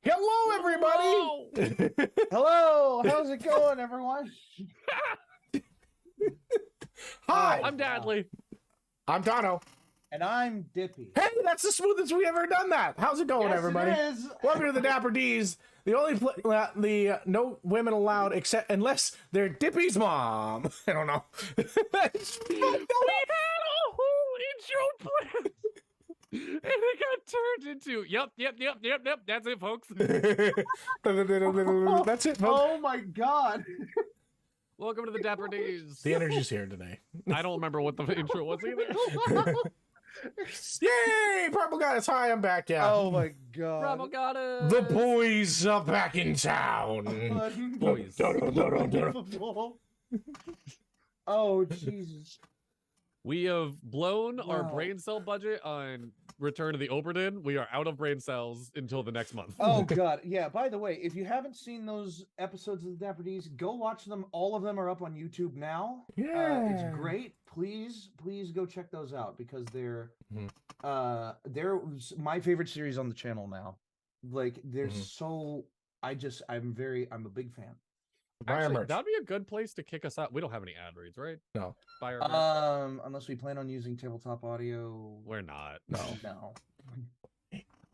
Hello, everybody. Hello, how's it going, everyone? Hi, I'm Dadley. I'm Dono. And I'm Dippy. Hey, that's the smoothest we ever done that. How's it going, Yes, everybody? it is. Welcome to the Dapper Ds, the only no women allowed except unless they're Dippy's mom. I don't know. We had a whole intro plan. And it got turned into, yep. That's it, folks. That's it, folks. Oh my god. Welcome to the Dapper Ds. The energy's here today. I don't remember what the intro was either. Yay! Purple Goddess, hi, I'm back, yeah. Oh my god. Bravo got it. The boys are back in town. Boys. Oh, Jesus. We have blown our Wow. brain cell budget on Return of the Oberdin. We are out of brain cells until the next month. Oh god. Yeah, by the way, if you haven't seen those episodes of the Dapper Ds, go watch them. All of them are up on YouTube now. Yeah. It's great. Please go check those out because they're my favorite series on the channel now. Like they're so I'm a big fan. Actually, that'd be a good place to kick us out. We don't have any ad reads, right? No. Buy our merch. Unless we plan on using tabletop audio. We're not. No.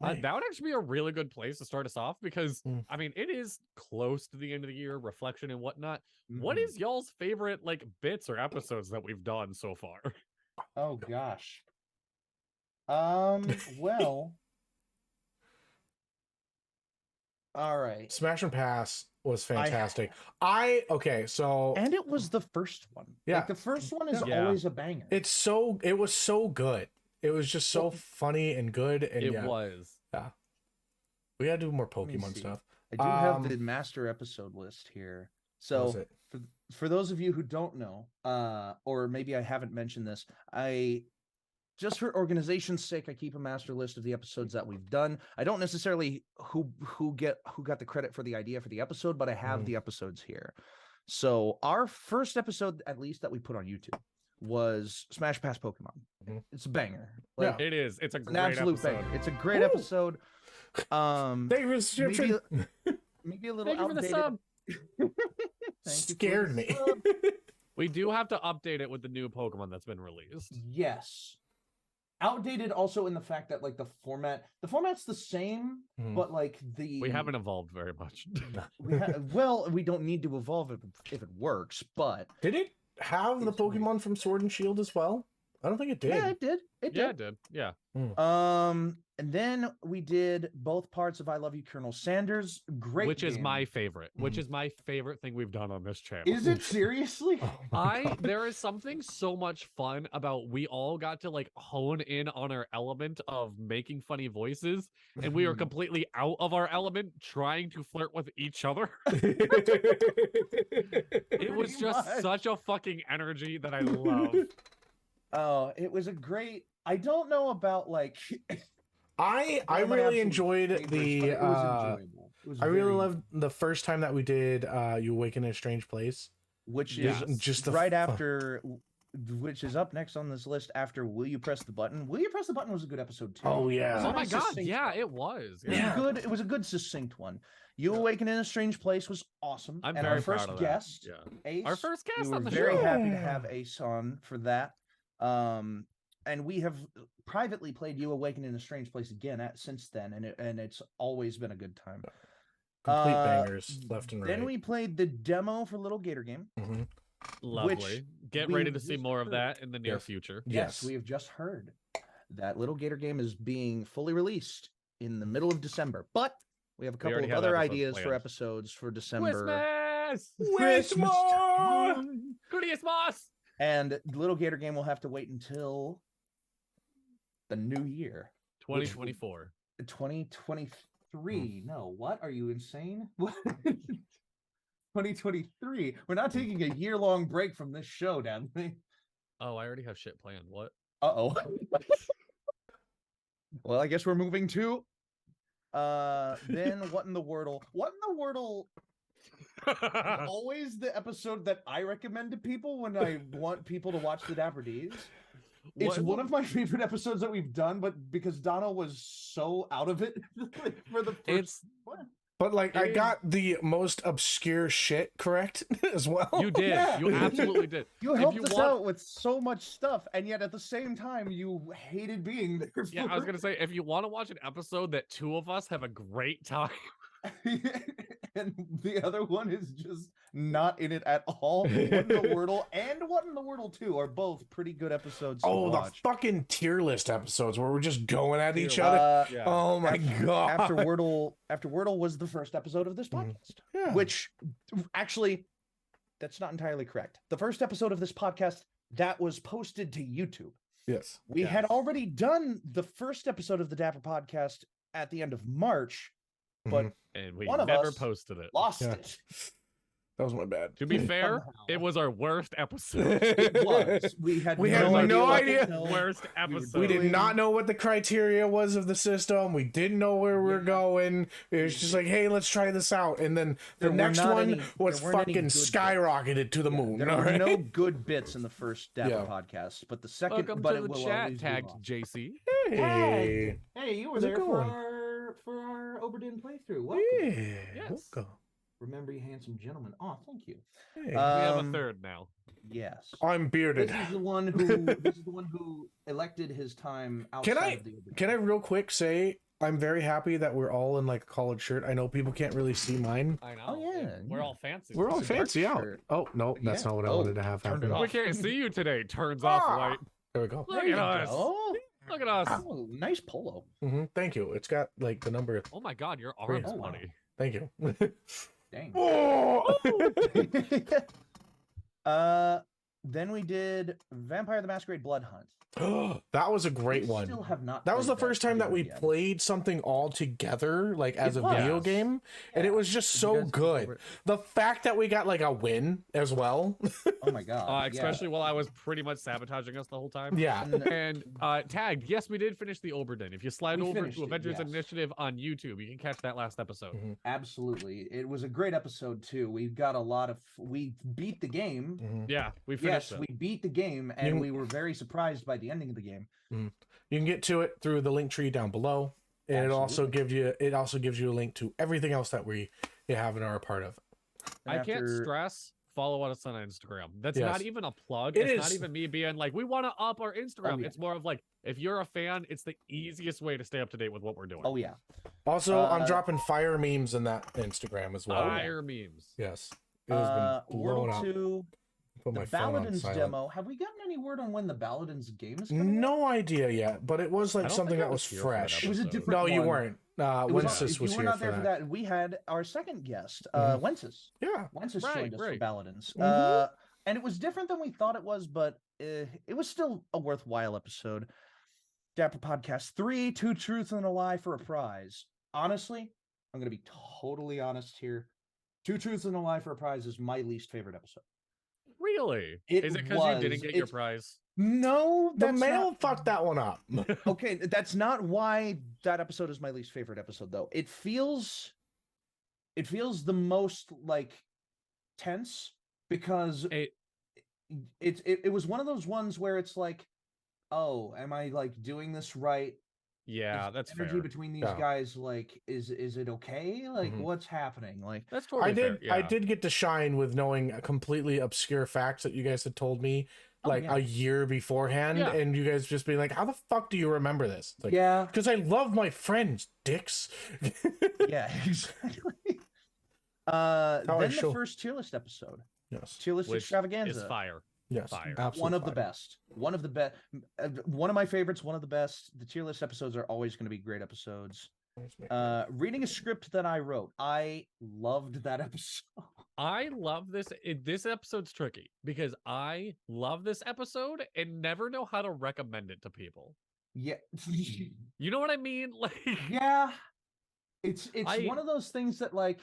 That would actually be a really good place to start us off because, I mean, it is close to the end of the year, reflection and whatnot. What is y'all's favorite, like, bits or episodes that we've done so far? Oh, gosh. Well. All right. Smash and Pass was fantastic. And it was the first one. Yeah. Like, the first one is Yeah. always a banger. It was so good. It was just so funny and good. And It was. Yeah. We gotta do more me Pokemon see. stuff. I do have the master episode list here. What is So it? for those of you who don't know, or maybe I haven't mentioned this, just for organization's sake, I keep a master list of the episodes that we've done. I don't necessarily who got the credit for the idea for the episode, but I have the episodes here. So our first episode, at least that we put on YouTube, was Smash Pass Pokemon. It's a banger. Like, It is. It's a an great absolute episode. banger. It's a great episode. Maybe Maybe a little Thank you for the outdated. sub. Thank you for scared the me. sub. We do have to update it with the new Pokemon that's been released. Yes. Outdated also in the fact that like the format's the same, but like We haven't evolved very much. we don't need to evolve it if it works, but Did it have the It's weird. Pokemon from Sword and Shield as well? I don't think it did. yeah, it did. It Yeah, did. it did. Yeah. And then we did both parts of I Love You, Colonel Sanders. Great, Which is game. my favorite. Which is my favorite thing we've done on this channel. Is it seriously? Oh my God. There is something so much fun about we all got to like hone in on our element of making funny voices, and we are completely out of our element trying to flirt with each other. It was Pretty just much. such a fucking energy that I love. Oh, it was a great. I don't know about like. I one of my really absolute enjoyed favorites, the but it was enjoyable. It was I really very- loved the first time that we did You Awaken in a Strange Place. which Yes. is Just the right fun- after, which is up next on this list after Will You Press the Button? Will You Press the Button was a good episode too. Oh, It yeah. was a Oh my nice god, succinct yeah, one. it was. It was Yeah. good. It was a good succinct one. You Awaken in a Strange Place was awesome. I'm and very our first proud of that. guest, Yeah. Ace. Our first we guest were on the very show. happy to Yeah. have Ace on for that. And we have privately played You Awaken in a Strange Place again since then, and it's always been a good time. Complete bangers left and right. Then we played the demo for Little Gator Game. Lovely. Get we ready to see just more of heard. that in the near Yes. future. Yes, we have just heard that Little Gator Game is being fully released in the middle of December. But we have a couple already of have other episodes ideas for planned. episodes for December. Christmas! Christmas time! Christmas! And Little Gator Game will have to wait until the new year. 2024. 2023. No, what? Are you insane? What? 2023. We're not taking a year-long break from this show, Dadley. Oh, I already have shit planned. What? Uh-oh. Well, I guess we're moving to then What in the Wordle? What in the Wordle is always the episode that I recommend to people when I want people to watch the Dapper Ds. It's one of my favorite episodes that we've done, but because Donna was so out of it for the first one. But like, I got the most obscure shit correct as well. You did. Yeah. You absolutely did. You helped us out with so much stuff, and yet at the same time, you hated being there. Yeah, I was gonna say, if you want to watch an episode that two of us have a great time, and the other one is just not in it at all. What in the Wordle and What in the Wordle 2 are both pretty good episodes to watch. The fucking tier list episodes where we're just going at each other. yeah. Oh my god! After Wordle was the first episode of this podcast, which actually, that's not entirely correct. The first episode of this podcast that was posted to YouTube. Yes, we had already done the first episode of the Dapper podcast at the end of March, but and we one of never us posted it. Lost it. That was my bad. To be fair, it was our worst episode. It was. We had no idea. Worst episode. We did not know what the criteria was of the system. We didn't know where we were going. It was just like, hey, let's try this out. And then the next one was fucking skyrocketed to the moon. There were no good bits in the first Dapper podcast, but the second. Welcome but to the chat, tagged JC. Hey, you were there for our Oberdin playthrough. Welcome. Yes. Welcome. Remember, you handsome gentleman. Oh, thank you. Hey. We have a third now. Yes. I'm bearded. This is the one who elected his time outside of the Oberdin. Can I real quick say I'm very happy that we're all in like a collared shirt. I know people can't really see mine. I know. Oh yeah. We're all fancy. We're all fancy out. Oh no, that's not what I wanted to have happen. We can't see you today. Turns off light. There we go. Look at us. Oh, look at us. Oh, nice polo. Thank you. It's got like the number. Oh my god, your arms, buddy. Thank you. Dang. Oh! Then we did Vampire the Masquerade Blood Hunt. That was a great one. Still have not. That was the first time that we yet. played something all together, like as a video game, and it was just so good. The fact that we got like a win as well. Oh my god! Especially while I was pretty much sabotaging us the whole time. Yeah. And tagged. Yes, we did finish the Oberdin. If you slide over to Avengers Initiative on YouTube, you can catch that last episode. Absolutely, it was a great episode too. We got a lot of. We beat the game. Yeah, we finished. Yes, we beat the game, and we were very surprised by the ending of the game. You can get to it through the link tree down below, and it also gives you a link to everything else that we have and are a part of. I can't stress follow us on Instagram. That's not even a plug. It's not even me being like, we want to up our Instagram. It's more of like, if you're a fan, it's the easiest way to stay up to date with what we're doing. Oh yeah. Also, I'm dropping fire memes in that Instagram as well. Fire memes. Yes. It has been blown up. Put my the phone on Baladins silent. demo. Have we gotten any word on when the Baladins game is coming? No idea yet, but it was like something that was fresh. It was a different No, you one. weren't. Wences was you were here not for there that. for that. We had our second guest, Wences. Yeah. Wences joined us for Baladins. Mhm. And it was different than we thought it was, but it was still a worthwhile episode. Dapper Podcast 3, 2 Truths and a Lie for a Prize. Honestly, I'm going to be totally honest here. 2 Truths and a Lie for a Prize is my least favorite episode. Really? Is it because you didn't get your prize? No, the mail fucked that one up. Okay, that's not why that episode is my least favorite episode, though. It feels the most like tense because it was one of those ones where it's like, oh, am I like doing this right? Yeah, that's energy fair. between these guys. Like, is it okay? Like, what's happening? Like, that's totally fair. I did get to shine with knowing completely obscure facts that you guys had told me like a year beforehand, and you guys just being like, "How the fuck do you remember this?" Like, because I love my friends, dicks. Yeah, exactly. Then the first tier list episode. Yes, tier list extravaganza is fire. Yes, fire. One of the best. One of the best. One of my favorites. One of the best. The tier list episodes are always going to be great episodes. Reading a script that I wrote. I loved that episode. I love this. This episode's tricky because I love this episode and never know how to recommend it to people. Yeah. You know what I mean? Like, yeah. It's one of those things that like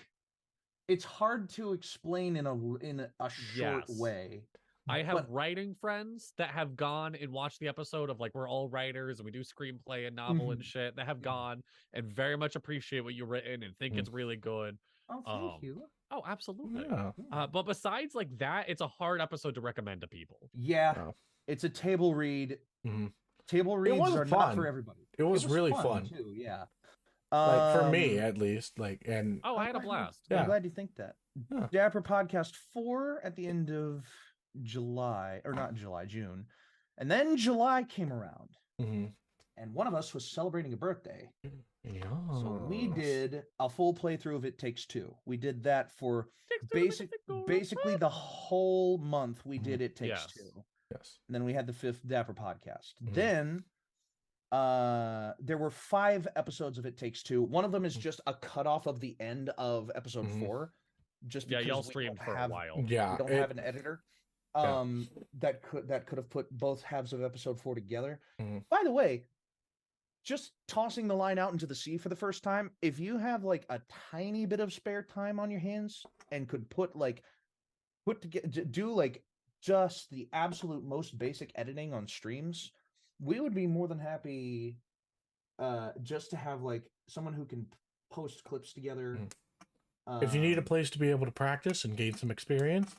it's hard to explain in a short way. I have writing friends that have gone and watched the episode of like, we're all writers and we do screenplay and novel and shit, that have gone and very much appreciate what you've written and think it's really good. Oh, thank you. Oh, absolutely. Yeah. But besides like that, it's a hard episode to recommend to people. Yeah. It's a table read. Table reads are not for everybody. It was really fun too. Yeah. Like for me, at least. Like, and I had a blast. I'm glad you think that. Yeah. Dapper Podcast 4 at the end of July, or not July, June, and then July came around, and one of us was celebrating a birthday. So we did a full playthrough of It Takes Two. We did that for basically the whole month. We did It Takes Two. Yes. And then we had the 5th Dapper Podcast. Then there were 5 episodes of It Takes Two. One of them is just a cutoff of the end of episode 4. Just because y'all streamed for a while. Yeah, we don't have an editor. That could have put both halves of episode 4 together. By the way, just tossing the line out into the sea for the first time, if you have like a tiny bit of spare time on your hands and could do like just the absolute most basic editing on streams, we would be more than happy just to have like someone who can post clips together. If you need a place to be able to practice and gain some experience,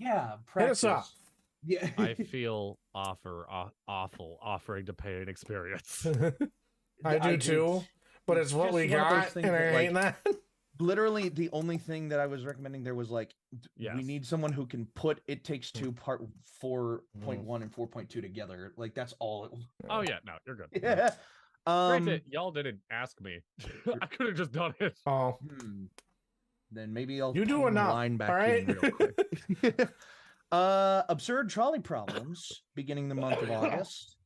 practice. Hit us up. Yeah, I feel awful offering to pay an experience. I do too, but it's what we got, and I hate that. Literally, the only thing that I was recommending there was like, we need someone who can put It Takes Two Part 4.1 and 4.2 together. Like that's all. Oh yeah, no, you're good. Yeah. Granted, y'all didn't ask me. I could have just done it. Oh. Then maybe I'll you do enough. Line back all right. in real quick. Absurd trolley problems beginning the month of August.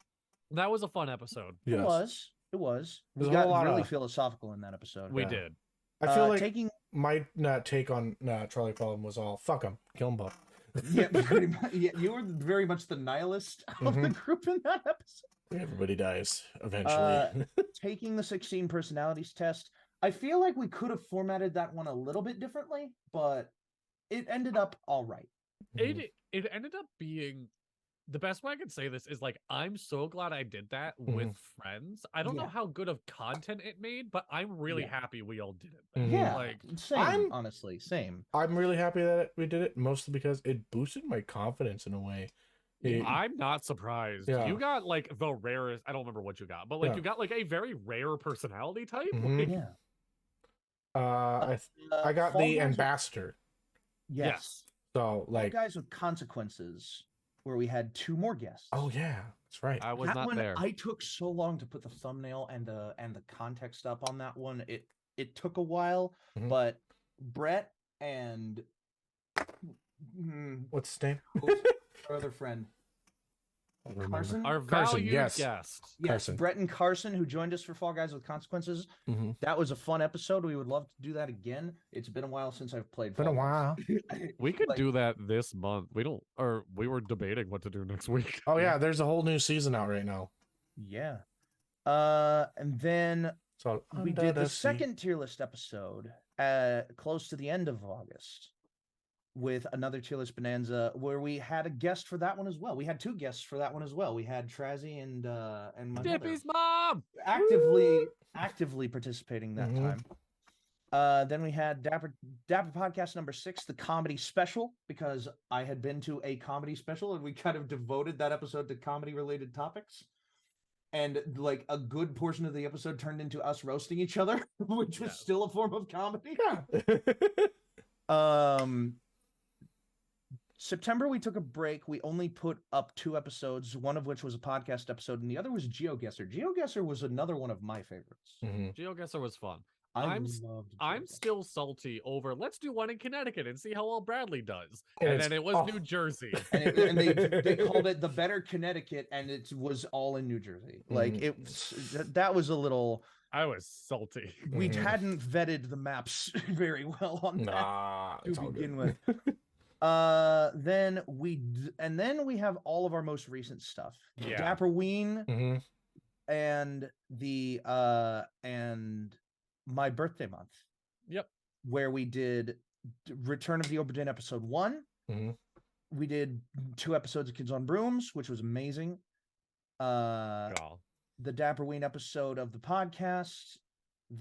That was a fun episode. Yes. It was. We got really philosophical in that episode. We did. I feel like my take on trolley problem was all fuck them, kill them both. Yeah, pretty much. Yeah, you were very much the nihilist of the group in that episode. Everybody dies eventually. Taking the 16 personalities test. I feel like we could have formatted that one a little bit differently, but it ended up all right. It ended up being the best way I can say this is like I'm so glad I did that with friends. I don't know how good of content it made, but I'm really happy we all did it. Yeah, like same. Honestly, same. I'm really happy that we did it, mostly because it boosted my confidence in a way. I'm not surprised. You got like the rarest. I don't remember what you got, but like you got like a very rare personality type. Like, I got the ambassador. Yes. So like guys with consequences, where we had 2 more guests. Oh yeah, that's right. I was not there. I took so long to put the thumbnail and the context up on that one. It took a while, but Brett and what's his name? Our other friend. Carson? Our valued guest. Yes, Carson. Brett and Carson, who joined us for Fall Guys with Consequences. That was a fun episode. We would love to do that again. It's been a while since I've played. Been a while. We could do that this month. We were debating what to do next week. Oh yeah, there's a whole new season out right now. Yeah. And then we did the second tier list episode close to the end of August, with another tier list bonanza where we had a guest for that one as well. We had 2 guests for that one as well. We had Trazzy and my Dippy's mom actively participating that time. Then we had Dapper Podcast number 6, the comedy special, because I had been to a comedy special and we kind of devoted that episode to comedy related topics. And like a good portion of the episode turned into us roasting each other, which was still a form of comedy. September, we took a break. We only put up 2 episodes, one of which was a podcast episode, and the other was GeoGuessr. GeoGuessr was another one of my favorites. GeoGuessr was fun. I'm still salty over. Let's do one in Connecticut and see how well Bradley does. And then it was New Jersey, and they called it the Better Connecticut, and it was all in New Jersey. Like that was a little. I was salty. We hadn't vetted the maps very well on that to begin with. Then we have all of our most recent stuff. Dapperween and the and my birthday month. Yep. Where we did Return of the Obra Dinn episode 1. We did 2 episodes of Kids on Brooms, which was amazing. The Dapperween episode of the podcast.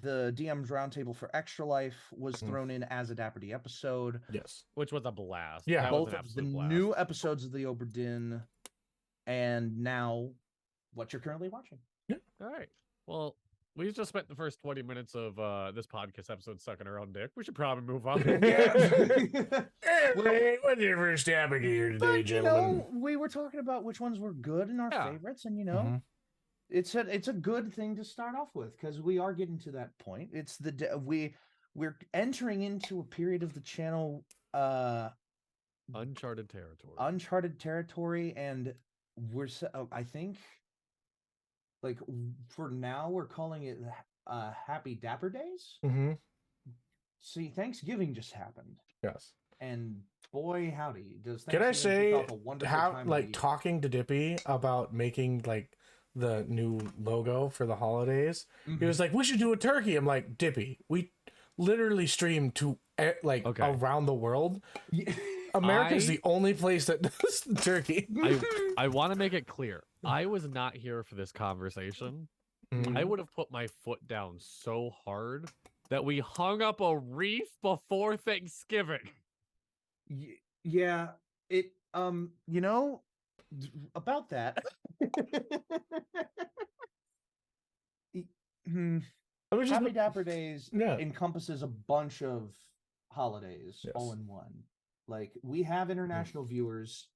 The DM's Roundtable for Extra Life was thrown in as a Dapper D episode. Yes. Which was a blast. Yeah. That both of the blast. New episodes of the Obra Dinn and now what you're currently watching. Yeah. All right. Well, we just spent the first 20 minutes of this podcast episode sucking our own dick. We should probably move on. What's your first topic here today, gentlemen? We were talking about which ones were good and our favorites, and it's a good thing to start off with because we are getting to that point. It's we're entering into a period of the channel, uncharted territory, and we're I think, like, for now we're calling it Happy Dapper Days. See, Thanksgiving just happened. Yes. And boy, howdy, does Can I say, talking to Dippy about making like the new logo for the holidays, he was like, we should do a turkey. I'm like, Dippy, we literally stream to around the world. America's the only place that does turkey. I want to make it clear, I was not here for this conversation. I would have put my foot down so hard that we hung up a wreath before Thanksgiving. Yeah, it about that. Happy Dapper Days encompasses a bunch of holidays all in one. Like, we have international viewers,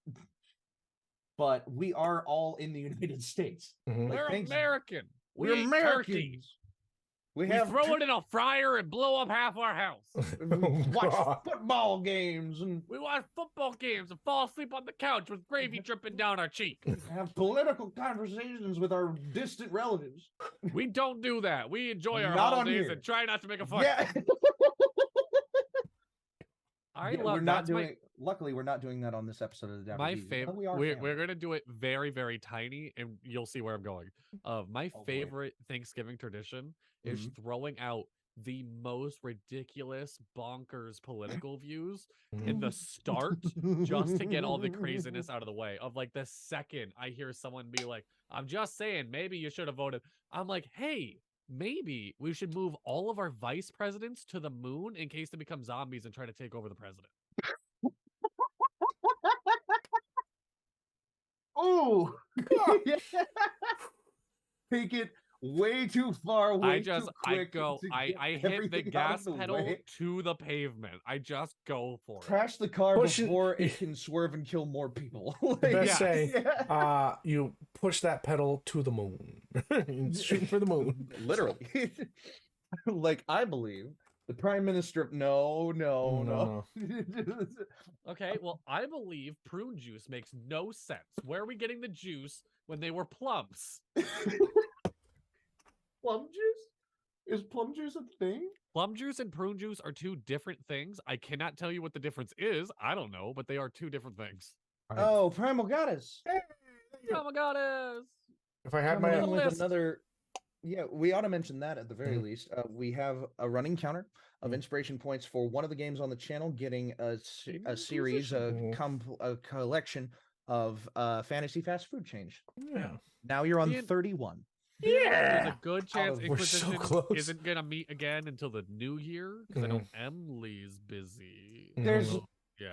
but we are all in the United States. We're American. We're Americans. We throw it in a fryer and blow up half our house. Watch football games, and we watch football games and fall asleep on the couch with gravy dripping down our cheek. Have political conversations with our distant relatives. We don't do that. We enjoy our holidays and try not to make a fuss. Yeah. Luckily, we're not doing that on this episode of the Dapper My D. favorite. We're gonna do it very, very tiny, and you'll see where I'm going. My favorite Thanksgiving tradition is throwing out the most ridiculous, bonkers political views in the start, just to get all the craziness out of the way. Of like the second I hear someone be like, "I'm just saying, maybe you should have voted," I'm like, "Hey, maybe we should move all of our vice presidents to the moon in case they become zombies and try to take over the president." Oh, take it way too far. I hit the gas pedal to the pavement. I just go for it. Crash the car before it can swerve and kill more people. You push that pedal to the moon. Shooting for the moon. Literally. Like, I believe the Prime Minister. No. Okay, well, I believe prune juice makes no sense. Where are we getting the juice when they were plums? Plum juice? Is plum juice a thing? Plum juice and prune juice are two different things. I cannot tell you what the difference is. I don't know, but they are two different things. Oh, Primal Goddess. Primal Goddess. If I had my with another, we ought to mention that at the very least. We have a running counter of inspiration points for one of the games on the channel, getting a series, a collection of fantasy fast food change. Yeah. Now you're on 31. There's a good chance Inquisition isn't gonna meet again until the new year because I know Emily's busy. There's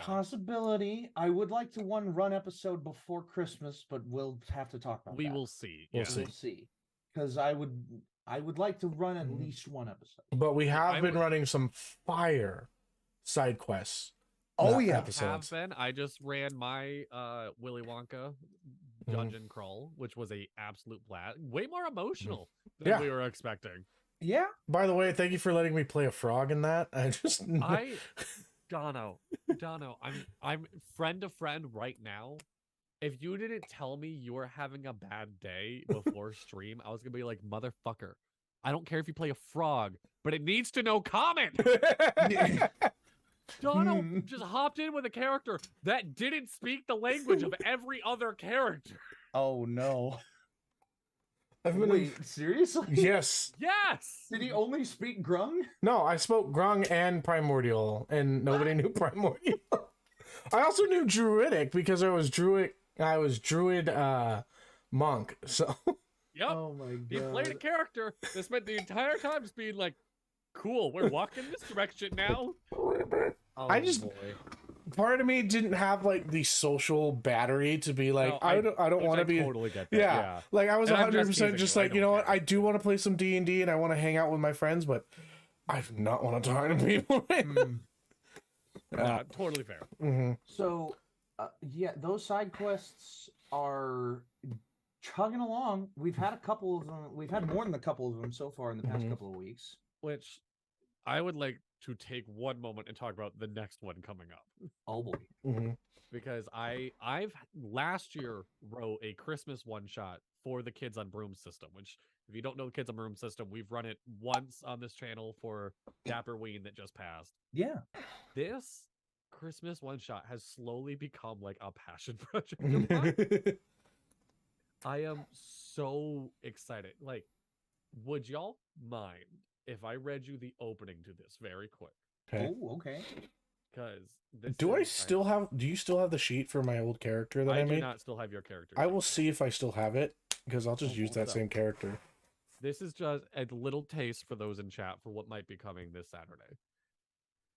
possibility. I would like to run episode before Christmas, but we'll have to talk about that. We will see. We'll see. Because I would like to run at least one episode. But we have been running some fire side quests. Episodes. I just ran my Willy Wonka dungeon crawl, which was a absolute blast. Way more emotional than we were expecting. Yeah. By the way, thank you for letting me play a frog in that. Dono, I'm friend to friend right now. If you didn't tell me you were having a bad day before stream, I was gonna be like, motherfucker, I don't care if you play a frog, but it needs to know comment. Dono just hopped in with a character that didn't speak the language of every other character. Oh no. Wait, seriously? Yes. Yes. Did he only speak Grung? No, I spoke Grung and Primordial, and nobody knew Primordial. I also knew Druidic because I was Druid monk. So. Yep. Oh my god. He played a character that spent the entire time just being like, "Cool, we're walking this direction now." Oh, part of me didn't have like the social battery to be like, No, I don't want to be totally get that. yeah. Like I was 100% just like, you know what, I do care. want to play some D&D and I want to hang out with my friends, but I do not want to talk to people. Totally fair. So yeah, those side quests are chugging along. We've had a couple of them. We've had more than a couple of them so far in the past couple of weeks. Which I would like to take one moment and talk about the next one coming up. Oh boy. Because I've last year wrote a Christmas one shot for the Kids on Broom system, which if you don't know the Kids on Broom system, we've run it once on this channel for Dapperween that just passed. Yeah. This Christmas one shot has slowly become like a passion project of mine. I am so excited. Like, would y'all mind if I read you the opening to this very quick? Okay. Oh, okay. Because do you still have the sheet for my old character that I made? I do not still have your character. I will see if I still have it, because I'll just use that same character. This is just a little taste for those in chat for what might be coming this Saturday.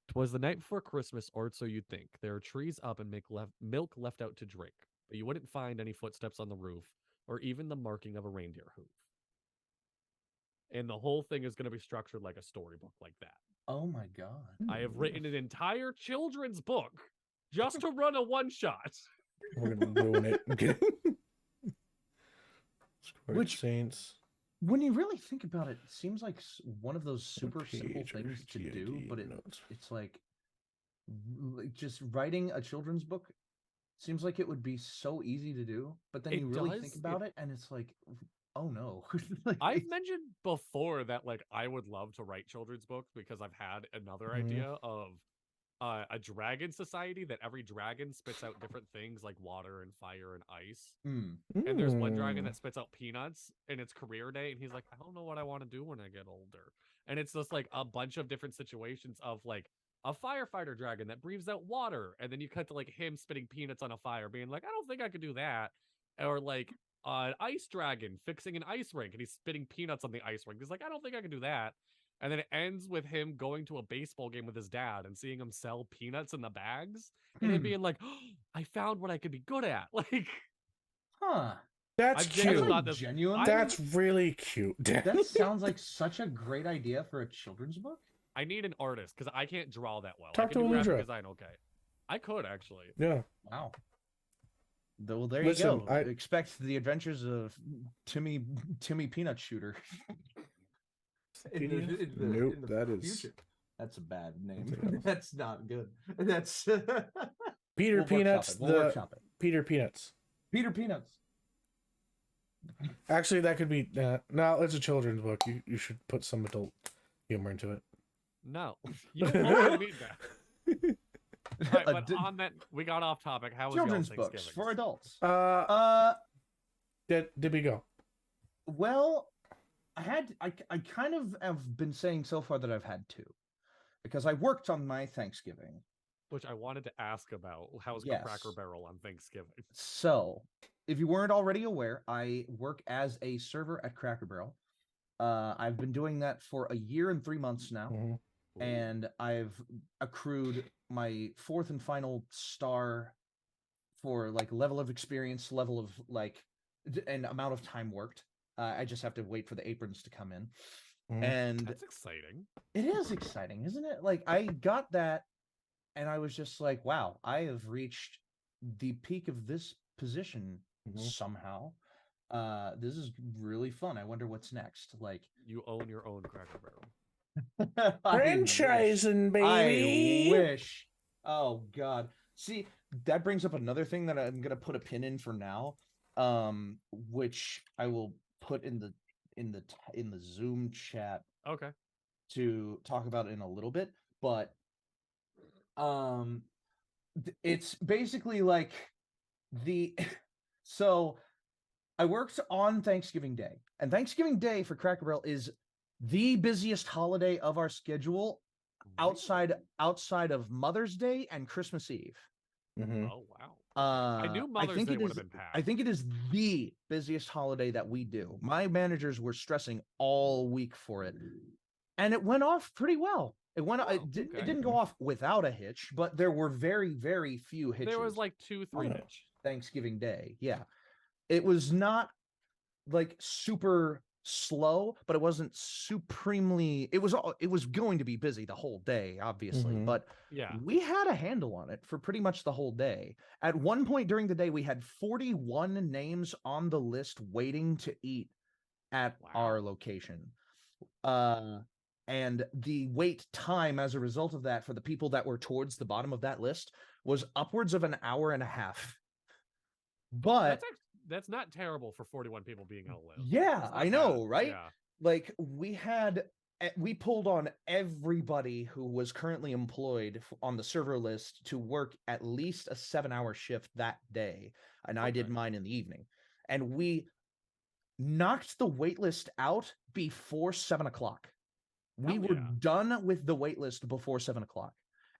'Twas the night before Christmas, or so you'd think. There are trees up and milk left out to drink, but you wouldn't find any footsteps on the roof, or even the marking of a reindeer hoof. And the whole thing is going to be structured like a storybook like that. Oh my god. I have written an entire children's book just to run a one-shot. We're going to ruin it. Which Saints. When you really think about it, it seems like one of those super simple things to do, but it's like just writing a children's book seems like it would be so easy to do, but then you really think about it and it's like, oh no. Like, I've mentioned before that like I would love to write children's books because I've had another idea of a dragon society that every dragon spits out different things like water and fire and ice. And there's one dragon that spits out peanuts and it's career day and he's like, I don't know what I want to do when I get older. And it's just like a bunch of different situations of like a firefighter dragon that breathes out water, and then you cut to like him spitting peanuts on a fire being like, I don't think I could do that. Or like an ice dragon fixing an ice rink and he's spitting peanuts on the ice rink. He's like, I don't think I can do that. And then it ends with him going to a baseball game with his dad and seeing him sell peanuts in the bags and him being like, oh, I found what I could be good at. Like, that's cute. Genuine. That's really cute. That sounds like such a great idea for a children's book. I need an artist because I can't draw that well. Talk I can to do graphic Aludra. design okay. I could actually. Yeah. Wow. Well, there you go. I expect the adventures of Timmy Peanut Shooter. Nope, that is. Future. That's a bad name. That's not good. That's Peter Peanuts. Peter Peanuts. Peter Peanuts. Actually, that could be. No, it's a children's book. You should put some adult humor into it. No, you don't need that. Right, but on that, we got off topic. How was children's y'all's books for adults? Did we go? Well, I kind of have been saying so far that I've had two, because I worked on my Thanksgiving, which I wanted to ask about. How's Cracker Barrel on Thanksgiving? So, if you weren't already aware, I work as a server at Cracker Barrel. I've been doing that for a year and 3 months now. And I've accrued my 4th and final star for like level of experience, level of like, and amount of time worked. I just have to wait for the aprons to come in. And that's exciting. It is exciting, isn't it? Like I got that and I was just like, wow, I have reached the peak of this position somehow. This is really fun. I wonder what's next. Like you own your own Cracker Barrel. Franchising, baby. I wish. Oh God. See, that brings up another thing that I'm gonna put a pin in for now, which I will put in the Zoom chat. Okay. To talk about in a little bit, but it's basically like so I worked on Thanksgiving Day, and Thanksgiving Day for Cracker Barrel is the busiest holiday of our schedule outside of Mother's Day and Christmas Eve. Oh wow. I knew Mother's Day would have been packed. I think it is the busiest holiday that we do. My managers were stressing all week for it, and it went off pretty well. It went. It didn't go off without a hitch, but there were very, very few hitches. There was like 2-3 hitch. Thanksgiving Day. Yeah, it was not like super slow, but it wasn't supremely. It was going to be busy the whole day, obviously, but we had a handle on it for pretty much the whole day. At one point during the day, we had 41 names on the list waiting to eat at our location. And the wait time as a result of that for the people that were towards the bottom of that list was upwards of an hour and a half. But that's not terrible for 41 people being on a list. Yeah, I know, right? Yeah. Like we pulled on everybody who was currently employed on the server list to work at least a 7-hour shift that day. And I did mine in the evening. And we knocked the wait list out before 7 o'clock. We were done with the wait list before 7 o'clock.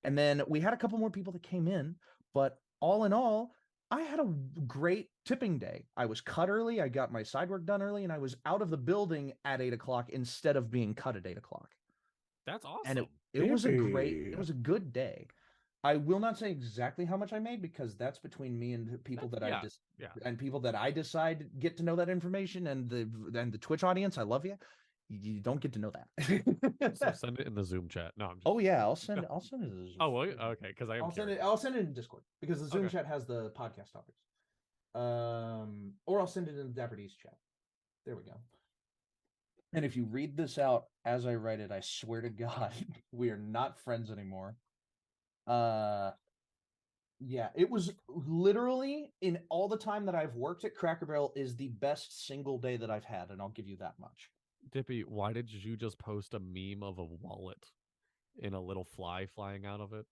And then we had a couple more people that came in, but all in all, I had a great tipping day. I was cut early, I got my side work done early, and I was out of the building at 8 o'clock instead of being cut at 8 o'clock. That's awesome. And it was a good day. I will not say exactly how much I made because that's between me and people that and people that I decide get to know that information, and the Twitch audience. I love you. You don't get to know that. So send it in the Zoom chat. No, I'm just... Oh yeah, I'll send it in the Zoom. Oh, well, okay, because I'll send it in Discord because the Zoom chat has the podcast topics. Or I'll send it in the Dapper D's chat. There we go. And if you read this out as I write it, I swear to God, we are not friends anymore. Yeah, it was literally in all the time that I've worked at Cracker Barrel is the best single day that I've had, and I'll give you that much. Dippy, why did you just post a meme of a wallet in a little fly flying out of it?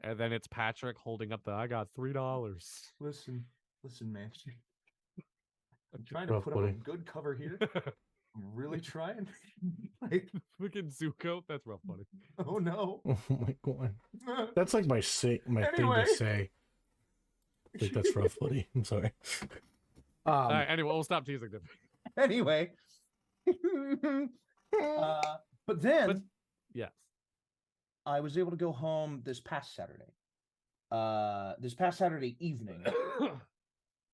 And then it's Patrick holding up I got $3. Listen, man. I'm trying to put up a good cover here. I'm really trying. Like freaking Zuko. That's rough, buddy. Oh no. Oh my God. That's like my thing to say. Like, that's rough, buddy. I'm sorry. All right, anyway, we'll stop teasing them. Anyway. But yes, I was able to go home this past Saturday. This past Saturday evening,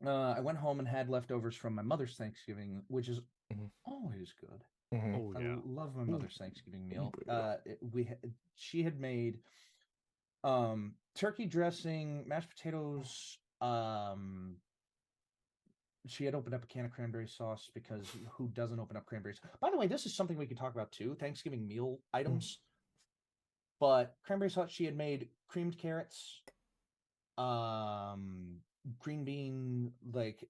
I went home and had leftovers from my mother's Thanksgiving, which is always good. Oh, yeah. I love my mother's Thanksgiving meal. She had made turkey dressing, mashed potatoes. She had opened up a can of cranberry sauce because who doesn't open up cranberries? By the way, this is something we could talk about too, Thanksgiving meal items. But cranberry sauce, she had made creamed carrots, green bean, like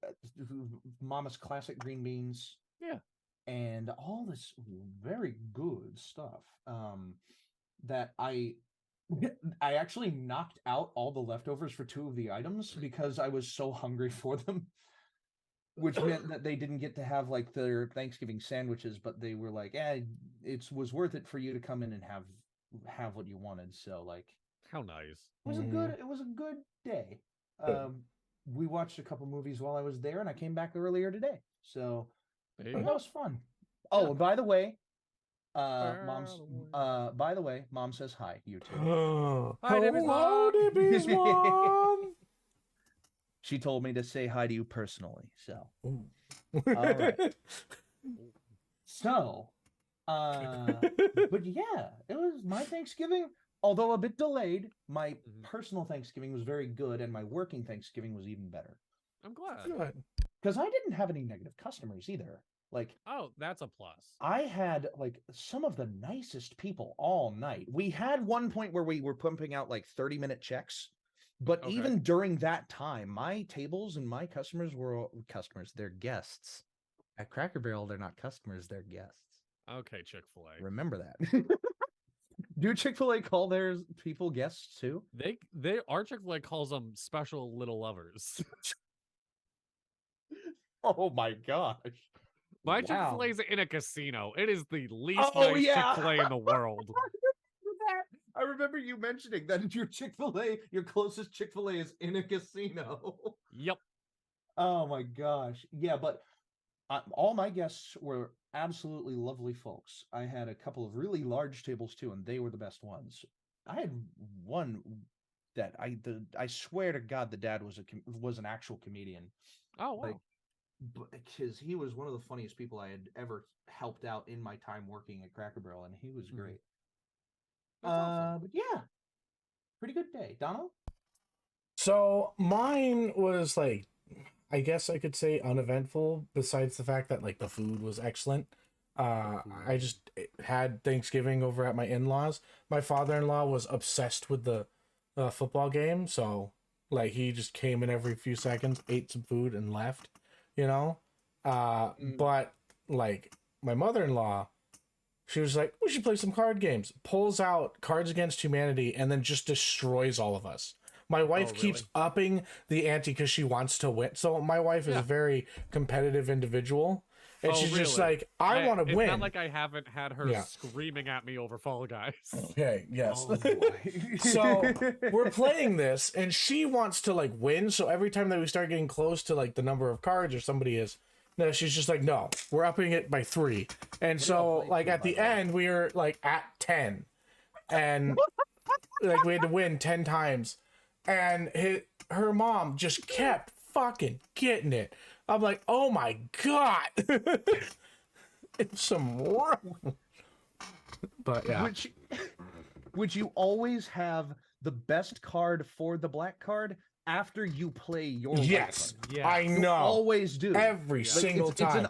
Mama's classic green beans. Yeah. And all this very good stuff that I actually knocked out all the leftovers for 2 of the items because I was so hungry for them. Which meant that they didn't get to have like their Thanksgiving sandwiches, but they were like, it was worth it for you to come in and have what you wanted. So like, how nice. It was a good day. We watched a couple movies while I was there, and I came back earlier today. So that was fun. Oh, and by the way, Mom says hi, you too. Hi, Dippy's mom. She told me to say hi to you personally. So, all right. So, but yeah, it was my Thanksgiving. Although a bit delayed, my personal Thanksgiving was very good, and my working Thanksgiving was even better. I'm glad. Because I didn't have any negative customers either. Like, oh, that's a plus. I had like some of the nicest people all night. We had one point where we were pumping out like 30-minute checks. But even during that time, my tables and my customers were they're guests. At Cracker Barrel, they're not customers, they're guests. Okay, Chick-fil-A. Remember that. Do Chick-fil-A call their people guests too? Our Chick-fil-A calls them special little lovers. Oh my gosh. My Chick-fil-A is in a casino. It is the least nice Chick-fil-A in the world. I remember you mentioning that your Chick-fil-A, your closest Chick-fil-A is in a casino. Yep. Oh my gosh. Yeah, but all my guests were absolutely lovely folks. I had a couple of really large tables too, and they were the best ones. I had one that I swear to God, the dad was an actual comedian. Oh wow. Because he was one of the funniest people I had ever helped out in my time working at Cracker Barrel, and he was great. Awesome. But yeah, pretty good day. Donald? So mine was like, I guess I could say uneventful, besides the fact that like the food was excellent. I just had Thanksgiving over at my in-laws. My father-in-law was obsessed with the football game, so like he just came in every few seconds, ate some food, and left. You know, but like my mother-in-law, she was like, we should play some card games. Pulls out Cards Against Humanity and then just destroys all of us. My wife keeps upping the ante because she wants to win. So my wife is a very competitive individual. And she's just like, I want to win. It's not like I haven't had her screaming at me over Fall Guys. Okay, yes. So we're playing this, and she wants to like win. So every time that we start getting close to like the number of cards or somebody is, no, she's just like, no, we're upping it by 3. And so like at the end, we were like at 10. And like we had to win 10 times. And her mom just kept fucking getting it. I'm like, oh my God. It's some wrong. But yeah. Would you always have the best card for the black card after you play your white card? Yeah, I know. You always do. Every single time.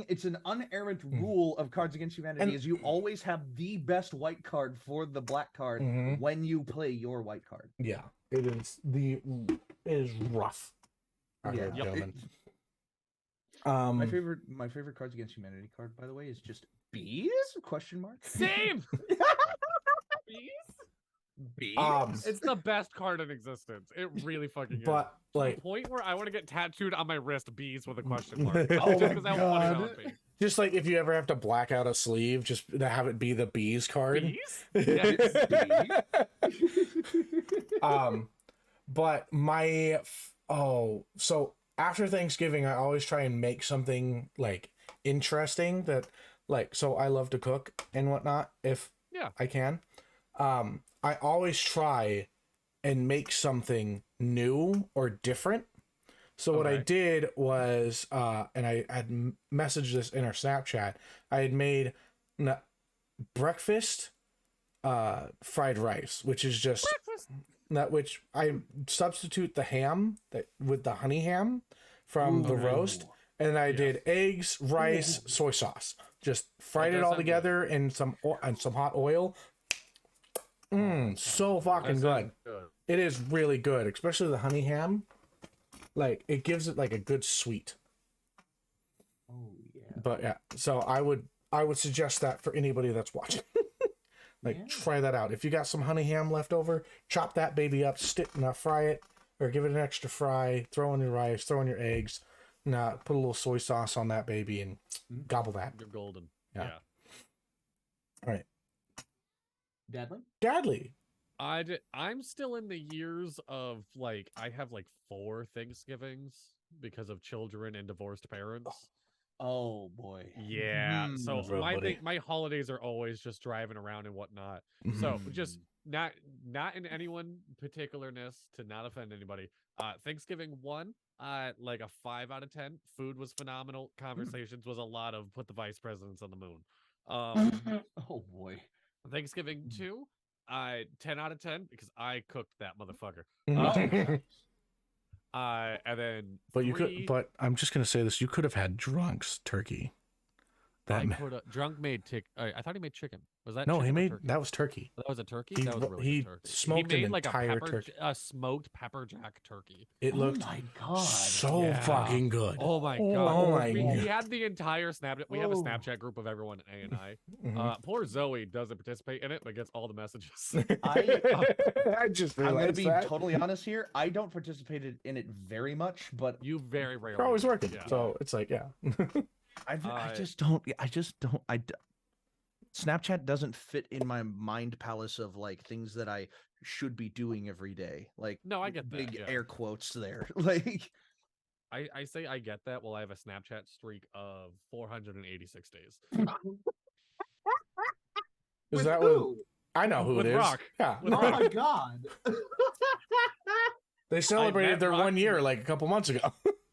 It's an unerrant rule of Cards Against Humanity is you always have the best white card for the black card when you play your white card. Yeah. It is rough. My favorite Cards Against Humanity card, by the way, is just bees? Question mark. Same. Bees. It's the best card in existence. It really fucking is. But like, to the point where I want to get tattooed on my wrist bees with a question mark. Just because I want it on me. Just like if you ever have to black out a sleeve, just to have it be the bees card. Bees? Yes. But so after Thanksgiving, I always try and make something like interesting that like, so I love to cook and whatnot if I can. I always try and make something new or different. So what I did was, and I had messaged this in our Snapchat, I had made breakfast fried rice, which is just which I substitute the ham with the honey ham from the roast, and I did eggs, rice, soy sauce, just fried it all together in some hot oil. So fucking good. It is really good, especially the honey ham. Like it gives it like a good sweet. Oh yeah. But yeah, so I would suggest that for anybody that's watching. Try that out. If you got some honey ham left over, chop that baby up, fry it, or give it an extra fry. Throw in your rice, throw in your eggs. Put a little soy sauce on that baby and gobble that. You're golden. Yeah. All right. Dadley. I'm still in the years of like I have like 4 Thanksgivings because of children and divorced parents. Oh boy. Yeah. So my holidays are always just driving around and whatnot. So just not in anyone particularness to not offend anybody. Thanksgiving 1, like a 5 out of 10. Food was phenomenal. Conversations was a lot of put the vice presidents on the moon. Oh boy. Thanksgiving 2, 10 out of 10 because I cooked that motherfucker. And then but I'm just gonna say this: you could have had Drunk's turkey. Drunk made I thought he made chicken. Was that no? He made that was turkey. That was a turkey. That was really good turkey. Smoked an entire turkey. A smoked pepper jack turkey. It looked my God so fucking good. Oh my God! Oh my God! We had the entire Snapchat. We have a Snapchat group of everyone at A and I. Poor Zoe doesn't participate in it, but gets all the messages. I just I'm gonna be totally honest here. I don't participate in it very much, but you very rarely. You're always working, so it's like I just don't. Snapchat doesn't fit in my mind palace of like things that I should be doing every day. Like no, I get big that, air quotes there. Like I say I get that while I have a Snapchat streak of 486 days. Is that who? I know who with it is. Rock. Yeah. With Oh my god. They celebrated their Rock 1 year like a couple months ago.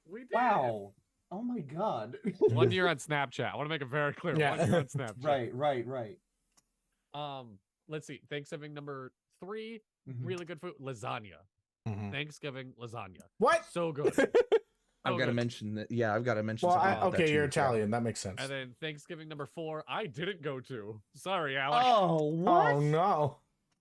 We did. Wow. Oh my god. 1 year on Snapchat. I want to make it very clear. Yeah. 1 year on Snapchat. Right. Let's see. Thanksgiving number 3, Mhm. really good food. Lasagna. Thanksgiving lasagna. What? So good. I've got to mention that. Yeah, I've got to mention. Well, something about that okay, too, you're yeah. Italian. That makes sense. And then Thanksgiving number 4, I didn't go to. Sorry, Alex. Oh, what? Oh no.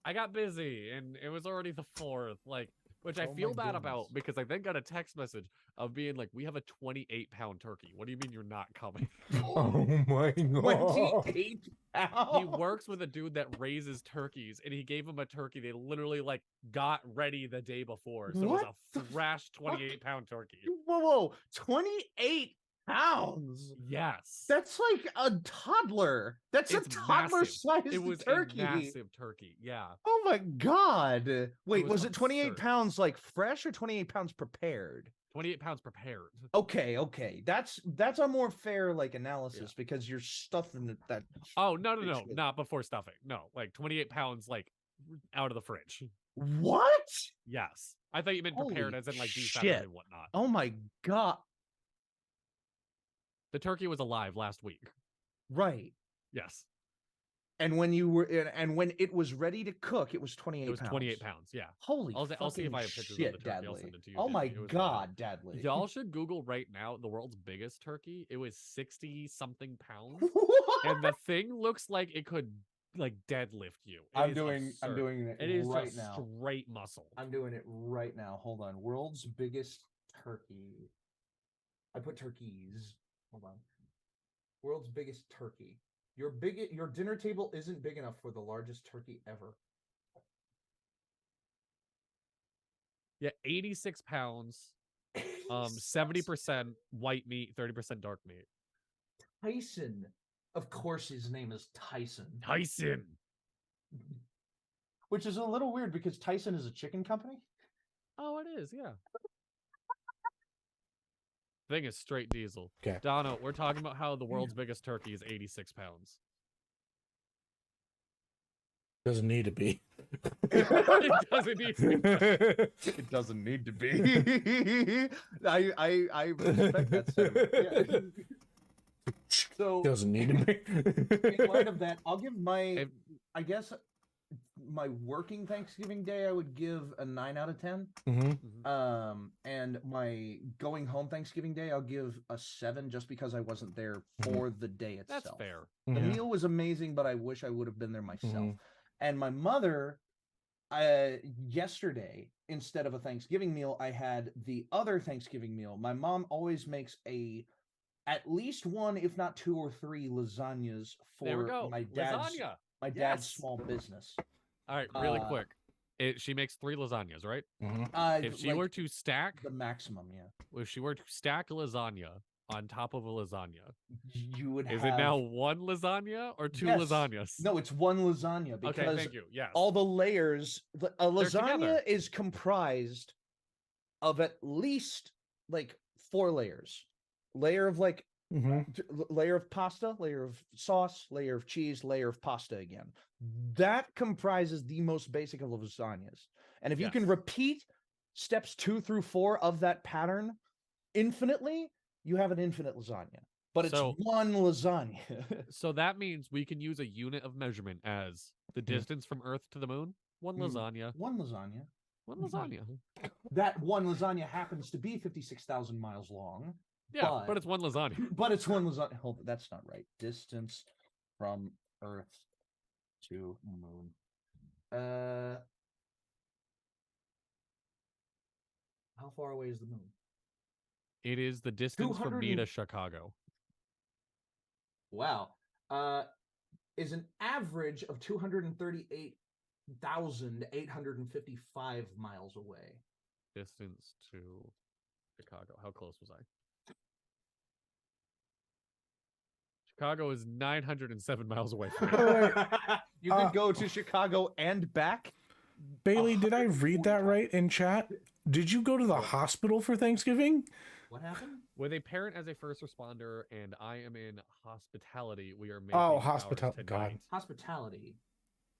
I got busy, and it was already the 4th. Like, which I Oh feel my bad goodness. about because I then got a text message of being like, "We have a 28-pound turkey. What do you mean you're not coming?" Oh my god. 28 He pounds. works with a dude that raises turkeys, and he gave him a turkey they literally like got ready the day before, so What it the was a fresh 28-pound turkey. Whoa, 28 pounds. Yes, That's like a toddler. That's It's a toddler-sized it was turkey. a massive turkey. Yeah, Oh my god. Wait, was was it 28 absurd. pounds like fresh or 28 pounds prepared? 28 pounds prepared. Okay. That's a more fair like analysis because you're stuffing that. Oh no, Bitch with- not before stuffing. No, like 28 pounds like out of the fridge. What? Yes, I thought you meant prepared Holy as in like shit. defettered and whatnot. Oh my god. The turkey was alive last week. Right. Yes, And when you were and when it was ready to cook, it was 28 it was pounds. 28 pounds. Yeah. Holy I'll see if fucking I have pictures shit, of the turkey. I'll Dadley. send it to you. Oh Dadley. my It was god, Dadley. Y'all should Google right now the world's biggest turkey. It was 60-something pounds, and the thing looks like it could like deadlift you. It I'm is doing absurd. it It is right just now. straight muscle. I'm doing it right now. Hold on. World's biggest turkey. I put turkeys. Hold on. World's biggest turkey. Your dinner table isn't big enough for the largest turkey ever. Yeah, 86 pounds. 70% white meat, 30% dark meat. Tyson. Of course his name is Tyson. Tyson. Which is a little weird because Tyson is a chicken company. Oh, it is, yeah. Thing is straight diesel. Okay. Dono, we're talking about how the world's biggest turkey is 86 pounds. Doesn't need to be. It doesn't even. It doesn't need to be. I respect that sentiment. Yeah. So Doesn't need to be. in light of that, I'll give my If- I guess my working Thanksgiving day I would give a 9 out of 10. And my going home Thanksgiving day I'll give a 7 just because I wasn't there for the day itself. That's fair. The meal was amazing, but I wish I would have been there myself. And my mother, yesterday, instead of a Thanksgiving meal, I had the other Thanksgiving meal. My mom always makes at least 1, if not 2 or 3 lasagnas There we for go. my dad's Lasagna. my dad's Yes. small business. All right, really Uh, quick. She makes 3 lasagnas, right? If she Like were to stack, the maximum, yeah, if she were to stack a lasagna on top of a lasagna, you would is have. it now 1 lasagna or 2 Yes. lasagnas? No, it's 1 lasagna because Okay, thank you. Yes. all the layers. A lasagna together. is comprised of at least like 4 layers. Layer of like layer of pasta, layer of sauce, layer of cheese, layer of pasta again. That comprises the most basic of lasagnas. And if you can Yes. repeat steps 2 through 4 of that pattern infinitely, you have an infinite lasagna. But it's So- 1 lasagna. So that means we can use a unit of measurement as the distance from Earth to the moon. 1 Mm. lasagna. 1 lasagna. 1 lasagna. That 1 lasagna happens to be 56,000 miles long. Yeah, but it's 1 lasagna. But it's 1 lasagna. Hold on, that's not right. Distance from Earth to moon. How far away is the moon? It is the distance from 200 me and- to Chicago. Wow. Is an average of 238,855 miles away. Distance to Chicago. How close was I? Chicago is 907 miles away from me. You could go to Chicago and back. Bailey, did I read that right in chat? Did you go to the hospital for Thanksgiving? What happened? With a parent as a first responder and I am in hospitality, we are making hospitality. God. Hospitality.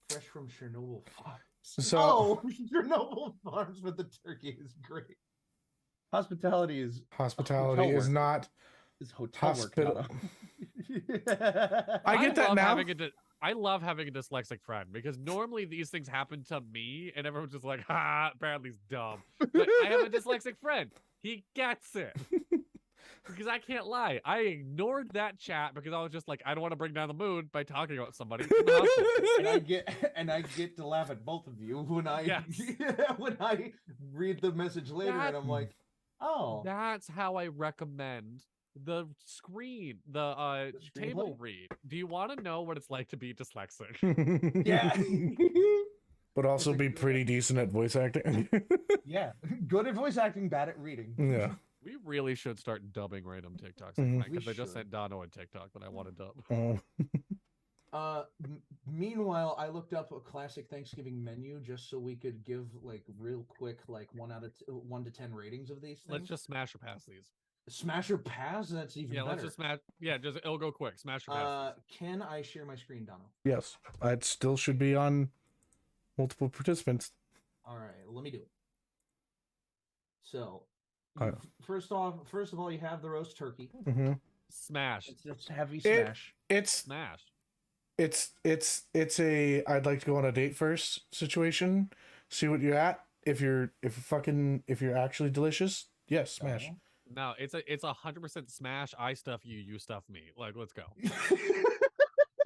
Fresh from Chernobyl Farms. So, Chernobyl Farms with the turkey is great. Hospitality is not is hotel hospital. work. I get that now. I love having a dyslexic friend because normally these things happen to me and everyone's just like, ha, Bradley's dumb. But I have a dyslexic friend. He gets it. Because I can't lie. I ignored that chat because I was just like, I don't want to bring down the mood by talking about somebody. and I get to laugh at both of you when I when I read the message later and I'm like, oh. That's how I recommend the table read. Do you want to know what it's like to be dyslexic? Yeah. But also be pretty decent at voice acting. Yeah. Good at voice acting, bad at reading. Yeah. We really should start dubbing random TikToks. Because I just sent Dono a TikTok that I want to dub. Meanwhile, I looked up a classic Thanksgiving menu just so we could give like real quick like 1 to 10 ratings of these things. Let's just smash or pass these. Smash or pass? That's even better. Let's just smash. Yeah, it'll go quick. Smash or pass. Can I share my screen, Dono? Yes, it still should be on multiple participants. All right, let me do it. So, first of all, you have the roast turkey. Smash. It's just heavy smash. It's smash. It's a I'd like to go on a date first situation. See what you're at. If you're actually delicious, yes, smash. No, it's 100% smash. I stuff you, you stuff me. Like, let's go.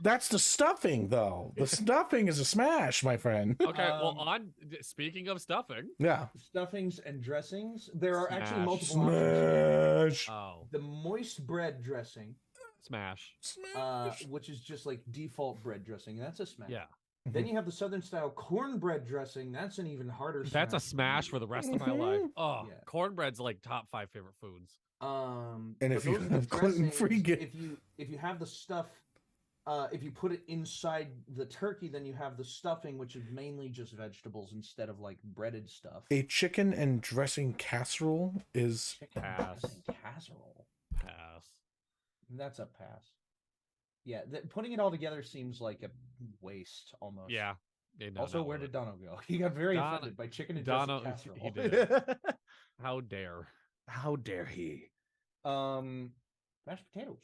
That's the stuffing, though. The stuffing is a smash, my friend. Okay, well, speaking of stuffing, stuffings and dressings, there are actually multiple options. Oh, the moist bread dressing, smash. Which is just like default bread dressing. That's a smash. Yeah. Then you have the Southern style cornbread dressing. That's an even harder. That's a smash for the rest of my life. Oh, yeah. Cornbread's like top 5 favorite foods. And if you have gluten-free, if you have the stuff. If you put it inside the turkey, then you have the stuffing, which is mainly just vegetables instead of like breaded stuff. A chicken and dressing casserole is pass. Casserole. Pass. That's a pass. Yeah, putting it all together seems like a waste almost. Yeah. Also, where did Dono go? He got very offended by chicken and dressing casserole. He did. How dare? How dare he? Mashed potatoes.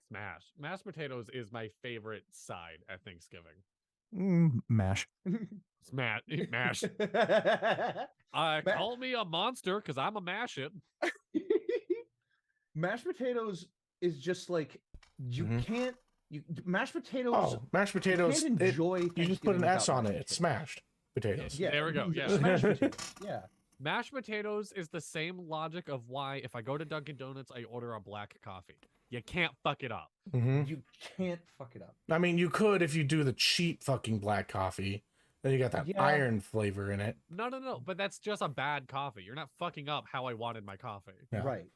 Smash. Mashed potatoes is my favorite side at Thanksgiving. Mash. Smash. Mash. Call me a monster because I'm a mash it. Mashed potatoes is just like can't. Mashed potatoes. Oh, mashed potatoes. You can't enjoy. You just put an S on it. It's smashed potatoes. Yeah, there we go. Yeah. Mashed potatoes. Yeah. Mashed potatoes is the same logic of why if I go to Dunkin' Donuts, I order a black coffee. You can't fuck it up. You can't fuck it up. I mean, you could if you do the cheap fucking black coffee. Then you got that iron flavor in it. No. But that's just a bad coffee. You're not fucking up how I wanted my coffee. Yeah. Right.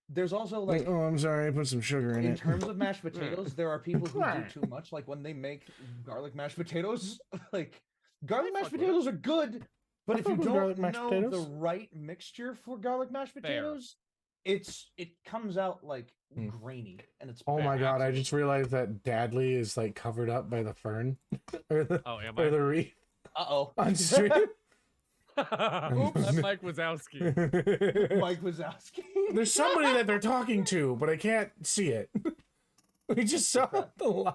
There's also like, oh, I'm sorry, I put some sugar in it. In terms of mashed potatoes, there are people who do too much. Like when they make garlic mashed potatoes, like garlic mashed potatoes are good, but if you don't know the right mixture for garlic mashed potatoes, it comes out like grainy and it's oh my god, I just realized that Dadley is like covered up by the fern or the wreath on stream. Oops, that's Mike Wazowski. Mike Wazowski. There's somebody that they're talking to, but I can't see it. We just saw the live.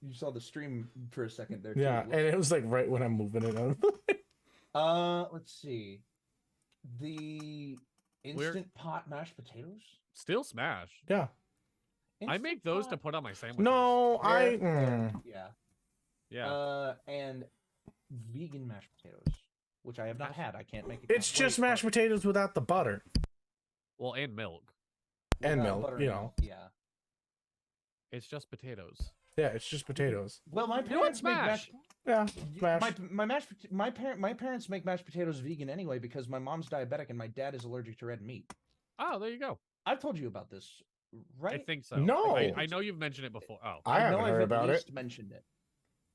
You saw the stream for a second there too. Yeah, and it was like right when I'm moving it out. Let's see. The Instant Pot mashed potatoes? Still smash. Yeah. I make those to put on my sandwiches. No, Yeah. And vegan mashed potatoes, which I have not had. I can't make it. It's just mashed potatoes without the butter. Well, and milk. And milk, you know. Yeah. It's just potatoes. Yeah, it's just potatoes. Well, my parents make smash. My parents make mashed potatoes vegan anyway because my mom's diabetic and my dad is allergic to red meat. Oh, there you go. I've told you about this, right? I think so. No, I know you've mentioned it before. Oh, I haven't heard about it. Mentioned it.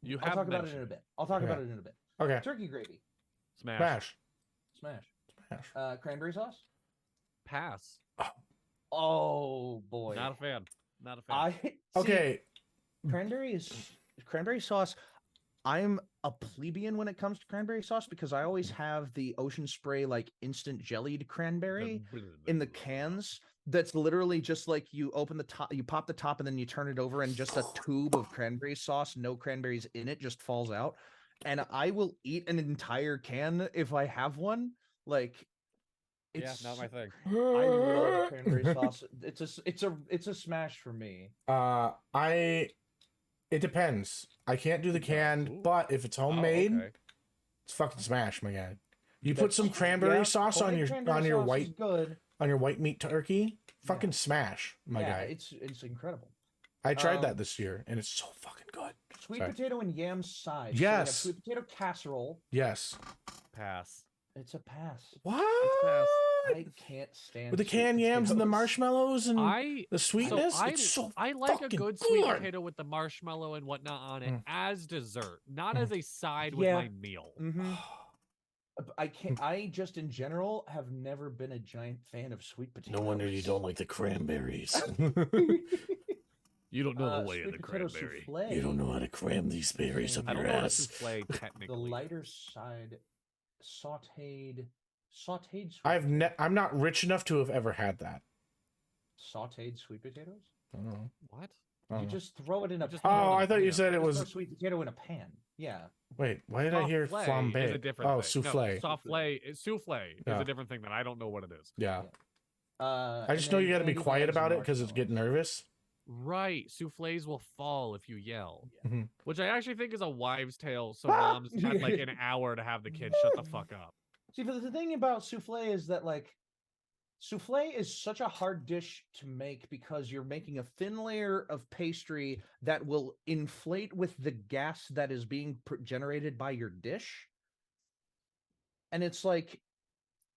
You have. I'll talk about it in a bit. Okay. Turkey gravy. Smash. Cranberry sauce. Pass. Oh boy. Not a fan. Not a fan. Okay. Cranberry sauce. I'm a plebeian when it comes to cranberry sauce because I always have the Ocean Spray like instant jellied cranberry in the cans. That's literally just like you open the top, you pop the top, and then you turn it over, and just a tube of cranberry sauce, no cranberries in it, just falls out. And I will eat an entire can if I have one. Like, it's not my thing. I love cranberry sauce. It's a smash for me. It depends. I can't do the canned, but if it's homemade, it's fucking smash, my guy. You put some cranberry sauce on your white meat turkey, fucking smash, my guy. It's incredible. I tried that this year, and it's so fucking good. Sweet potato and yam side. Yes. So sweet potato casserole. Yes. Pass. It's a pass. What? It's pass. I can't stand with the canned yams and the marshmallows and the sweetness. I like a good sweet potato with the marshmallow and whatnot on it as dessert, not as a side with my meal. I just in general have never been a giant fan of sweet potatoes. No wonder you don't like the cranberries. You don't know the way of the cranberry. Souffle. You don't know how to cram these berries up your ass. Souffle, technically. The lighter side, sautéed sweet I'm not rich enough to have ever had that. Sautéed sweet potatoes? I don't know. What? You just throw it in a pan. Oh, I thought you said it was sweet potato in a pan. Yeah. Wait, why did I hear flambe? Is a different thing. souffle. No, souffle is a different thing that I don't know what it is. Yeah. I just know you got to be quiet about it because it's getting nervous. Right. Souffles will fall if you yell, which I actually think is a wives' tale. So moms had like an hour to have the kids shut the fuck up. See, but the thing about souffle is that like souffle is such a hard dish to make because you're making a thin layer of pastry that will inflate with the gas that is being generated by your dish. And it's like,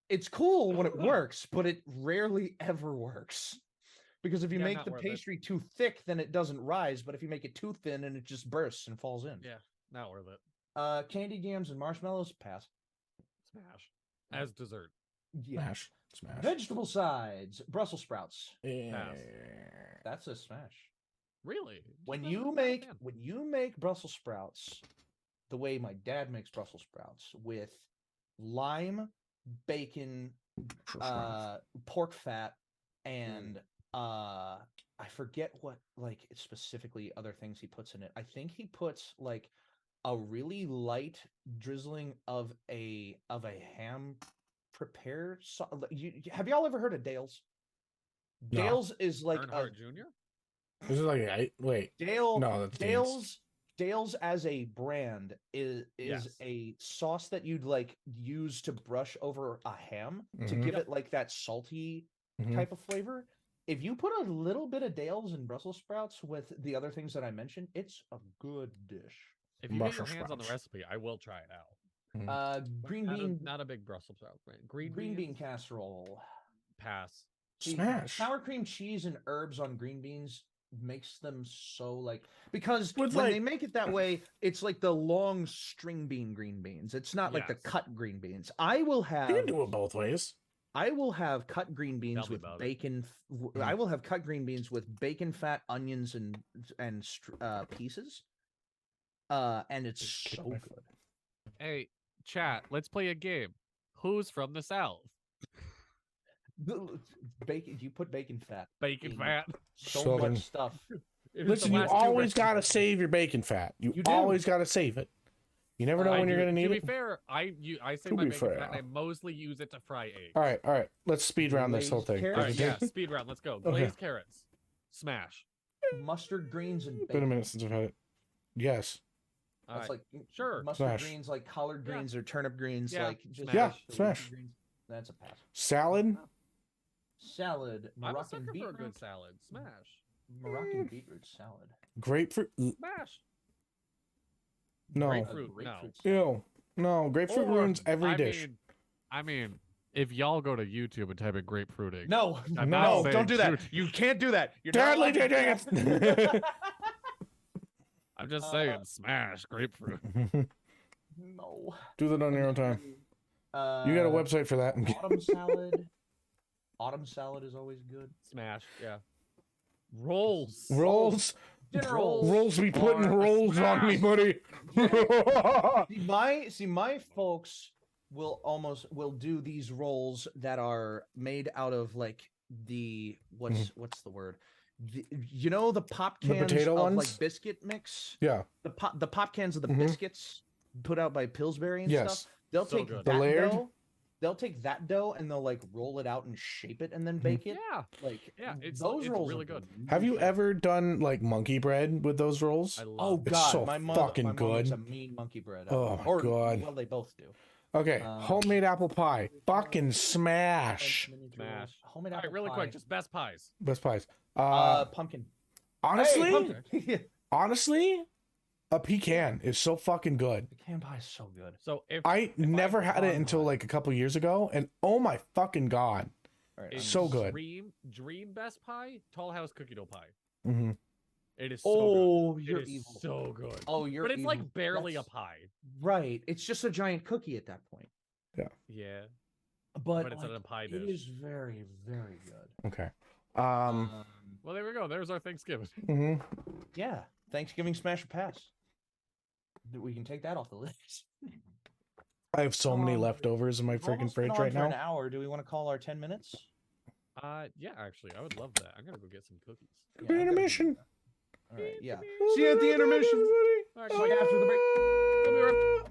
it's cool when it works, but it rarely ever works. Because if you make the pastry too thick, then it doesn't rise. But if you make it too thin, and it just bursts and falls in. Yeah, not worth it. Candied yams and marshmallows, pass. Smash. As dessert. Yeah. Smash. Vegetable sides, Brussels sprouts. Pass. That's a smash. Really? When you make Brussels sprouts the way my dad makes Brussels sprouts with lime, bacon, pork fat, and I forget what like specifically other things he puts in it. I think he puts like a really light drizzling of a ham prepare. Have y'all ever heard of Dale's? No. Dale's is like Earnhardt Jr. Is it like wait? Dale. No, that's Dale's as a brand is a sauce that you'd like use to brush over a ham to give it like that salty type of flavor. If you put a little bit of Dale's in Brussels sprouts with the other things that I mentioned, it's a good dish. If you get your hands on the recipe, I will try it out. Green bean, not a big Brussels sprout. Green bean casserole. Pass. Smash. Sour cream cheese and herbs on green beans makes them so like, because when they make it that way, it's like the long string bean green beans. It's not like the cut green beans. I will have. You can do it both ways. I will have cut green beans with bacon. I will have cut green beans with bacon fat, onions, and pieces. And it's so good. Hey, chat, let's play a game. Who's from the South? Bacon. You put bacon fat. Bacon fat. So much stuff. Listen, you always got to save your bacon fat. You always got to save it. You never know when you're going to need it. To be fair, I save my bacon fat and I mostly use it to fry eggs. All right. Let's speed round this whole thing. All right, yeah, speed round. Let's go. Glazed carrots. Smash. Mustard greens and bacon. Been a minute since I've had it. Yes. That's like sure. Mustard greens, like collard greens or turnip greens, like just smash. Greens. That's a pass. Salad. Moroccan beetroot. For a good salad. Smash. Moroccan beetroot salad. Grapefruit. Smash. No. Grapefruit. No. Grapefruit ruins every dish. I mean, if y'all go to YouTube and type in grapefruiting. No, don't do that. You can't do that. You're Deadly doing it. I'm just saying, smash grapefruit. No. Do that on your own time. You got a website for that. Autumn salad. Autumn salad is always good. Smash, yeah. Rolls. Rolls. Rolls. Rolls be putting rolls on me, buddy. my folks will do these rolls that are made out of like the what's the word? You know the pop cans the potato of ones? like biscuit mix? Yeah. The pop cans of the biscuits put out by Pillsbury and stuff. They'll So take good. that layered? dough. They'll take that dough and they'll like roll it out and shape it and then bake it. Yeah. Like It's those rolls really are good. Have you ever done like monkey bread with those rolls? I love Oh it. It's god, so my fucking mom good. makes a mean monkey bread. Oh my or, God. Well, they both do. Okay, homemade apple pie. Fucking smash. Smash. Homemade All apple right, really pie. quick, just best pies. Best pies. Pumpkin. Honestly, Hey, pumpkin. honestly, a pecan is so fucking good. Pecan pie is so good. So if I never had it pecan until pie. like a couple years ago, and oh my fucking god, All right, if so good. Dream best pie, Tall House cookie dough pie. Mm-hmm. It is so oh, good. you're It is evil. so good. Oh, you're But it's evil. like barely That's- a pie. Right. It's just a giant cookie at that point. Yeah. But But it's in a pie It dish. is very, very good. Okay. Well, there we go. There's our Thanksgiving. Mhm. Yeah. Thanksgiving smash or pass. We can take that off the list. I have so many leftovers in my We've freaking almost been fridge on right for an now. hour. Do we want to call our 10 minutes? Yeah, actually, I would love that. I'm gonna go get some cookies. Yeah, I'm gonna do Intermission. that. All right. Yeah. See you at the intermission. All right, Like after the break. we'll be right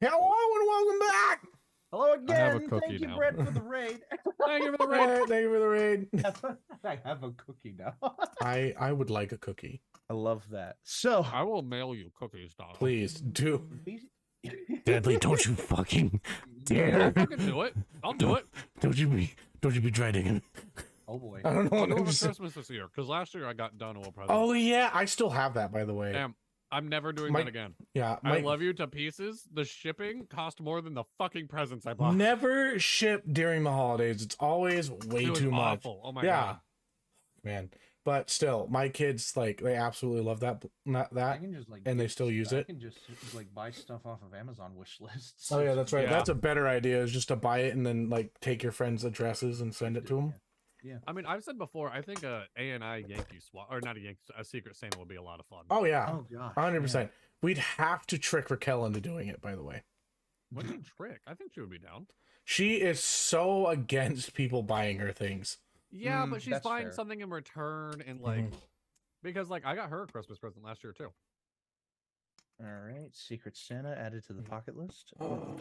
Hello and welcome back. Hello again. I have a cookie Thank you, now. Brett, for the raid. Thank you for the raid. Thank you for the raid. I have a cookie now. I would like a cookie. I love that. So I will mail you cookies, Donald. Please do. Deadly, don't you fucking dare. I'll fucking do it. I'll do it. Don't you be dreading it. Oh boy. I don't know I'll what do it I'm for saying. Christmas this year, because last year I got Dono a present. Oh yeah, I still have that, by the way. Damn, I'm never doing that again. Yeah, I love you to pieces. The shipping cost more than the fucking presents I bought. Never ship during the holidays. It's always way too much. Awful. Oh my god. Man. But still, my kids like they absolutely love that I can just, like, and they still use it. I can just like buy stuff off of Amazon wish lists. Oh yeah, that's right. Yeah. That's a better idea, is just to buy it and then like take your friends' addresses and send it to them. Yeah. I mean, I've said before, I think a ANI Yankee swap, or not a Yankee, a Secret Santa would be a lot of fun. Oh yeah. Oh gosh. 100%. We'd have to trick Raquel into doing it, by the way. What's a trick? I think she would be down. She is so against people buying her things. Yeah, but she's that's buying fair. something in return, and like, because like I got her a Christmas present last year too. All right, Secret Santa added to the pocket list.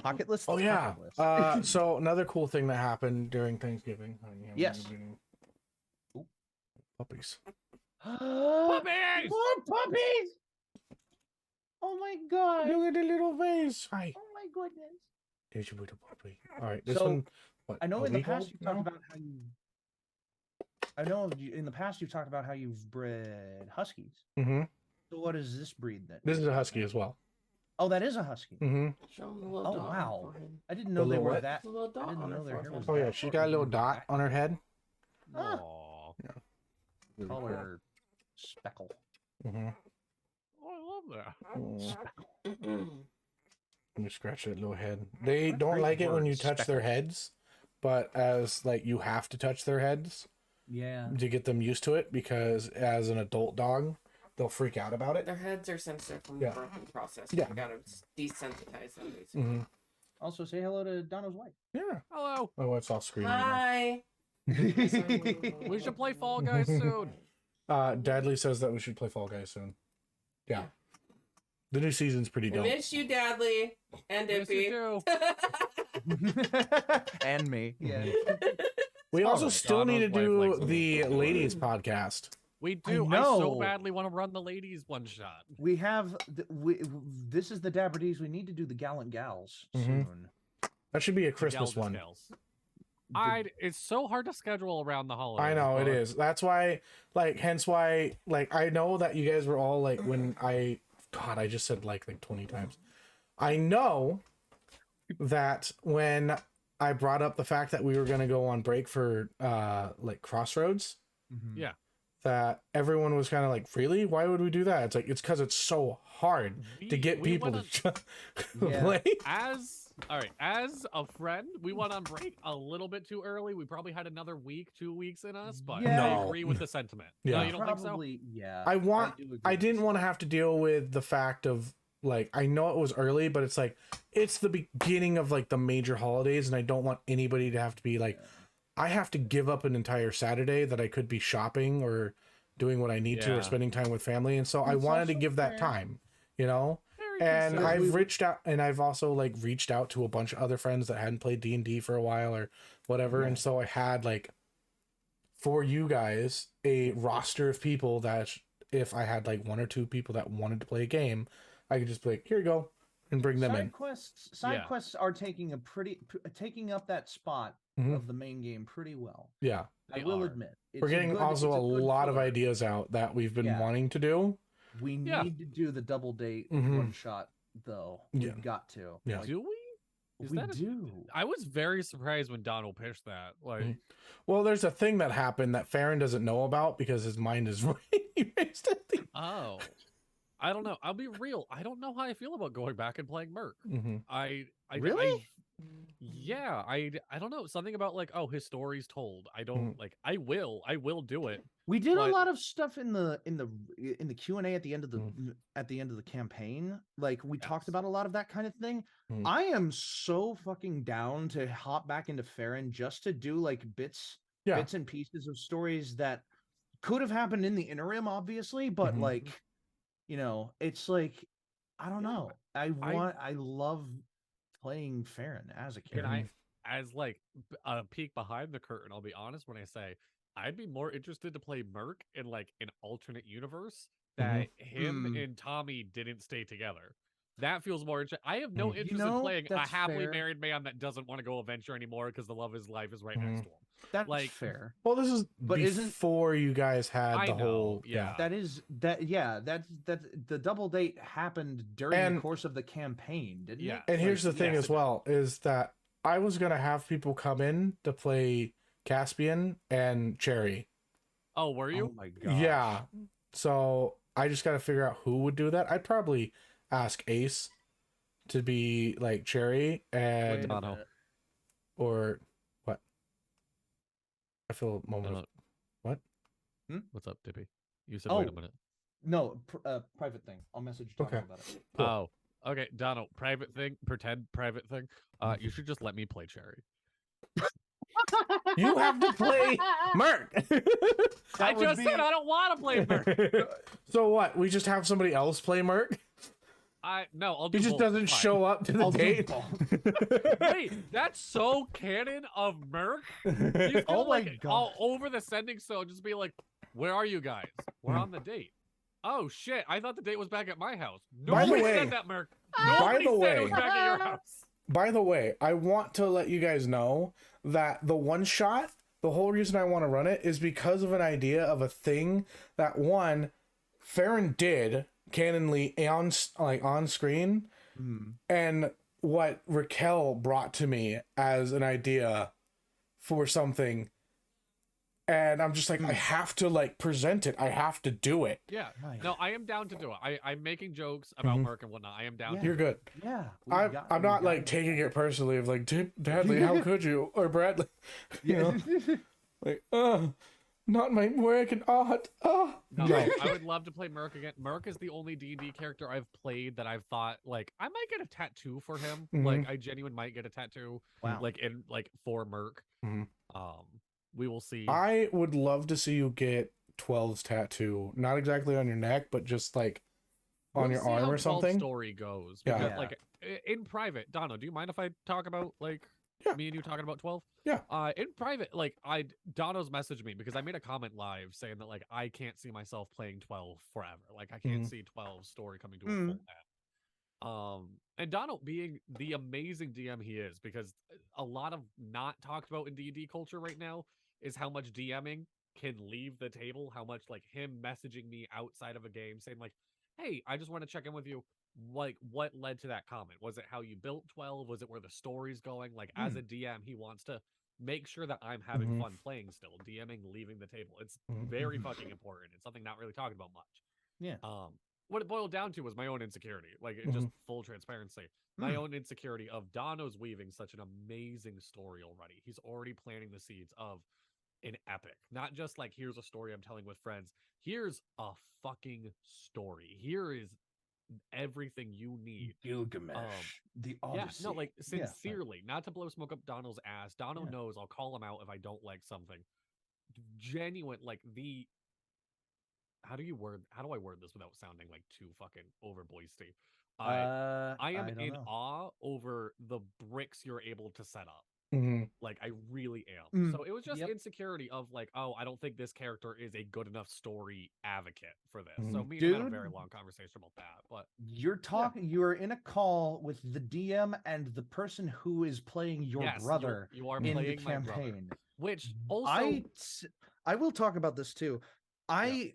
Pocket list. Oh yeah. Pocket list. So another cool thing that happened during Thanksgiving. Yes. Puppies. Puppies! More puppies! Oh my god! Look at the little face. Hi. Oh my goodness! There's your little puppy. All right, this So, one. What, I know a in the week past old you talked now? about how you. I know in the past you've talked about how you've bred huskies. Mm-hmm. So what is this breed then? This is a husky as well. Oh, that is a husky. Mm-hmm. Show him the little Oh dot on wow! her forehead. I didn't know they little were what? that. The little I dot didn't on her know their hair was. forehead. Oh yeah, she got a little dot on her head. Ah. Aw. Really Call cool. her Speckle. Mm-hmm. Oh, I love that. Let me scratch that little head. They don't great like it when word, you touch their speckle. heads, but as like you have to touch their heads Yeah. to get them used to it, because as an adult dog, they'll freak out about it. Their heads are sensitive from Yeah. the birthing process. Yeah. You gotta desensitize them. Basically. Mm-hmm. Also, say hello to Donna's wife. Yeah. Hello. Oh, it's all screaming. Right Hi. We should play Fall Guys soon. now. Dadley says that we should play Fall Guys soon. Yeah. The new season's pretty I dope. miss you, Dadley and Yes, you Dippy. do. And me. Yeah. We All also right, still need to Donald's wife do likes the it. ladies podcast. We do. I know. so badly want to run the ladies one shot. We have. This is the Dapper Ds. We need to do the Gallant Gals Mhm. soon. That should be a Christmas Gals one. Gals. It's so hard to schedule around the holidays. I know it but- is. That's why, like, hence why, like, I know that you guys were all like, when God, I just said like 20 times. I know that when I brought up the fact that we were gonna go on break for like Crossroads, Mhm. Yeah. that everyone was kind of like, really? Why would we do that? It's like, it's because it's so hard to get we people went to Yeah. play. As a friend, we went on break a little bit too early. We probably had another week, 2 weeks in us, but Yeah. I No. agree with the sentiment. Yeah. No, you don't think so? Probably, yeah. I do agree I with didn't you. want to have to deal with the fact of like, I know it was early, but it's like, it's the beginning of like the major holidays, and I don't want anybody to have to be like, I have to give up an entire Saturday that I could be shopping or doing what I need to Yeah. or spending time with family. And so I It's wanted to also give that fair. time, you know? Very And considerate. I've reached out, and I've also like reached out to a bunch of other friends that hadn't played D&D for a while or whatever. And so I had like, for you guys, a roster of people that if I had like one or two people that wanted to play a game, I could just be like, here you go, and bring them in. Side Yeah. quests are taking up that spot Mhm. of the main game pretty well. Yeah. I They will are. admit. We're getting also a lot of ideas out that we've been Yeah. wanting to do. We Yeah. need to do the double date Mhm. one shot though. Yeah. We've got to. Yeah. Do we? Is We that a- do. I was very surprised when Donald pitched that. Like, Mhm. Well, there's a thing that happened that Farron doesn't know about because his mind is erased at the. oh, I don't know. I'll be real. I don't know how I feel about going back and playing Merc. Mhm. I Really? yeah, I don't know. Something about like, oh, his story's told. I don't like. I will do it. We did a But- lot of stuff in the Q&A at the end of the Mm. campaign. Like we talked Yes. about a lot of that kind of thing. Mm. I am so fucking down to hop back into Farron just to do like bits Yeah. and pieces of stories that could have happened in the interim, obviously, but Mhm. like, you know, it's like I don't know. I love playing Farron as a Can character. as like a peek behind the curtain, I'll be honest when I say I'd be more interested to play Merc in like an alternate universe that him and Tommy didn't stay together. That feels more interesting. I have no interest in playing a happily married man that doesn't want to go adventure anymore because the love of his life is right next to him. That's like, fair. Well, this is before you guys had the whole. That's the double date happened during the course of the campaign, didn't it? And here's the thing as well is that I was gonna have people come in to play Caspian and Cherry. Oh, were you? Oh my god. Yeah. So I just gotta figure out who would do that. I'd probably ask Ace to be like Cherry and or what? I feel a moment of what? What's up, Dippy? You said wait a minute. No, private thing. I'll message Dono about it. Cool. Oh, okay, Dono, private thing, pretend private thing. You should just let me play Cherry. You have to play Merc. I just said I don't want to play Merc. So what? We just have somebody else play Merc? No, I'll do He just both. doesn't show up to the date. Wait, that's so canon of Merc. He's gonna all over the sending zone, just be like, "Where are you guys? We're on the date." Oh shit! I thought the date was back at my house. Nobody said that, Merc. Nobody said it was back at your house. By the way, I want to let you guys know that the one shot, the whole reason I want to run it is because of an idea of a thing that Farron did canonly on screen, and what Raquel brought to me as an idea for something. And I'm just like, I have to like present it. I have to do it. Yeah. No, I am down to do it. I'm making jokes about Merc and whatnot. I am down. You're good. Yeah. I'm not like taking it personally of like, Bradley, how could you? Or Bradley, you know, like, not my work and art. No, I would love to play Merc again. Merc is the only D&D character I've played that I've thought like I might get a tattoo for him. Like I genuinely might get a tattoo. Wow. Like for Merc. We will see. I would love to see you get 12's tattoo, not exactly on your neck, but just like on your arm or something. Story goes. Because, like in private, Dono, do you mind if I talk about like me and you talking about 12? Yeah. In private, like Dono's messaged me because I made a comment live saying that like I can't see myself playing 12 forever. Like I can't see 12's story coming to a full end. And Dono being the amazing DM he is, because a lot of not talked about in D&D culture right now is how much DMing can leave the table, how much like him messaging me outside of a game saying like, hey, I just want to check in with you. Like what led to that comment? Was it how you built 12? Was it where the story's going? Like as a DM, he wants to make sure that I'm having fun playing still. DMing, leaving the table. It's very fucking important. It's something not really talking about much. Yeah. What it boiled down to was my own insecurity. Like just full transparency. My own insecurity of Dono's weaving such an amazing story already. He's already planting the seeds of an epic. Not just like here's a story I'm telling with friends. Here's a fucking story. Here is everything you need. Gilgamesh. The Odyssey. Yeah, no, like sincerely, not to blow smoke up Dono's ass. Dono knows I'll call him out if I don't like something. Genuine, like how do I word this without sounding like too fucking over boisty? I am in awe over the bricks you're able to set up. Like I really am. So it was just insecurity of like, oh, I don't think this character is a good enough story advocate for this. So me and him had a very long conversation about that. But you're talking, you are in a call with the DM and the person who is playing your brother. You are in playing the my campaign. brother, which also I will talk about this too. I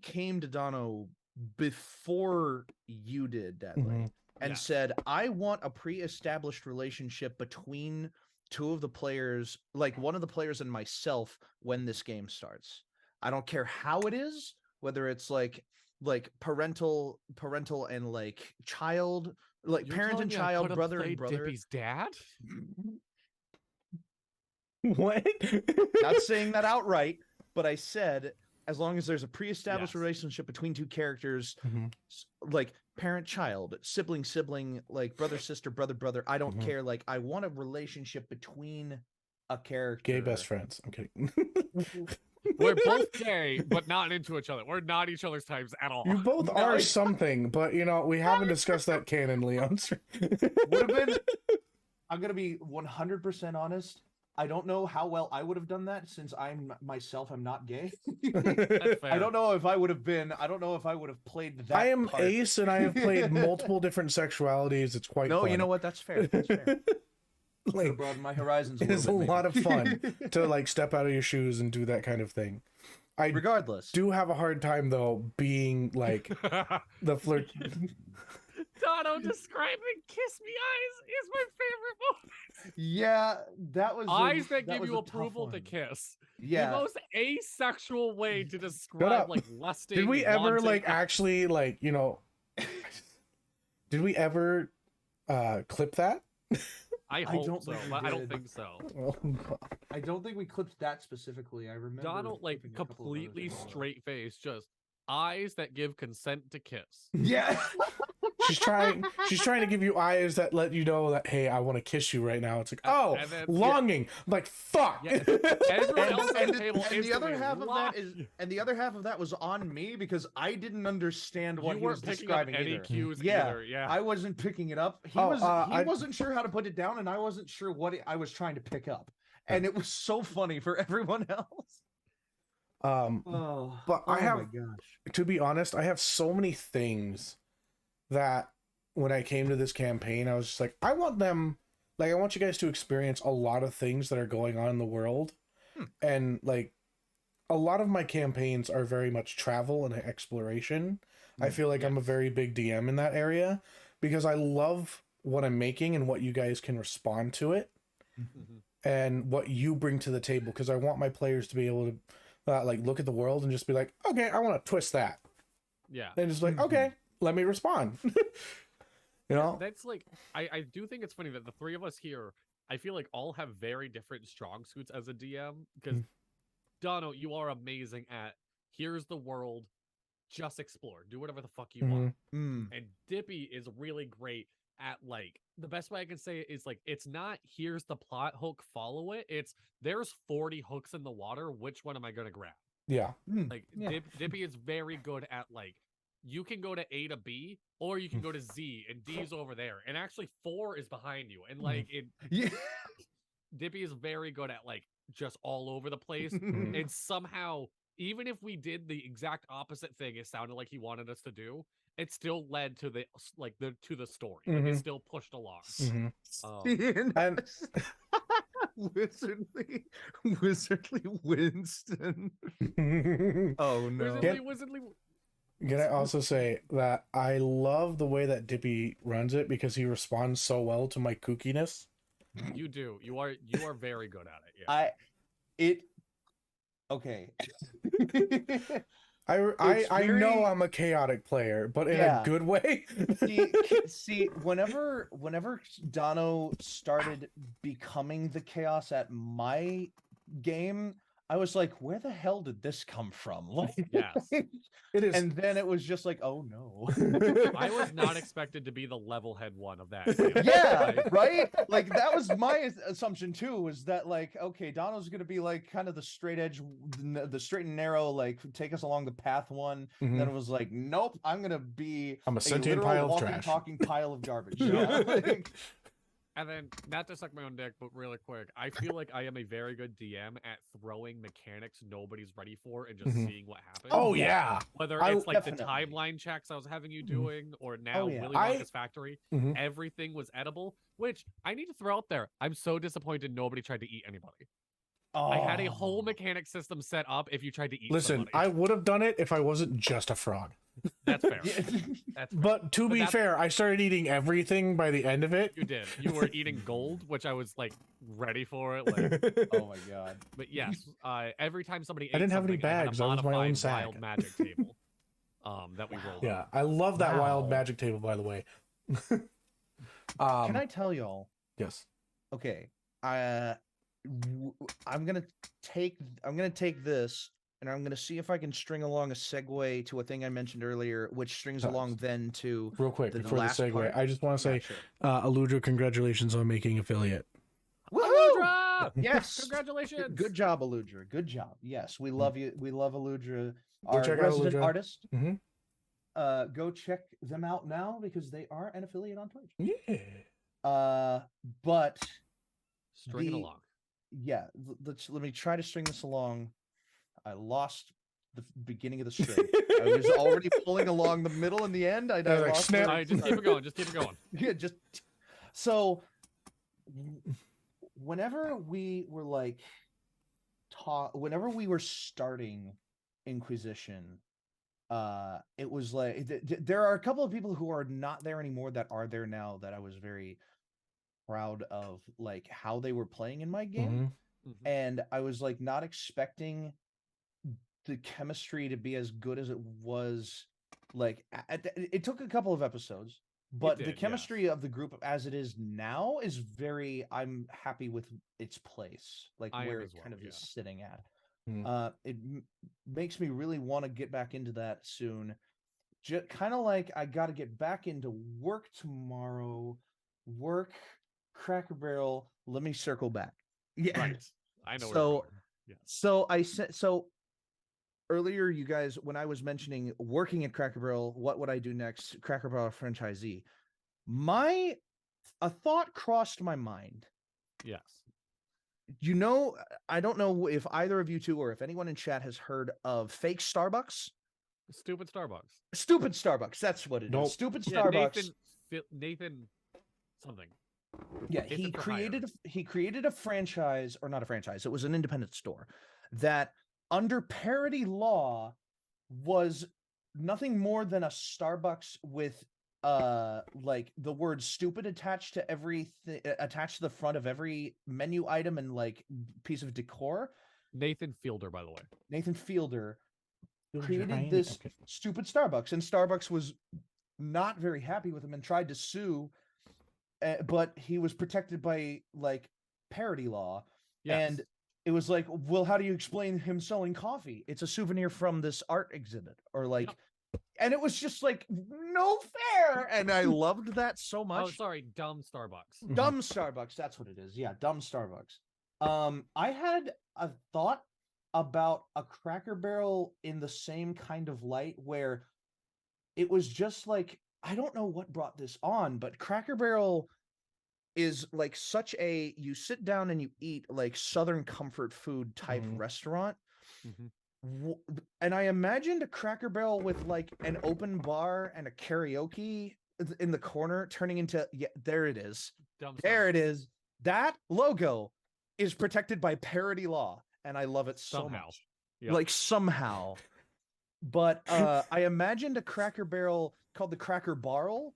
came to Dono before you did, Deadly, and said, I want a pre-established relationship between two of the players, like one of the players and myself when this game starts. I don't care how it is, whether it's like parental and like child, like parent and child, brother and brother. Dippy's dad? What? Not saying that outright, but I said, as long as there's a pre-established relationship between two characters, like parent-child, sibling, like brother-sister, brother-brother, I don't care. Like, I want a relationship between a character. Gay best friends. I'm kidding. We're both gay, but not into each other. We're not each other's types at all. You both are something, but we haven't discussed that canon, Leon. Would have been. I'm gonna be 100% honest. I don't know how well I would have done that since I'm not gay. I don't know if I would have been. I don't know if I would have played that. I am part. ace, and I have played multiple different sexualities. It's quite no. fun. You know what? That's fair. That's fair. Like, broaden my horizons. It is a lot of fun to like step out of your shoes and do that kind of thing. I regardless do have a hard time though being like the flirt. Dono describing "Kiss Me Eyes" is my favorite moment. Yeah, that was eyes that give you approval to kiss. Yeah, the most asexual way to describe like lusting. Did we ever like actually like Did we ever clip that? I hope so, but I don't think so. Oh, God. I don't think we clipped that specifically. I remember Donald like completely straight face, just eyes that give consent to kiss. Yeah. She's trying to give you eyes that let you know that, hey, I want to kiss you right now. It's like, oh, then, longing. Yeah. I'm like, fuck. Yeah. Everyone else at the table and the other half of that is, and the other half of that was on me because I didn't understand what he was describing any cues yeah. either. Yeah, I wasn't picking it up. He wasn't sure how to put it down, and I wasn't sure what I was trying to pick up, and it was so funny for everyone else. But I have, to be honest, I have so many things that when I came to this campaign, I was just like, I want you guys to experience a lot of things that are going on in the world. And like a lot of my campaigns are very much travel and exploration. I feel like I'm a very big DM in that area because I love what I'm making and what you guys can respond to it and what you bring to the table. Cause I want my players to be able to like look at the world and just be like, okay, I want to twist that. Yeah. And just like, okay, let me respond. That's like, I do think it's funny that the three of us here, I feel like all have very different strong suits as a DM. Because Dono, you are amazing at here's the world, just explore, do whatever the fuck you want. And Dippy is really great at like, the best way I can say it is like, it's not here's the plot hook, follow it. It's there's 40 hooks in the water. Which one am I going to grab? Yeah. Like Dippy is very good at like, you can go to A to B or you can go to Z and D's over there. And actually 4 is behind you. And like Dippy is very good at like just all over the place. And somehow, even if we did the exact opposite thing, it sounded like he wanted us to do, it still led to the story. Like it still pushed along. And Wizardly Winston. Oh no. Wizardly. Can I also say that I love the way that Dippy runs it because he responds so well to my kookiness. You do. You are very good at it. Yeah. Okay. I know I'm a chaotic player, but in a good way. see, whenever Dono started becoming the chaos at my game, I was like, where the hell did this come from? Like, yes. It is. And then it was just like, oh no. I was not expected to be the level head one of that. Yeah, right? Like that was my assumption too, was that like, okay, Dono's gonna be like kind of the straight edge, the straight and narrow, like take us along the path one. Then it was like, nope, I'm a sentient pile of trash. Talking pile of garbage. Yeah? Like, and then, not to suck my own dick, but really quick, I feel like I am a very good DM at throwing mechanics nobody's ready for and just seeing what happens. Oh, yeah. Whether it's like the timeline checks I was having you doing, or now Willy Wonka's Factory, everything was edible, which I need to throw out there. I'm so disappointed nobody tried to eat anybody. I had a whole mechanic system set up if you tried to eat somebody. I would have done it if I wasn't just a frog. That's fair. That's fair. But to be fair, I started eating everything by the end of it. You did. You were eating gold, which I was like ready for it. Like, oh my god! But yes, every time somebody ate I didn't have any bags. I was my own sack. Wild magic table. That we rolled. Yeah, I love that wild magic table. By the way. Can I tell y'all? Yes. Okay. I'm gonna take this. And I'm going to see if I can string along a segue to a thing I mentioned earlier, which strings along then to... Real quick, before the segue, I just want to say, Aludra, congratulations on making affiliate. Woohoo! Yeah. Yes. Congratulations. Good job, Aludra. Good job. Yes, we love you. We love Aludra, Go our check out resident Aludra. artist. Mm-hmm. Go check them out now because they are an affiliate on Twitch. Yeah. But String it along. Yeah, let me try to string this along. I lost the beginning of the string. I was already pulling along the middle and the end. I lost All right, just keep it going. Just keep it going. Yeah, just so whenever we were like whenever we were starting Inquisition, it was like there are a couple of people who are not there anymore that are there now that I was very proud of, like how they were playing in my game. And I was like not expecting the chemistry to be as good as it was. Like it took a couple of episodes, but the chemistry of the group as it is now is very, I'm happy with its place, like where it kind of is sitting at. It makes me really want to get back into that soon. Just kind of like I got to get back into work tomorrow. Work, Cracker Barrel. Let me circle back. Yeah, right. I know. So, so I said earlier, you guys, when I was mentioning working at Cracker Barrel, what would I do next? Cracker Barrel franchisee. A thought crossed my mind. Yes. You know, I don't know if either of you two or if anyone in chat has heard of fake Starbucks. Stupid Starbucks. Stupid Starbucks. That's what it is. Stupid Starbucks. Nathan something. Yeah, he created a franchise, or not a franchise. It was an independent store that under parody law was nothing more than a Starbucks with like the word stupid attached to attached to the front of every menu item and like piece of decor. Nathan Fielder, by the way. Nathan Fielder created this stupid Starbucks, and Starbucks was not very happy with him and tried to sue, but he was protected by like parody law. And it was like, well, how do you explain him selling coffee? It's a souvenir from this art exhibit, or like, and it was just like, no fair. And I loved that so much. Oh, sorry, dumb Starbucks. Dumb Starbucks. That's what it is. Yeah, dumb Starbucks. I had a thought about a Cracker Barrel in the same kind of light, where it was just like, I don't know what brought this on, but Cracker Barrel is like such a, you sit down and you eat like Southern comfort food type restaurant. And I imagined a Cracker Barrel with like an open bar and a karaoke in the corner turning into, there it is. There it is. That logo is protected by parody law, and I love it so much. Like somehow. But I imagined a Cracker Barrel called the Cracker Barrel,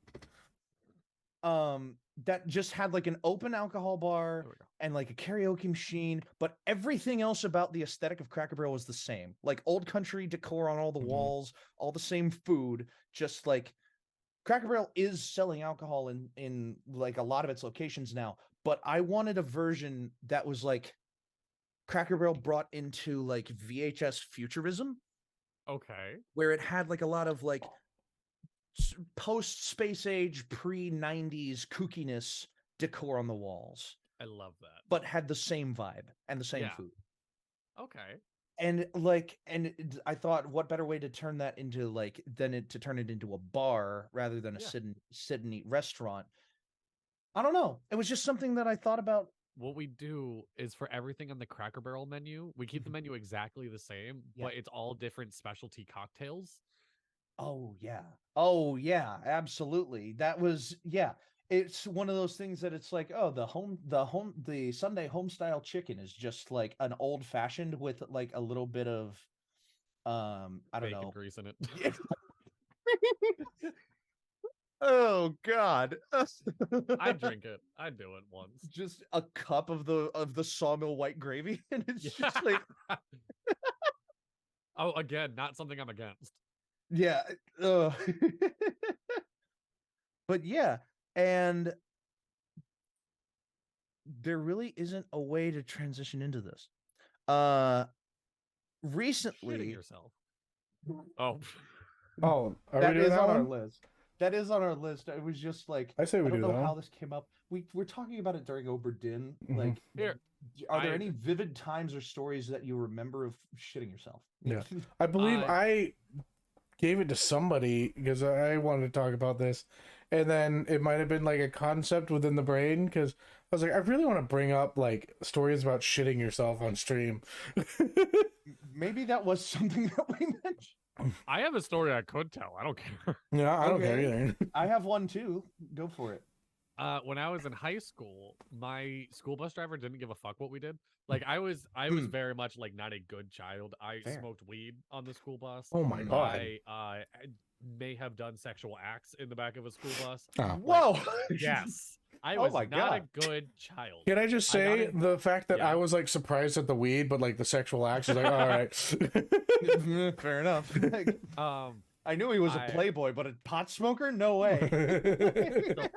that just had like an open alcohol bar and like a karaoke machine, but everything else about the aesthetic of Cracker Barrel was the same. Like old country decor on all the walls, all the same food, just like Cracker Barrel is selling alcohol in like a lot of its locations now, but I wanted a version that was like Cracker Barrel brought into like VHS futurism. Okay. Where it had like a lot of like post space age, pre-90s kookiness decor on the walls. I love that. But had the same vibe and the same food. Okay. And I thought, what better way to turn that into like to turn it into a bar rather than a sit and eat restaurant. I don't know. It was just something that I thought about. What we do is for everything on the Cracker Barrel menu, we keep the menu exactly the same, but it's all different specialty cocktails. Oh yeah, absolutely. That was, it's one of those things that it's like, oh, the Sunday homestyle chicken is just like an old fashioned with like a little bit of I don't bacon know, grease in it. Oh God. I drink it. I do it once. Just a cup of the sawmill white gravy, and it's just like oh, again, not something I'm against. Yeah. But yeah, and there really isn't a way to transition into this. Recently, shitting yourself. Oh, are that we doing is that on one? our list. That is on our list. It was just like, I say we don't do know that how one. this came up. we're talking about it during Oberdin. Like, are there any vivid times or stories that you remember of shitting yourself? Yeah, I believe I gave it to somebody because I wanted to talk about this, and then it might have been like a concept within the brain because I was like, I really want to bring up like stories about shitting yourself on stream. Maybe that was something that we mentioned. I have a story I could tell. I don't care. Yeah, I don't care either. I have one too. Go for it. When I was in high school, my school bus driver didn't give a fuck what we did. Like I was very much like not a good child. I smoked weed on the school bus. Oh my god. I may have done sexual acts in the back of a school bus. Oh. Whoa. Yes. I was not a good child. Can I just say the fact that I was like surprised at the weed, but like the sexual acts is like, all right. Fair enough. I knew he was a playboy, but a pot smoker? No way. So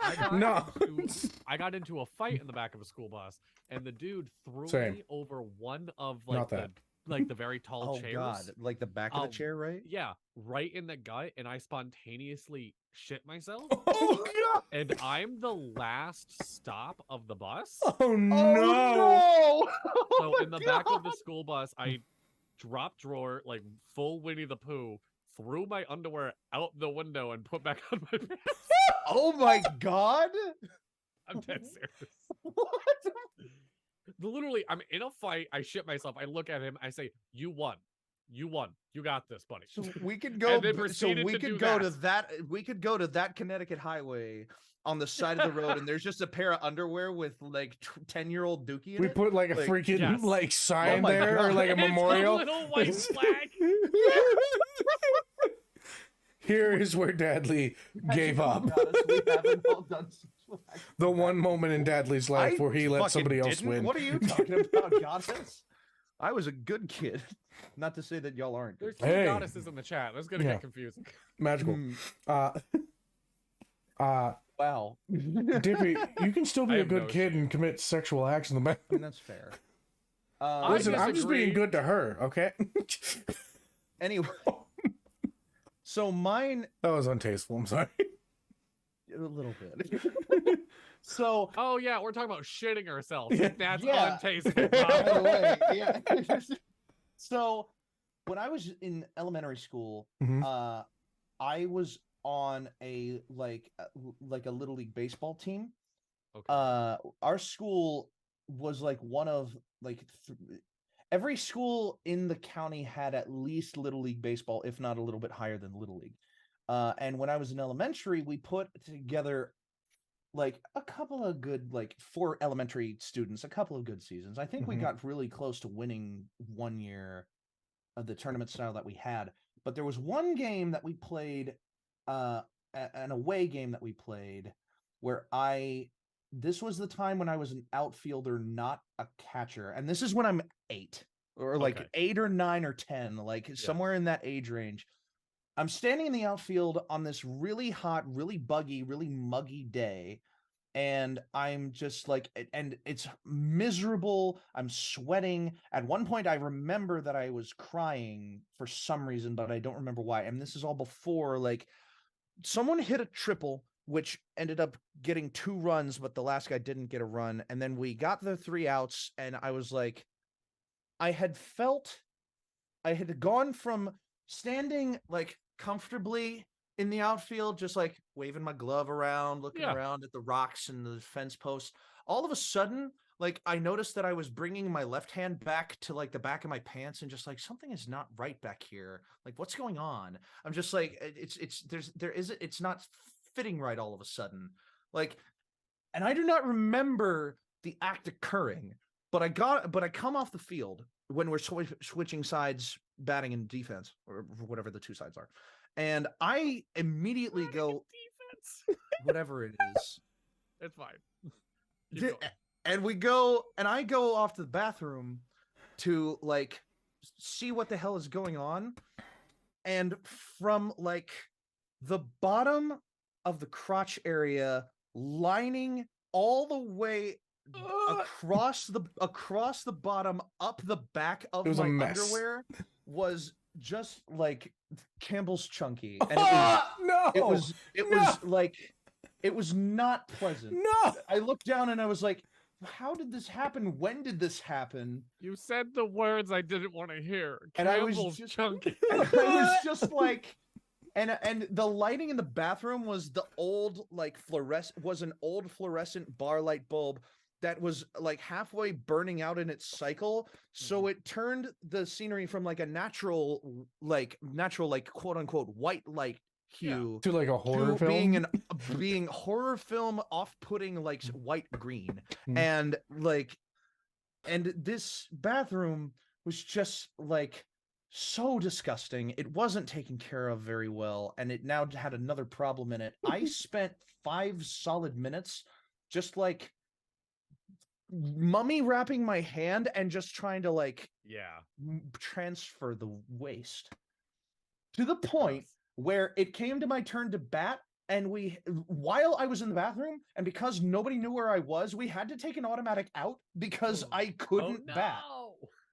I got into a fight in the back of a school bus, and the dude threw me over one of like the very tall chairs. Oh god, like the back of the chair, right? Yeah, right in the gut, and I spontaneously shit myself. Oh god! And I'm the last stop of the bus. Oh no! Oh, no! So in the back of the school bus, I dropped drawer like full Winnie the Pooh. Threw my underwear out the window and put back on my pants. Oh my god! I'm dead serious. What? Literally, I'm in a fight. I shit myself. I look at him. I say, "You won. You won. You got this, buddy." So we could go. We could go to that Connecticut highway on the side of the road, and there's just a pair of underwear with like 10-year-old Dookie in we it. put like a freaking like sign there god. or like a memorial. It's a little white flag. Here is where Dadley gave up. We haven't all done the one moment in Dadley's life where he let somebody else win. What are you talking about, goddess? I was a good kid. Not to say that y'all aren't. There's two goddesses in the chat. That's gonna get confusing. Magical. Wow. Dippy, you can still be a good kid and commit sexual acts in the back. That's fair. Listen, I'm just being good to her, okay? Anyway. So mine... That was untasteful, I'm sorry. A little bit. So... Oh, yeah, we're talking about shitting ourselves. That's untasteful. By the way, yeah. So, when I was in elementary school, I was on a like a little league baseball team. Okay. Our school was like one of like every school in the county had at least little league baseball, if not a little bit higher than little league. And when I was in elementary, we put together like a couple of good, like for elementary students, a couple of good seasons. I think we got really close to winning one year of the tournament style that we had. But there was one game that we played, an away game that we played, where this was the time when I was an outfielder, not a catcher. And this is when I'm 8 or like 8 or 9 or 10, like somewhere in that age range. I'm standing in the outfield on this really hot, really buggy, really muggy day. And I'm just like, and it's miserable. I'm sweating. At one point, I remember that I was crying for some reason, but I don't remember why. And this is all before, like, someone hit a triple, which ended up getting 2 runs, but the last guy didn't get a run. And then we got the 3 outs, and I was like, I had gone from standing like comfortably in the outfield, just like waving my glove around, looking around at the rocks and the fence posts. All of a sudden, like I noticed that I was bringing my left hand back to like the back of my pants and just like, something is not right back here. Like, what's going on? I'm just like, it's not fitting right all of a sudden. Like, and I do not remember the act occurring, but I come off the field when we're switching sides, batting and defense, or whatever the 2 sides are. And I immediately go, whatever it is. It's fine. And I go off to the bathroom to like see what the hell is going on. And from like the bottom of the crotch area, lining all the way across the bottom, up the back of my underwear, was just like Campbell's Chunky. And it was like It was not pleasant. No. I looked down and I was like, how did this happen? When did this happen? You said the words I didn't want to hear. And I Campbell's was just, chunky. and I was just like, and the lighting in the bathroom was the old like an old fluorescent bar light bulb that was like halfway burning out in its cycle. So it turned the scenery from like a natural quote unquote white light hue to like a horror film, being horror film off-putting like white green. And this bathroom was just like so disgusting. It wasn't taken care of very well, and it now had another problem in it. I spent 5 solid minutes just like mummy wrapping my hand and just trying to like transfer the waste to the point where it came to my turn to bat, and while I was in the bathroom, and because nobody knew where I was, we had to take an automatic out because I couldn't bat.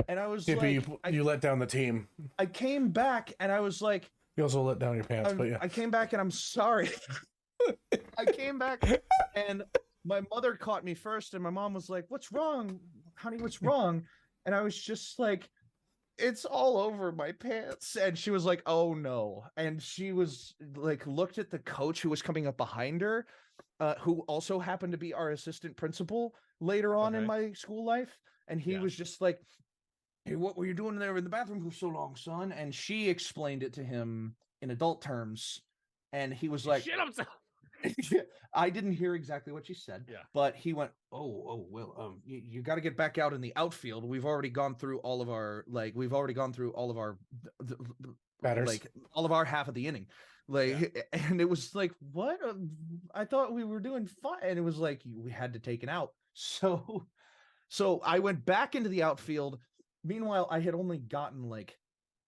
And I was Dippy, like, you let down the team. I came back and I was like, you also let down your pants, but yeah. I came back and I'm sorry. I came back and my mother caught me first, and my mom was like, "What's wrong, honey? What's wrong?" And I was just like, "It's all over my pants." And she was like, "Oh no." And she was like, looked at the coach who was coming up behind her, who also happened to be our assistant principal later on in my school life. And he was just like, "Hey, what were you doing there in the bathroom for so long, son?" And she explained it to him in adult terms. And he was like, shit himself. I didn't hear exactly what she said, but he went, "Oh, well, you got to get back out in the outfield. We've already gone through all of our batters, like all of our half of the inning." And it was like, "What? I thought we were doing fine." And it was like, we had to take an out. So I went back into the outfield. Meanwhile, I had only gotten like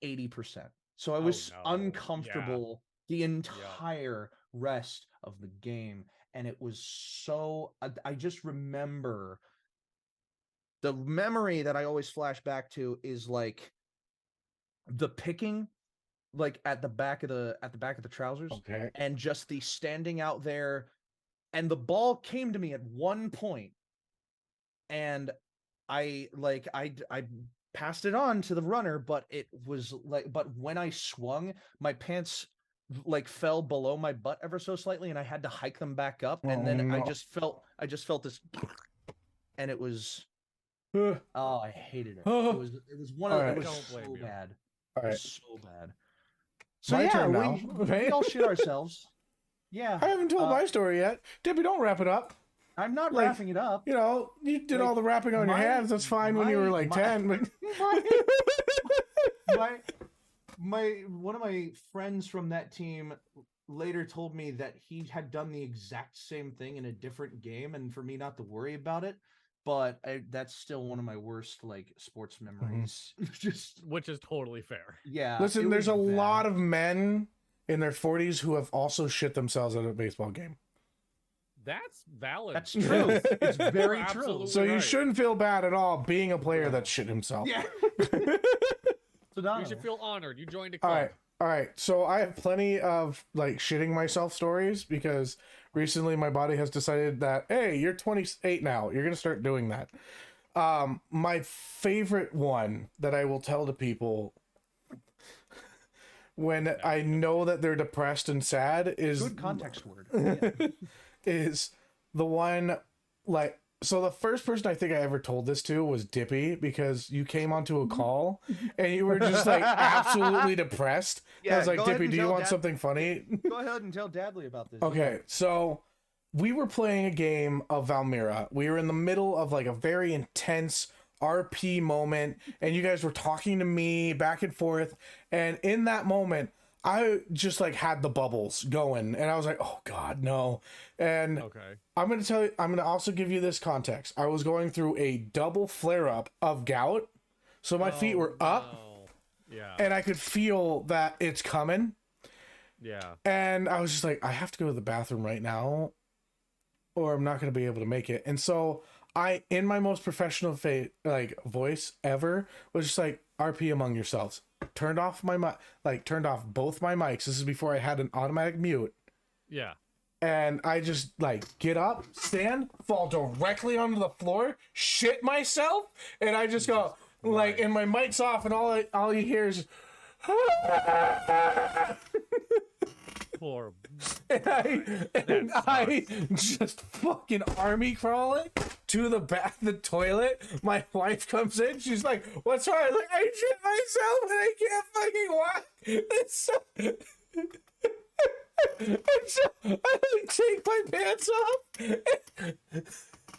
80%. So I was uncomfortable the entire rest of the game. And it was so, I just remember, the memory that I always flash back to is like the picking, like at the back of the trousers, and just the standing out there. And the ball came to me at one point, and I passed it on to the runner, but it was like, but when I swung, my pants like fell below my butt ever so slightly, and I had to hike them back up. And then I just felt this, and it was, I hated it. It was one of it was so bad. It was so bad. So my turn now. We all shit ourselves. Yeah. I haven't told my story yet. Dippy, don't wrap it up. I'm not wrapping it up. You know, you did all the wrapping on your hands. That's fine when you were like 10. But one of my friends from that team later told me that he had done the exact same thing in a different game, and for me not to worry about it. But that's still one of my worst like sports memories. Which is totally fair. Yeah. Listen, there's a lot of men in their 40s who have also shit themselves at a baseball game. That's valid. That's true. It's very true. So you shouldn't feel bad at all being a player that shit himself. Yeah. So you should feel honored. You joined a club. All right. So I have plenty of like shitting myself stories because recently my body has decided that, hey, you're 28 now. You're going to start doing that. My favorite one that I will tell to people when I know that they're depressed and sad is good context word. Yeah. Is the one like, so the first person I think I ever told this to was Dippy, because you came onto a call and you were just like absolutely depressed. Yeah, I was like, Dippy, do you want something funny? Go ahead and tell Dadley about this. Okay, so we were playing a game of Valmira. We were in the middle of like a very intense RP moment, and you guys were talking to me back and forth. And in that moment, I just like had the bubbles going, and I was like, oh God, no. And I'm going to tell you, I'm going to also give you this context. I was going through a double flare up of gout. So my feet were up and I could feel that it's coming. Yeah. And I was just like, I have to go to the bathroom right now or I'm not going to be able to make it. And so I, in my most professional voice ever, was just like, RP among yourselves. Turned off my turned off both my mics. This is before I had an automatic mute. Yeah. and I just like get up, stand, fall directly onto the floor, shit myself, and I just go like, and my mic's off, and all you hear is. Poor. And I just fucking army crawling to the toilet. My wife comes in. She's like, "What's wrong?" I'm like, I shit myself and I can't fucking walk. It's so... I like take my pants off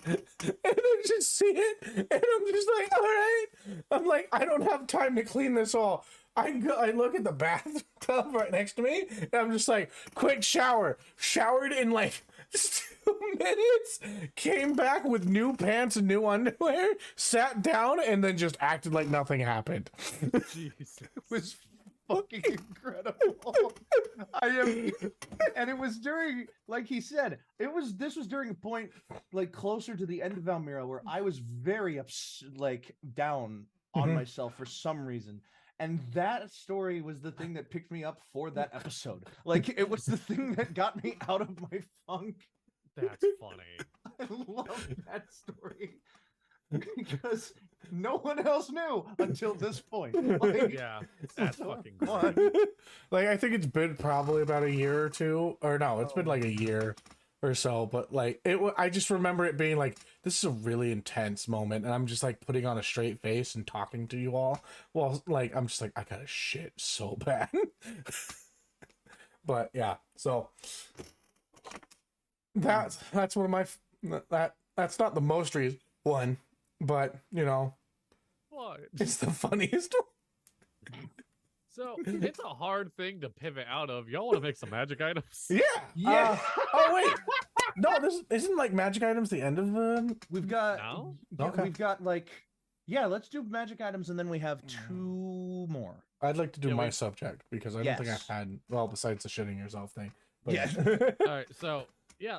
and I just see it and I'm just like, all right. I'm like, I don't have time to clean this all. I look at the bathtub right next to me and I'm just like, quick shower. Showered in like 2 minutes, came back with new pants and new underwear, sat down, and then just acted like nothing happened. Jesus. It was fucking incredible. And it was during, like he said, this was during a point like closer to the end of Valmira where I was very down on myself for some reason. And that story was the thing that picked me up for that episode. Like, it was the thing that got me out of my funk. That's funny. I love that story because no one else knew until this point. Like, Yeah, that's so fucking fun. great. Like, I think it's been probably about a year or two, or no, it's been like a year or so, but like I just remember it being like, this is a really intense moment, and I'm just like putting on a straight face and talking to you all well, like I'm just like, I gotta shit so bad. But yeah, so that's one of my that's not the most reason one, but you know, What? it's the funniest one. So it's a hard thing to pivot out of. Y'all want to make some magic items? Yeah. Oh wait, no, this isn't like magic items. The end of the We've got No? Okay. We've got like, yeah, let's do magic items and then we have 2 more. I'd like to do Yeah, my we- subject because I don't think I've Yes. had, well, besides the shitting yourself thing. But Yeah. All right, so yeah,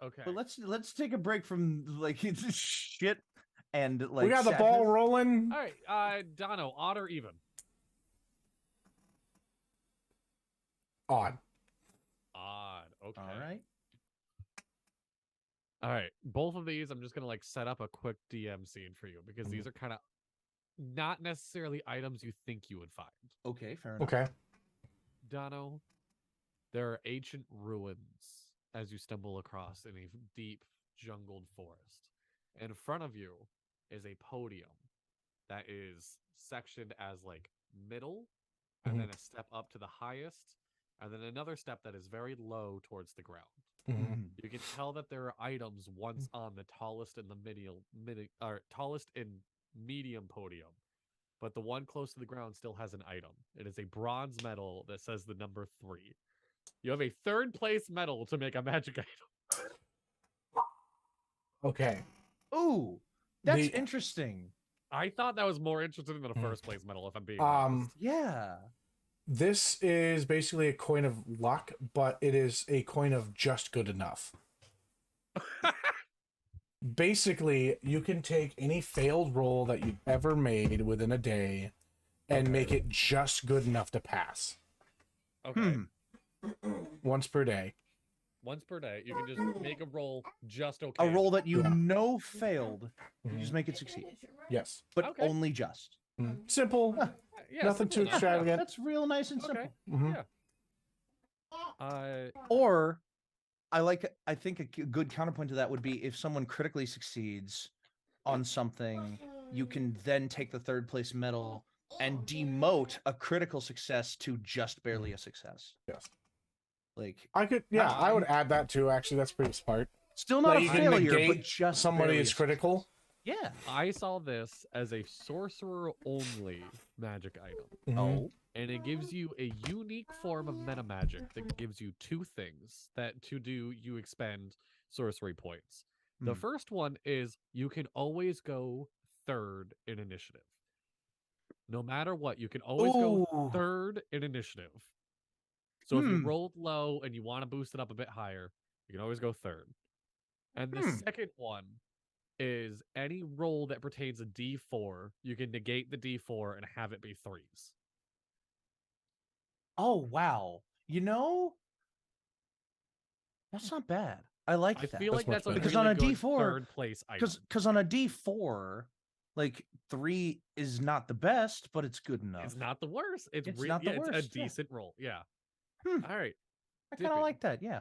okay. But let's take a break from like shit and like we got the ball sadness. rolling. All right, Dono, odd or even? Odd. Odd. Okay. All right. All right. Both of these, I'm just gonna like set up a quick DM scene for you because these are kind of not necessarily items you think you would find. Okay, fair enough. Okay. Dono, there are ancient ruins as you stumble across in a deep jungled forest. In front of you is a podium that is sectioned as like middle, and then a step up to the highest, and then another step that is very low towards the ground. You can tell that there are items once on the tallest and tallest and medium podium, but the one close to the ground still has an item. It is a bronze medal that says the number 3. You have a 3rd place medal to make a magic item. Okay. Ooh, that's interesting. I thought that was more interesting than a 1st place medal, if I'm being honest. Yeah. This is basically a coin of luck, but it is a coin of just good enough. Basically, you can take any failed roll that you've ever made within a day and make it just good enough to pass. Okay. Once per day. Once per day, you can just make a roll just okay. A roll that you know failed, you just make it succeed. Yes. But Okay. only just. Simple. Yeah, Nothing too simple enough. extravagant. That's real nice and simple. Okay. Yeah. Or I think a good counterpoint to that would be if someone critically succeeds on something, you can then take the 3rd place medal and demote a critical success to just barely a success. Yes. Like, I could, I would add that too. Actually, that's pretty smart. still not Like, a you can failure, but negate just somebody barely is a critical. Yeah. I saw this as a sorcerer only magic item. Oh. And it gives you a unique form of meta magic that gives you 2 things that to do you expend sorcery points. The first one is you can always go 3rd in initiative. No matter what, you can always go 3rd in initiative. So if you rolled low and you want to boost it up a bit higher, you can always go 3rd. And the second one is any roll that pertains a D4, you can negate the D4 and have it be 3s. Oh, wow. You know, That's not bad. I like I that. feel like that's a because really on a good D4, third place item. because on a D4, like 3 is not the best, but it's good enough. It's not the worst. It's not the worst. It's a decent roll. Yeah. All right. I kind of like that. Yeah.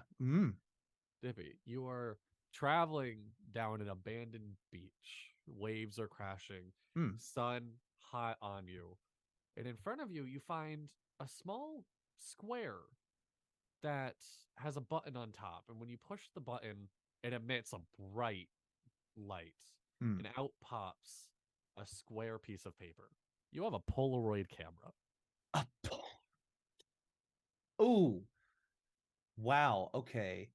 Dippy, you are traveling down an abandoned beach. Waves are crashing. Sun hot on you. And in front of you, you find a small square that has a button on top. And when you push the button, it emits a bright light. And out pops a square piece of paper. You have a Polaroid camera. Oh, wow. Okay.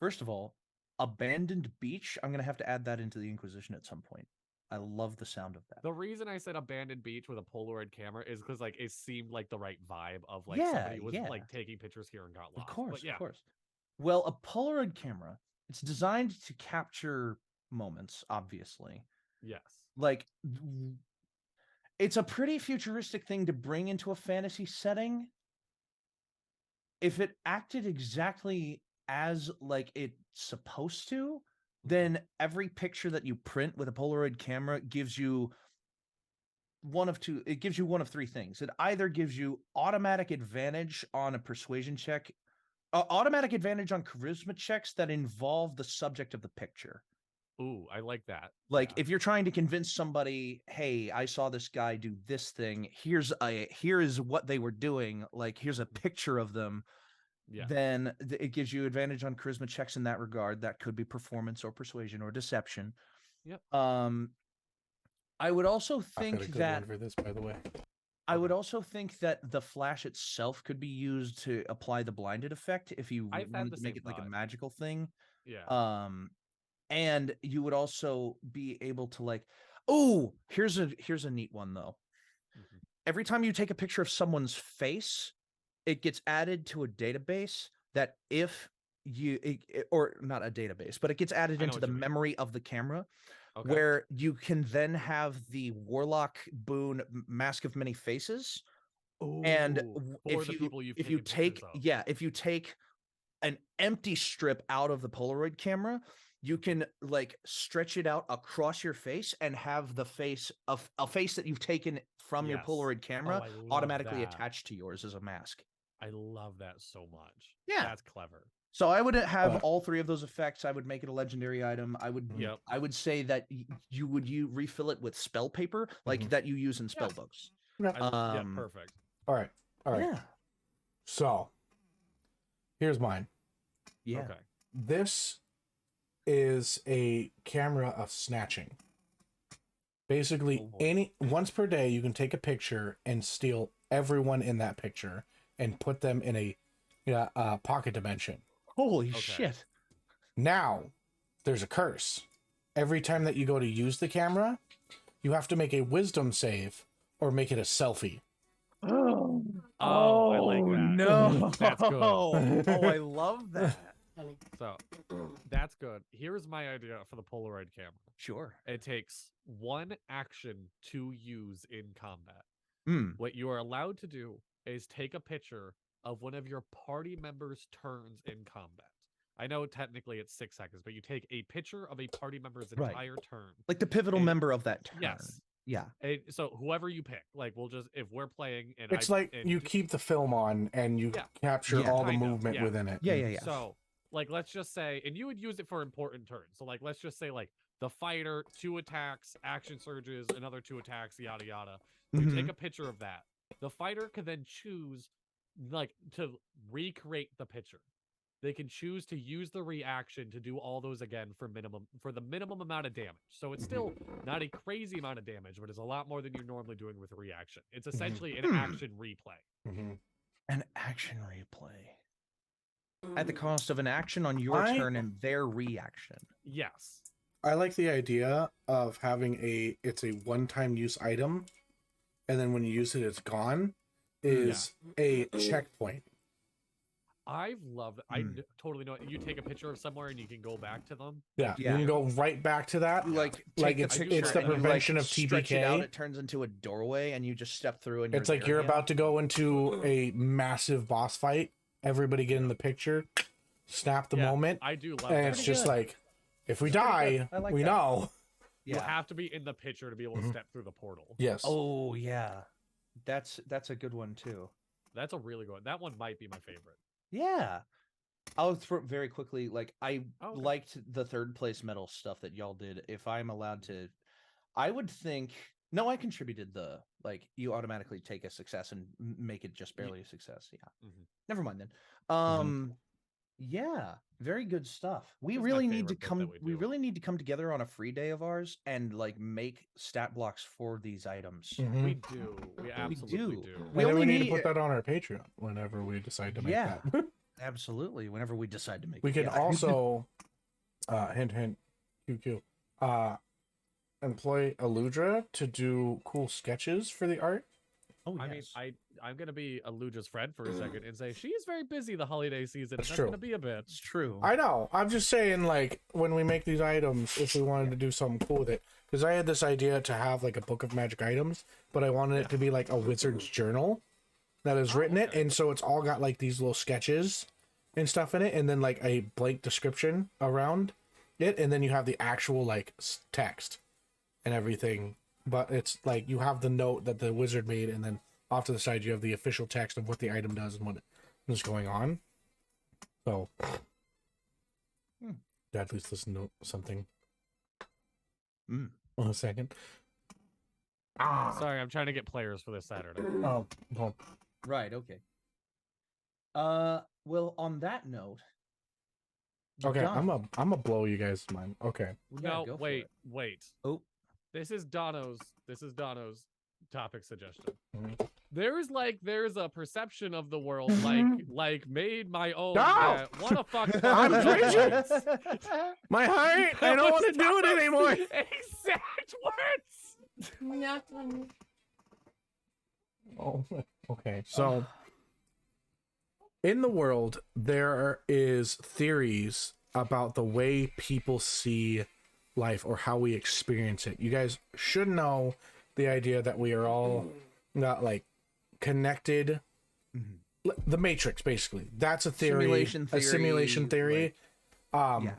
First of all, abandoned beach. I'm going to have to add that into the Inquisition at some point. I love the sound of that. The reason I said abandoned beach with a Polaroid camera is because like it seemed like the right vibe of like somebody was like taking pictures here and got lost. Of course. Well, a Polaroid camera, it's designed to capture moments, obviously. Yes. Like, it's a pretty futuristic thing to bring into a fantasy setting. If it acted exactly as like it's supposed to, then every picture that you print with a Polaroid camera gives you one of 3 things. It either gives you automatic advantage on a persuasion check, automatic advantage on charisma checks that involve the subject of the picture. Ooh, I like that. Like if you're trying to convince somebody, hey, I saw this guy do this thing, here is what they were doing, like here's a picture of them. Then it gives you advantage on charisma checks in that regard. That could be performance or persuasion or deception. Yep. I would also think that for this, by the way. I would also think that the flash itself could be used to apply the blinded effect if you wanted to make it like a magical thing. Yeah. And you would also be able to like, here's a neat one though. Every time you take a picture of someone's face, it gets added to a database that if you, or not a database, but it gets added into the memory of the camera, where you can then have the Warlock Boon Mask of Many Faces. And if you take an empty strip out of the Polaroid camera, you can like stretch it out across your face and have the face of a face that you've taken from your Polaroid camera automatically attached to yours as a mask. I love that so much. Yeah. That's clever. So I would have all 3 of those effects. I would make it a legendary item. I would say that you would refill it with spell paper, like that you use in spell books. Perfect. All right. Yeah. So here's mine. Yeah. Okay. This is a camera of snatching. Basically, once per day, you can take a picture and steal everyone in that picture and put them in a pocket dimension. Holy shit. Now, there's a curse. Every time that you go to use the camera, you have to make a wisdom save or make it a selfie. Oh, I like that. No. That's good. I love that. So that's good. Here's my idea for the Polaroid camera. Sure. It takes 1 action to use in combat. What you are allowed to do is take a picture of one of your party members' turns in combat. I know technically it's 6 seconds, but you take a picture of a party member's entire turn. Like the pivotal member of that turn. Yes. Yeah. So whoever you pick, like we'll just, if we're playing and it's you keep the film on and you capture all the movement within it. Yeah. So like, let's just say, and you would use it for important turns. So like, let's just say like the fighter, 2 attacks, action surges, another 2 attacks, yada, yada. You take a picture of that. The fighter can then choose like to recreate the picture. They can choose to use the reaction to do all those again for the minimum amount of damage. So it's still not a crazy amount of damage, but it's a lot more than you're normally doing with a reaction. It's essentially an action replay. An action replay. At the cost of an action on your turn and their reaction. Yes. I like the idea of having it's a one-time use item, and then when you use it, it's gone. Is a checkpoint. I've loved. I totally know it. You take a picture of somewhere and you can go back to them. Yeah, you can go right back to that. Like it's the prevention of TPK. It turns into a doorway, and you just step through. And it's like you're about to go into a massive boss fight. Everybody get in the picture. snap the moment. I do love and that. it's just good. like, if we It's pretty die, good. I like we that. know. You have to be in the picture to be able to step through the portal. Yes. Oh yeah, that's a good one too. That's a really good one. That one might be my favorite. Yeah. I'll throw very quickly. Like I Okay. liked the third place medal stuff that y'all did. If I'm allowed to, I would think. No, I contributed the like you automatically take a success and make it just barely a success. Yeah. Never mind then. Yeah, very good stuff. We This is my really need to favorite bit come. that we We do. really need to come together on a free day of ours and like make stat blocks for these items. We do. We absolutely do. do. We only need to need- put that on our Patreon whenever we decide to make Yeah. that. Absolutely. Whenever we decide to make, We it, can yeah. also, hint, hint, QQ, employ Aludra to do cool sketches for the art. Oh, I yes. mean, I'm gonna be Aluja's friend for a second and say she is very busy the holiday season. That's and that's true. gonna be a bit. It's true. I know. I'm just saying, like, when we make these items, if we wanted to do something cool with it, because I had this idea to have like a book of magic items, but I wanted it to be like a wizard's journal that has written it, and so it's all got like these little sketches and stuff in it, and then like a blank description around it, and then you have the actual like text and everything. But it's like you have the note that the wizard made, and then off to the side you have the official text of what the item does and what is going on. So, Dad, please listen to something. 1 second. Sorry, I'm trying to get players for this Saturday. Oh, Right. Okay. Well, on that note. okay. Done. I'm a blow you guys' mind. Okay. Yeah, No, go for wait. it. Oh. This is Dono's topic suggestion. Mhm. There's a perception of the world like made my own. No! What a fuck. I'm cringing. My heart. I don't want to do it anymore. Exact words. Nothing. Oh, okay. So, in the world, there is theories about the way people see life or how we experience it. You guys should know the idea that we are all not like connected. The Matrix, basically. That's a theory. A simulation theory. Yeah.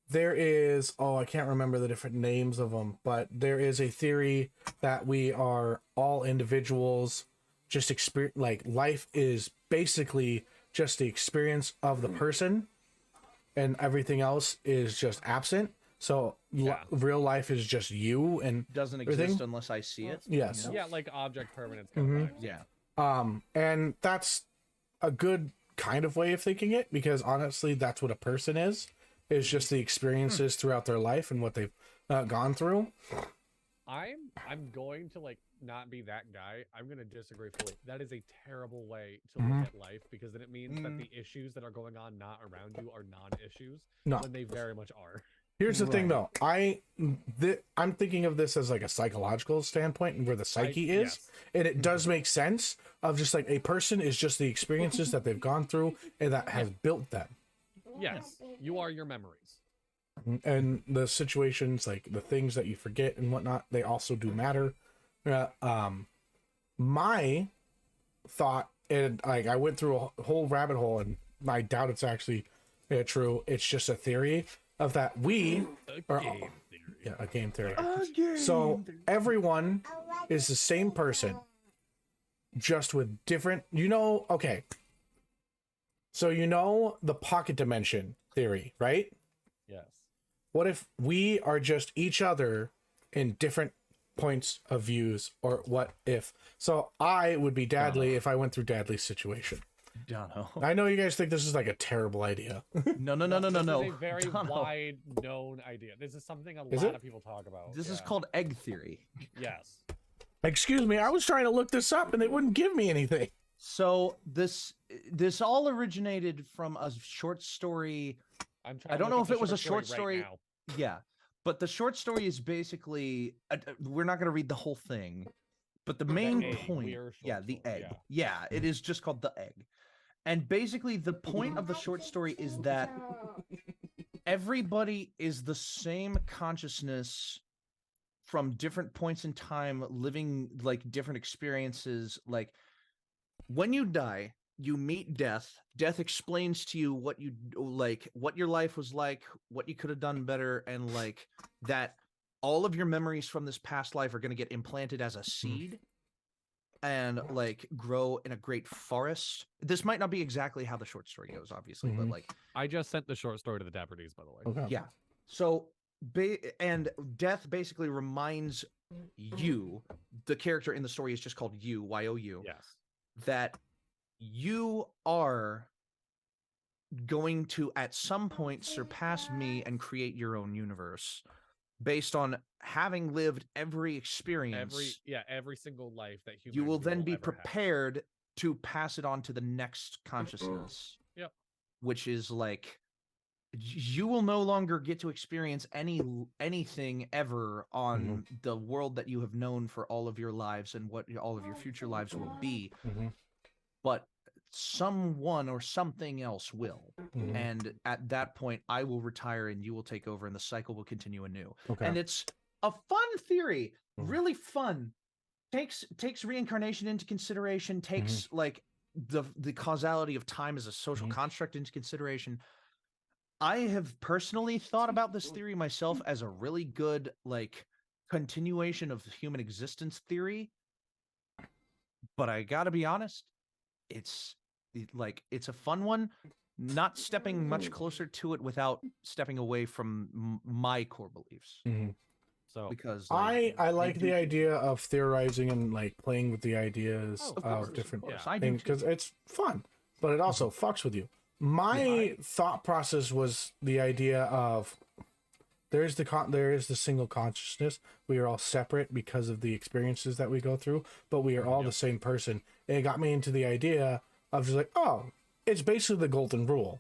There is, I can't remember the different names of them, but there is a theory that we are all individuals, just experience, like life is basically just the experience of the person and everything else is just absent. So real life is just you and doesn't everything. exist unless I see it. Yes. Yeah, like object permanence kind of vibes. Yeah. And that's a good kind of way of thinking it, because honestly, that's what a person is just the experiences throughout their life and what they've gone through. I'm going to like not be that guy. I'm going to disagree fully. That is a terrible way to look at life, because then it means that the issues that are going on not around you are non-issues when they very much are. Here's the thing though. I'm thinking of this as like a psychological standpoint and where the psyche is. Yes. And it does make sense of just like a person is just the experiences that they've gone through and that has built them. Yes, you are your memories. And the situations, like the things that you forget and whatnot, they also do matter. My thought, and like I went through a whole rabbit hole, and I doubt it's actually true. It's just a theory of that we are all, a game theory. So everyone is the same person, just with different. Okay. So the pocket dimension theory, right? Yes. What if we are just each other in different points of views, or what if? So I would be Dadley if I went through Dadley's situation. Dono. I know you guys think this is like a terrible idea. No. This is a very wide known idea. This is something a lot of people talk about. This is called egg theory. Yes. Excuse me, I was trying to look this up and it wouldn't give me anything. So this all originated from a short story. I don't know if it was a short story. Right now. Yeah, but the short story is basically we're not going to read the whole thing, but the main point, the egg. Yeah, it is just called the egg. And basically the point of the short story is that everybody is the same consciousness from different points in time, living like different experiences. Like when you die, you meet Death. Death explains to you what you like, what your life was like, what you could have done better, and like that all of your memories from this past life are going to get implanted as a seed and like grow in a great forest. This might not be exactly how the short story goes, obviously, but like I just sent the short story to the Dapper Ds, by the way. Okay. yeah. So and Death basically reminds you, the character in the story is just called You, Y-O-U. Yes. That you are going to at some point surpass me and create your own universe based on having lived every experience. Every single life that humanity you will then be ever have. prepared to pass it on to the next consciousness. Yep. Which is like, you will no longer get to experience anything ever on the world that you have known for all of your lives and what all of your future lives will be. But someone or something else will. And at that point, I will retire and you will take over and the cycle will continue anew. Okay. And it's a fun theory, really fun. Takes reincarnation into consideration, takes like the causality of time as a social construct into consideration. I have personally thought about this theory myself as a really good like continuation of human existence theory. But I gotta be honest, it's a fun one, not stepping much closer to it without stepping away from my core beliefs. So because I like the idea of theorizing and like playing with the ideas of different things because it's fun, but it also fucks with you. My thought process was the idea of there is the single consciousness. We are all separate because of the experiences that we go through, but we are all the same person. And it got me into the idea of just like, oh, it's basically the golden rule.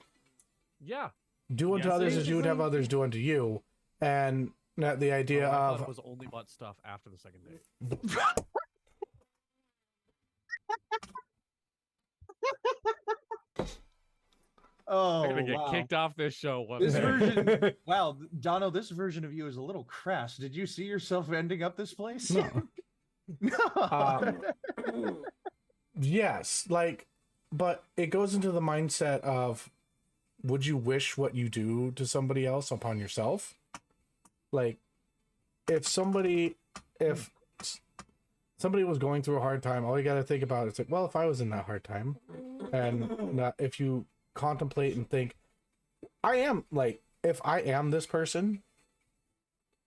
Yeah. Do unto others as you would have others do unto you. And the idea of it was only butt stuff after the second date. Oh, I'm gonna get kicked off this show. This version, wow, Dono, this version of you is a little crass. Did you see yourself ending up this place? No. Yes, like, but it goes into the mindset of, would you wish what you do to somebody else upon yourself? Like, if somebody was going through a hard time, all you got to think about is like, well, if I was in that hard time, and if you contemplate and think, if I am this person,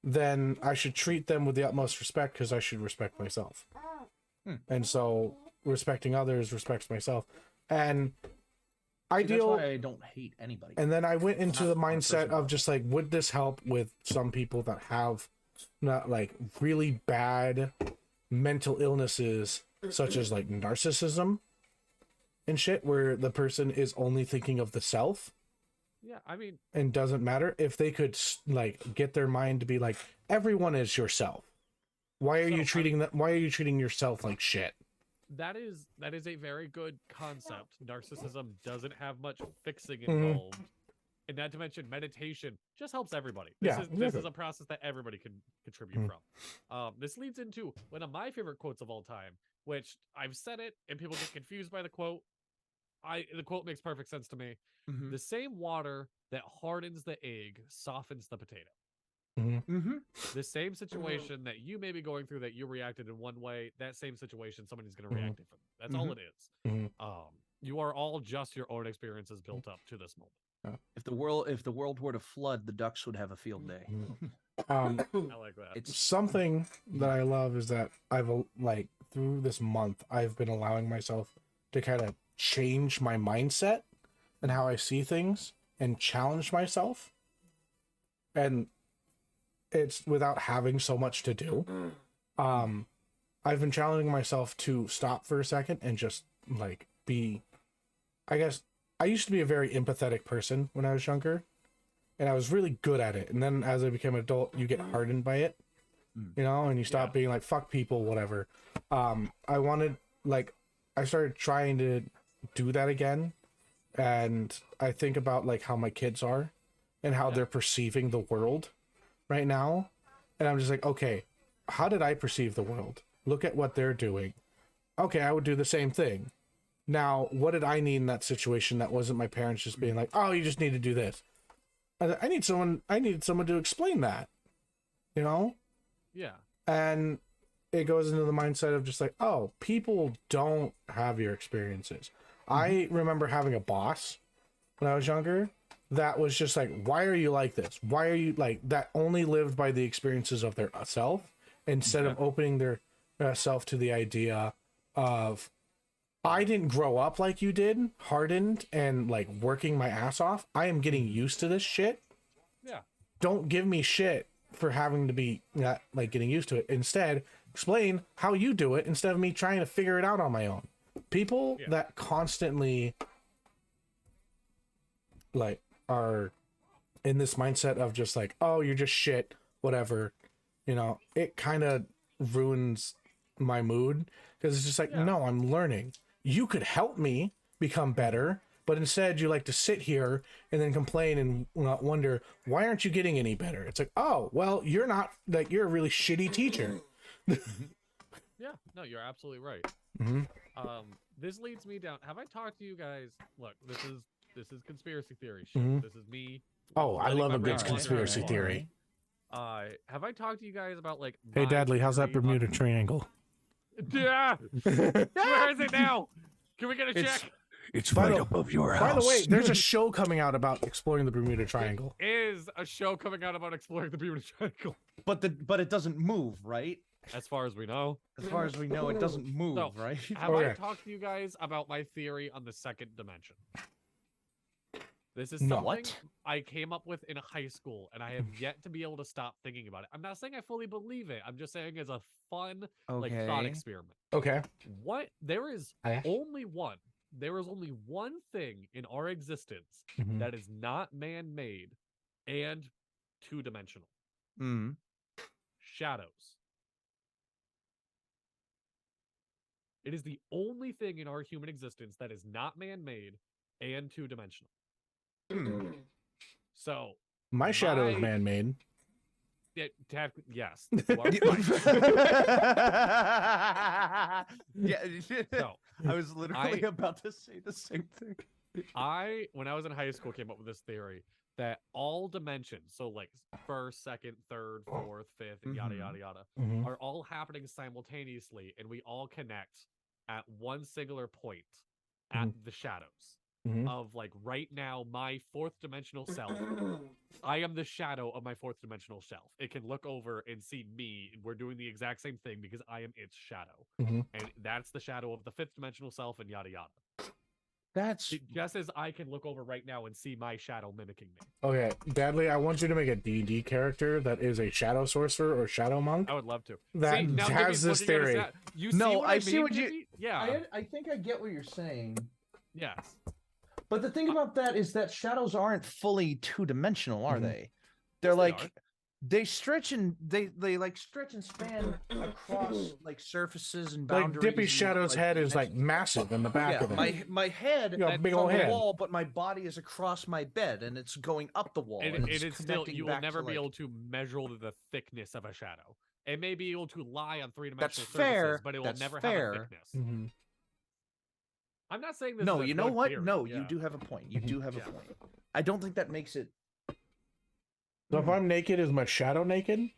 then I should treat them with the utmost respect because I should respect myself. And so respecting others respects myself. And that's why I don't hate anybody. And then I went into the mindset of just like, would this help with some people that have not like really bad mental illnesses, such as like narcissism and shit, where the person is only thinking of the self? Yeah, I mean, and doesn't matter if they could like get their mind to be like, everyone is yourself. Why are you treating yourself like shit? That is a very good concept. Narcissism doesn't have much fixing involved. And not to mention meditation just helps everybody. This is a process that everybody can contribute from. This leads into one of my favorite quotes of all time, which I've said it and people get confused by the quote. The quote makes perfect sense to me. The same water that hardens the egg softens the potato. The same situation that you may be going through that you reacted in one way, that same situation somebody's going to react different. That's all it is. You are all just your own experiences built up to this moment. If the world were to flood, the ducks would have a field day. I like that. It's something that I love is that I've like through this month I've been allowing myself to kind of change my mindset and how I see things and challenge myself. And it's without having so much to do. I've been challenging myself to stop for a second and just like be, I guess I used to be a very empathetic person when I was younger and I was really good at it. And then as I became an adult, you get hardened by it, you know, and you stop being like, fuck people, whatever. I started trying to do that again. And I think about like how my kids are and how they're perceiving the world right now. And I'm just like, okay, how did I perceive the world? Look at what they're doing. Okay, I would do the same thing. Now, what did I need in that situation that wasn't my parents just being like, "Oh, you just need to do this"? I needed someone to explain that, you know? Yeah. And it goes into the mindset of just like, oh, people don't have your experiences. I remember having a boss when I was younger that was just like, why are you like this? Why are you like that? Only lived by the experiences of their self instead of opening their self to the idea of, I didn't grow up like you did, hardened and like working my ass off. I am getting used to this shit. Yeah. Don't give me shit for having to be like getting used to it. Instead, explain how you do it instead of me trying to figure it out on my own. People that constantly like are in this mindset of just like, oh, you're just shit, whatever, you know, it kind of ruins my mood because it's just like, no, I'm learning. You could help me become better, but instead you like to sit here and then complain and wonder, why aren't you getting any better? It's like, oh, well, you're not, like, you're a really shitty teacher. Yeah, no, you're absolutely right. This leads me down. Have I talked to you guys? Look, this is conspiracy theory shit. This is me. Oh, I love a good conspiracy theory. Have I talked to you guys about like? Hey, Dadley, how's that Bermuda Triangle? Yeah. Where is it now? Can we get a check? It's right above your house. By the way, there's a show coming out about exploring the Bermuda Triangle. There is a show coming out about exploring the Bermuda Triangle. But it doesn't move, right? As far as we know. As far as we know, it doesn't move, So, right? Have I talked to you guys about my theory on the second dimension? This is something I came up with in high school, and I have yet to be able to stop thinking about it. I'm not saying I fully believe it. I'm just saying as a fun like thought experiment. Okay. There is only one thing in our existence that is not man-made and two-dimensional. Shadows. It is the only thing in our human existence that is not man-made and two-dimensional. So my shadow is man-made. Yes. Yeah. So, I was literally about to say the same thing. When I was in high school, came up with this theory that all dimensions, so like first, second, third, fourth, fifth, and yada yada yada, are all happening simultaneously, and we all connect at one singular point at the shadows. Of like right now, my fourth dimensional self, I am the shadow of my fourth dimensional self. It can look over and see me. We're doing the exact same thing because I am its shadow. And that's the shadow of the fifth dimensional self and yada yada. That's just as I can look over right now and see my shadow mimicking me. Okay, Dadley, I want you to make a D&D character that is a shadow sorcerer or shadow monk. I would love to. That has this theory. I see what you... Yeah. I think I get what you're saying. Yes. But the thing about that is that shadows aren't fully two-dimensional, are they? They're like they stretch and they like stretch and span across like surfaces and boundaries. Like Dippy's shadow's head is like massive in the back of it. My head is big on old the head. wall, but my body is across my bed and it's going up the wall. And it is still, you will never be able to measure the thickness of a shadow. It may be able to lie on three-dimensional surfaces, but it will never have a thickness. I'm not saying this. No, is you know what? theory. No, you do have a point. You do have a point. I don't think that makes it. So if I'm naked, is my shadow naked?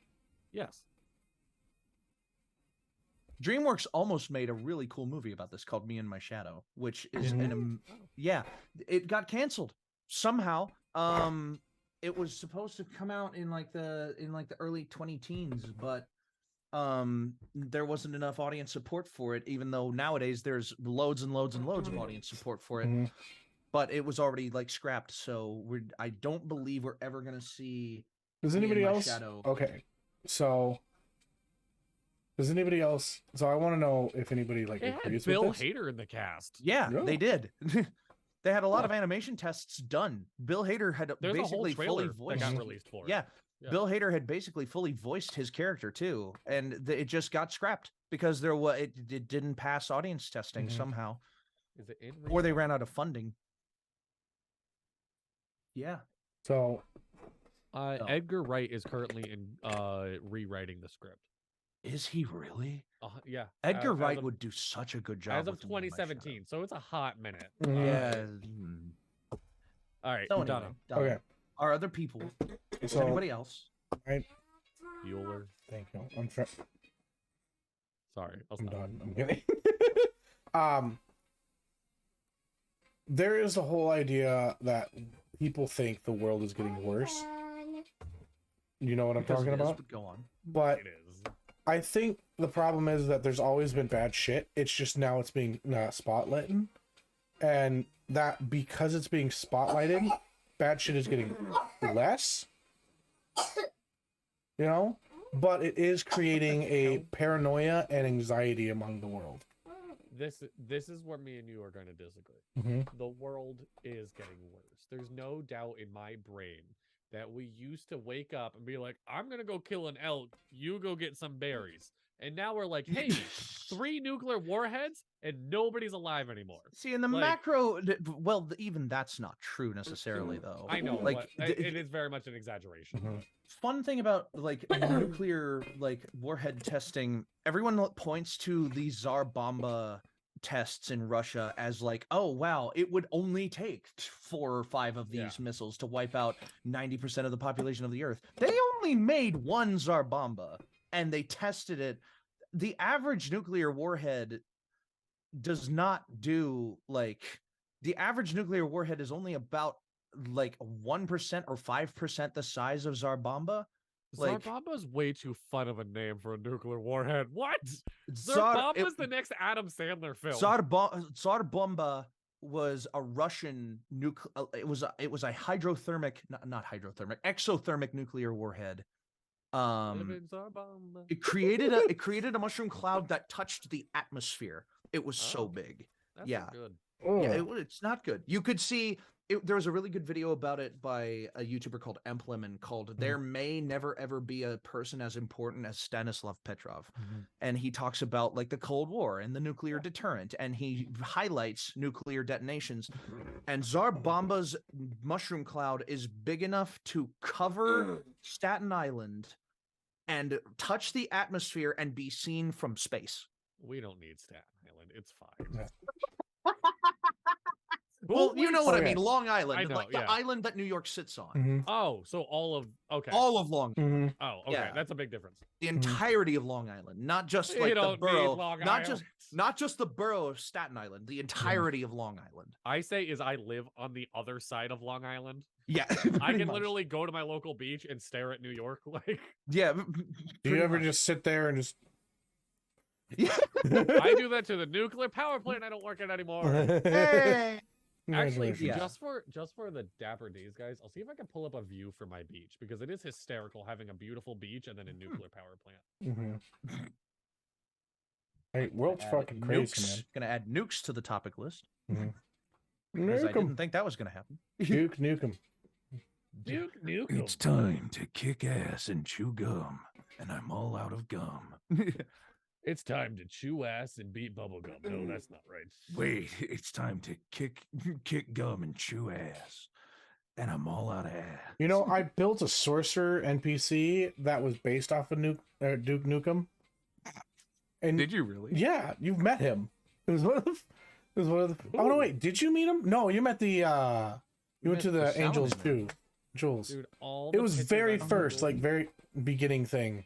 Yes. DreamWorks almost made a really cool movie about this called Me and My Shadow, which is it got canceled somehow. It was supposed to come out in like the early 2010s, but there wasn't enough audience support for it, even though nowadays there's loads and loads and loads of audience support for it. But it was already like scrapped, so I don't believe we're ever gonna see. Does anybody else? Okay, so does anybody else? So I want to know if anybody like agrees Bill with this. Hader in the cast. Yeah, they did. They had a lot of animation tests done. Bill Hader had basically fully voiced. That got released for it. Yeah. Bill Hader had basically fully voiced his character too, and it just got scrapped because it didn't pass audience testing somehow. Is it in? Or they ran out of funding. Yeah. So, Edgar Wright is currently in rewriting the script. Is he really? Yeah. Edgar Wright would do such a good job as of with Moonlight 2017, so it's a hot minute. Yeah. All right. So Donna. Okay. Are other people? Is So, anybody else? Bueller. Thank you. Sorry. I'm done. I'm kidding. There is a whole idea that people think the world is getting worse. You know what I'm talking about? But go on. But It is. I think the problem is that there's always been bad shit. It's just now it's being spotlighted. And that because it's being spotlighted, bad shit is getting less. You know? But it is creating a paranoia and anxiety among the world. This is where me and you are going to disagree. The world is getting worse. There's no doubt in my brain that we used to wake up and be like, I'm going to go kill an elk. You go get some berries. And now we're like, hey, 3 nuclear warheads and nobody's alive anymore. See, in the macro, well, even that's not true necessarily, though. I know, like but it is very much an exaggeration. Fun thing about like nuclear warhead testing, everyone points to the Tsar Bomba tests in Russia as like, oh wow, it would only take 4 or 5 of these missiles to wipe out 90% of the population of the Earth. They only made 1 Tsar Bomba and they tested it. The average nuclear warhead does not do the average nuclear warhead is only about 1% or 5% the size of Tsar Bomba. Tsar Bomba's way too fun of a name for a nuclear warhead. What? Tsar Bomba's the next Adam Sandler film. Tsar Bomba was a Russian it was a hydrothermic, not hydrothermic, exothermic nuclear warhead. It created a mushroom cloud that touched the atmosphere. It was so big. That's good. Yeah, it's not good. You could see there was a really good video about it by a YouTuber called Empleman called "There May Never Ever Be a Person as Important as Stanislav Petrov," and he talks about the Cold War and the nuclear deterrent, and he highlights nuclear detonations. And Tsar Bomba's mushroom cloud is big enough to cover Staten Island and touch the atmosphere and be seen from space. We don't need Staten Island. It's fine. Well, you know what I mean. Long Island, I know, the island that New York sits on. Oh, so all of Long Island. Oh, okay, that's a big difference. The entirety of Long Island, not just the borough, not just the borough of Staten Island. The entirety of Long Island. I say is I live on the other side of Long Island. Yeah, I can literally go to my local beach and stare at New York. Yeah. Do you ever just sit there and just? Yeah. I do that to the nuclear power plant I don't work at anymore. Hey. Actually, just for the Dapper D's guys, I'll see if I can pull up a view for my beach because it is hysterical having a beautiful beach and then a nuclear power plant. Hey, world's fucking crazy, man. Gonna add nukes to the topic list. Nuke I didn't think that was gonna happen. Duke Nukem. Duke Nukem. It's time to kick ass and chew gum, and I'm all out of gum. It's time to chew ass and beat bubblegum. No, that's not right. Wait, it's time to kick gum and chew ass, and I'm all out of ass. You know, I built a sorcerer NPC that was based off of Duke Nukem. And did you really? Yeah, you've met him. It was one of the. Oh no, wait, did you meet him? No, you met the. You went to the Angels too, Jules. Dude, it was very first, very beginning thing.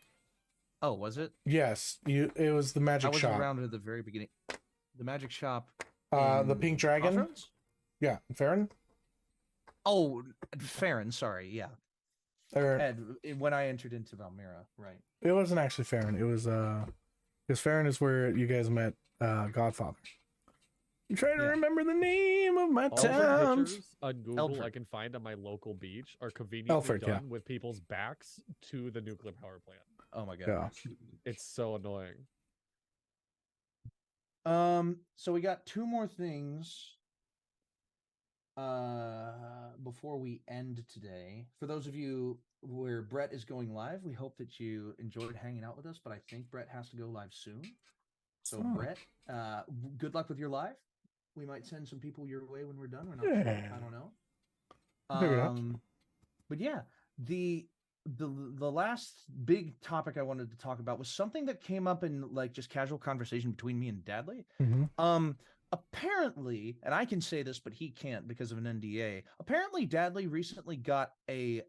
Oh, was it? Yes, it was the magic shop. I was around at the very beginning. The magic shop. The pink dragon. Crossroads? Yeah, Farron. Oh, Farron. Sorry, yeah. When I entered into Valmira, right? It wasn't actually Farron. It was because Farron is where you guys met Godfather. I'm trying to remember the name of my town. Pictures on Google I can find on my local beach are conveniently done with people's backs to the nuclear power plant. Oh my god. Yeah. It's so annoying. So we got 2 more things before we end today. For those of you where Brett is going live, we hope that you enjoyed hanging out with us, but I think Brett has to go live soon. So Brett, good luck with your live. We might send some people your way when we're done. We're not sure. I don't know. But yeah, the last big topic I wanted to talk about was something that came up in like just casual conversation between me and Dadley. Apparently, and I can say this, but he can't because of an NDA. Apparently, Dadley recently got an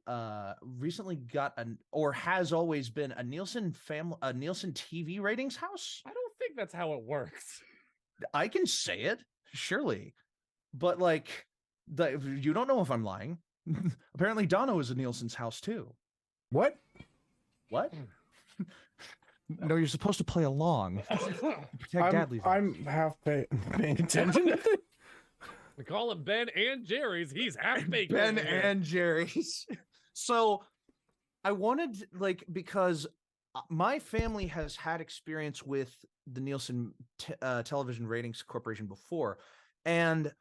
or has always been a Nielsen TV Ratings house. I don't think that's how it works. I can say it, surely, but like, you don't know if I'm lying. Apparently, Dono is a Nielsen's house too. What? What? No, you're supposed to play along. I'm half paying attention. We call him Ben and Jerry's. He's half baked. Ben and Jerry's. So I wanted, like, because my family has had experience with the Nielsen Television Ratings Corporation before, and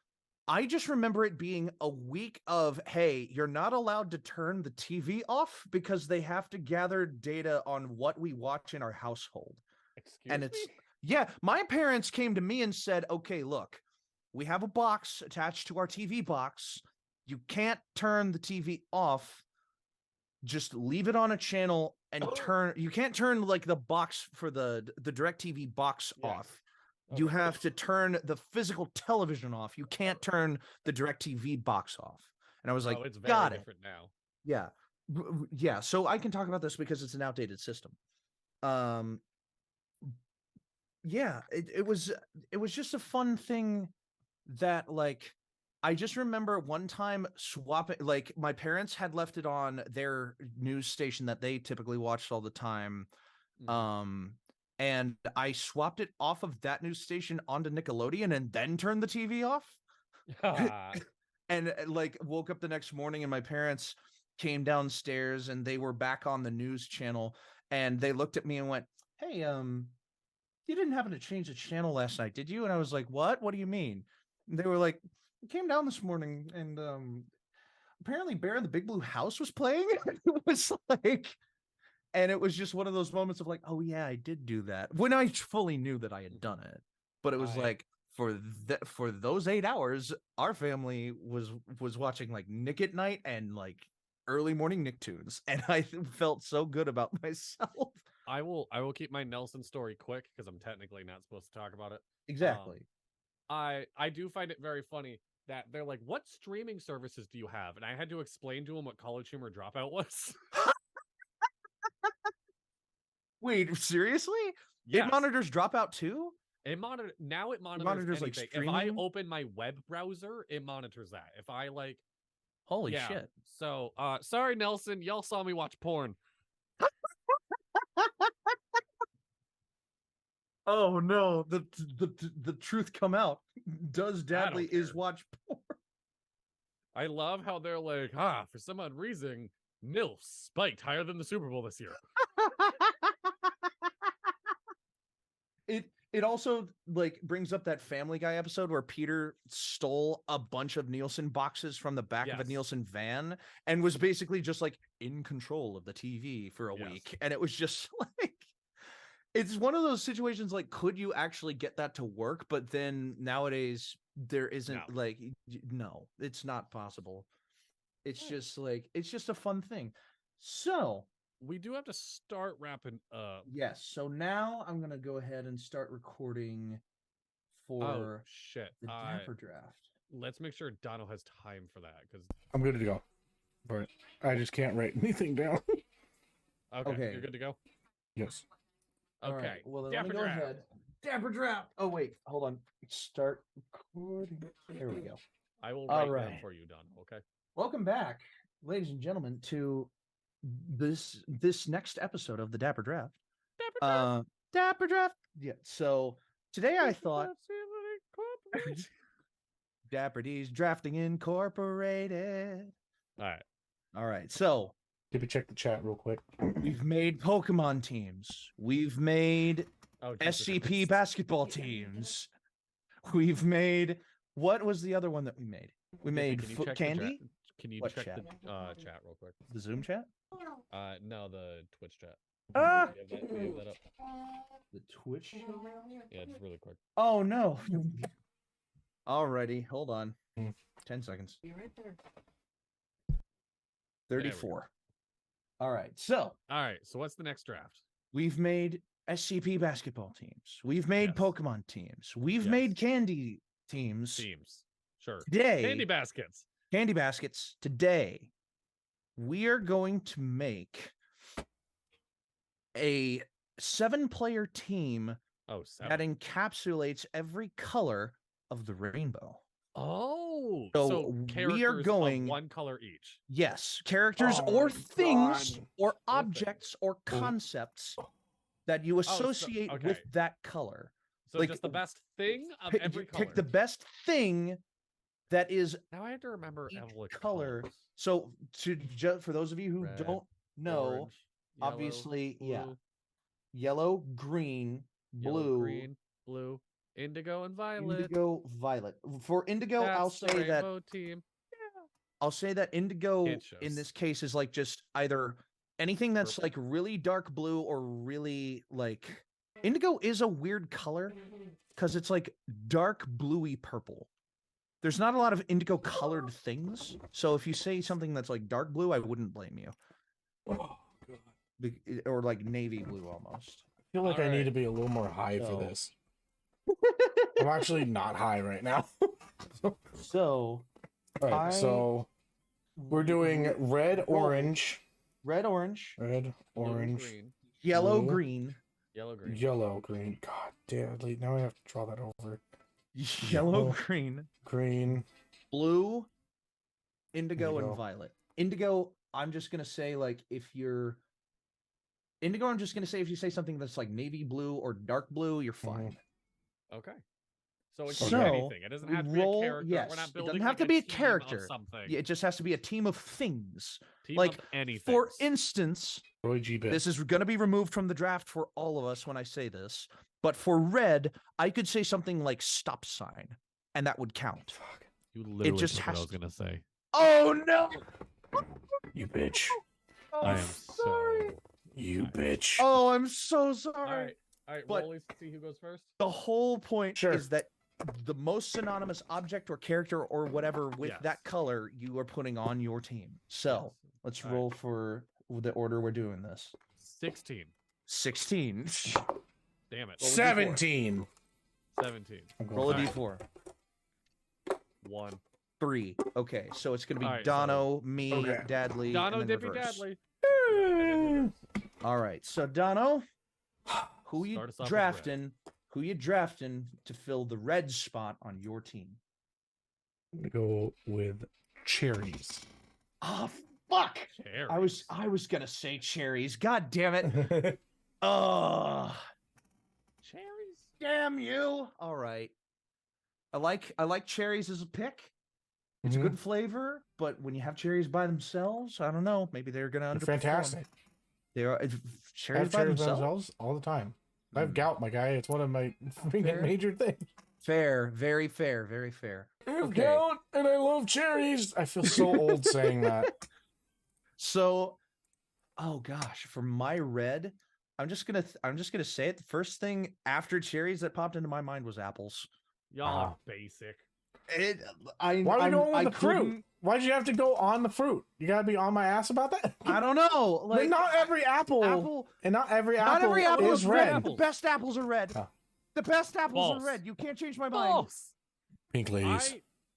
I just remember it being a week of, hey, you're not allowed to turn the TV off because they have to gather data on what we watch in our household. Excuse me? Yeah, my parents came to me and said, okay, look, we have a box attached to our TV box. You can't turn the TV off. Just leave it on a channel and you can't turn like the box for the DirecTV box off. Okay. You have to turn the physical television off. You can't turn the DirecTV box off. And I was like, it's very got it. Different now. Yeah. Yeah. So I can talk about this because it's an outdated system. Yeah, it was just a fun thing that, like, I just remember one time swapping, like, my parents had left it on their news station that they typically watched all the time. And I swapped it off of that news station onto Nickelodeon and then turned the TV off. And like woke up the next morning and my parents came downstairs and they were back on the news channel and they looked at me and went, hey, you didn't happen to change the channel last night, did you? And I was like, what do you mean? And they were like, I came down this morning and apparently Bear in the Big Blue House was playing. It was like, and it was just one of those moments of like, oh yeah, I did do that, when I fully knew that I had done it. But it was like, for those 8 hours, our family was watching like Nick at Night and like early morning Nicktoons, and I felt so good about myself. I will keep my Nelson story quick because I'm technically not supposed to talk about it. Exactly. I do find it very funny that they're like, what streaming services do you have? And I had to explain to them what College Humor Dropout was. Wait, seriously? Yes. It monitors Dropout too? It monitors anything. Like streaming? If I open my web browser, it monitors that. If I like, holy shit. So, sorry, Nelson, y'all saw me watch porn. Oh no, the truth come out. Does Dadley is watch porn? I love how they're like, for some odd reason, MILF spiked higher than the Super Bowl this year. It also like brings up that Family Guy episode where Peter stole a bunch of Nielsen boxes from the back of a Nielsen van and was basically just like in control of the TV for a week. And it was just like, it's one of those situations like, could you actually get that to work? But then nowadays there isn't no, it's not possible. It's just like, it's just a fun thing. So we do have to start wrapping up. Yes. So now I'm going to go ahead and start recording for the Dapper Draft. Let's make sure Dono has time for that because I'm good to go. But I just can't write anything down. Okay. You're good to go? Yes. Okay. Right. Well, then let me go ahead. Dapper Draft. Oh, wait. Hold on. Start recording. There we go. I will write that for you, Dono. Okay. Welcome back, ladies and gentlemen, to this next episode of the Dapper Draft. Dapper Draft. Yeah. So today I thought Dapper D's Drafting Incorporated. All right. So Dippy, check the chat real quick. We've made Pokemon teams. We've made SCP basketball teams. We've made, what was the other one that we made? We made Foot Candy. Can you check the chat real quick? The Zoom chat? No, the Twitch chat. We have that up. The Twitch? Yeah, just really quick. Oh no. Alrighty, hold on. 10 seconds. Be right there. 34. All right. So what's the next draft? we've made SCP basketball teams. We've made Yes. Pokemon teams. We've Yes. made candy teams. Sure. Today, Candy baskets. Candy baskets. Today, we are going to make a 7-player team that encapsulates every color of the rainbow. Oh, so we are going of one color each. Yes, characters or things or objects or concepts that you associate with that color. So like, just the best thing of every color. Pick the best thing that is. Now I have to remember color. Colors. So for those of you who don't know, orange, yellow, obviously, blue, yellow, green, blue, indigo, and violet. Indigo, violet. For indigo, I'll say that. Team. I'll say that indigo in this case is like just either anything that's like really dark blue or really like indigo is a weird color because it's like dark bluey purple. There's not a lot of indigo colored things. So if you say something that's like dark blue, I wouldn't blame you. Oh, God. Or like navy blue almost. I feel like I need to be a little more high for this. I'm actually not high right now. So all right, so we're doing red, orange, yellow, green. Yellow, green. God damn it. Now I have to draw that over. Yellow, green, blue, indigo, and violet. Indigo, I'm just going to say like if you're indigo, I'm just going to say if you say something that's like navy blue or dark blue, you're fine. Okay. So it can be anything. It doesn't have to be a character. Yes, we're not it building doesn't have to be a character. Something. Yeah, it just has to be a team of things. Team like of anything. For instance, Roy G. Bit. This is going to be removed from the draft for all of us when I say this. But for red, I could say something like stop sign, and that would count. Fuck. You literally it just has what I was going to say. Oh, no! You bitch. Oh, I am sorry. You bitch. Oh, I'm so sorry. All right, but let's see who goes first. The whole point is that the most synonymous object or character or whatever with that color you are putting on your team. So let's roll for the order we're doing this. 16. 16. Damn it. 17. 17. Roll a d4. 1. 3. Okay, so it's going to be Dono, me, Dadley, Dono, and Dippy, reverse. Dadley. All right, so Dono, who you drafting to fill the red spot on your team? I'm gonna go with cherries. Oh fuck! Cherries. I was gonna say cherries. God damn it! Cherries. Damn you! All right. I like cherries as a pick. It's a good flavor, but when you have cherries by themselves, I don't know. Maybe they're gonna underperform. Fantastic. They are cherries, I have by cherries themselves all the time. I have gout, my guy. It's one of my major things. Fair, very fair, very fair. I have gout and I love cherries. I feel so old saying that. So, oh gosh, for my red, I'm just gonna say it. The first thing after cherries that popped into my mind was apples. Y'all are basic. Why are we going with the fruit? Why'd you have to go on the fruit? You gotta be on my ass about that? I don't know. Like not every apple is red. The best apples are red. The best apples are red. You can't change my mind. Pink ladies.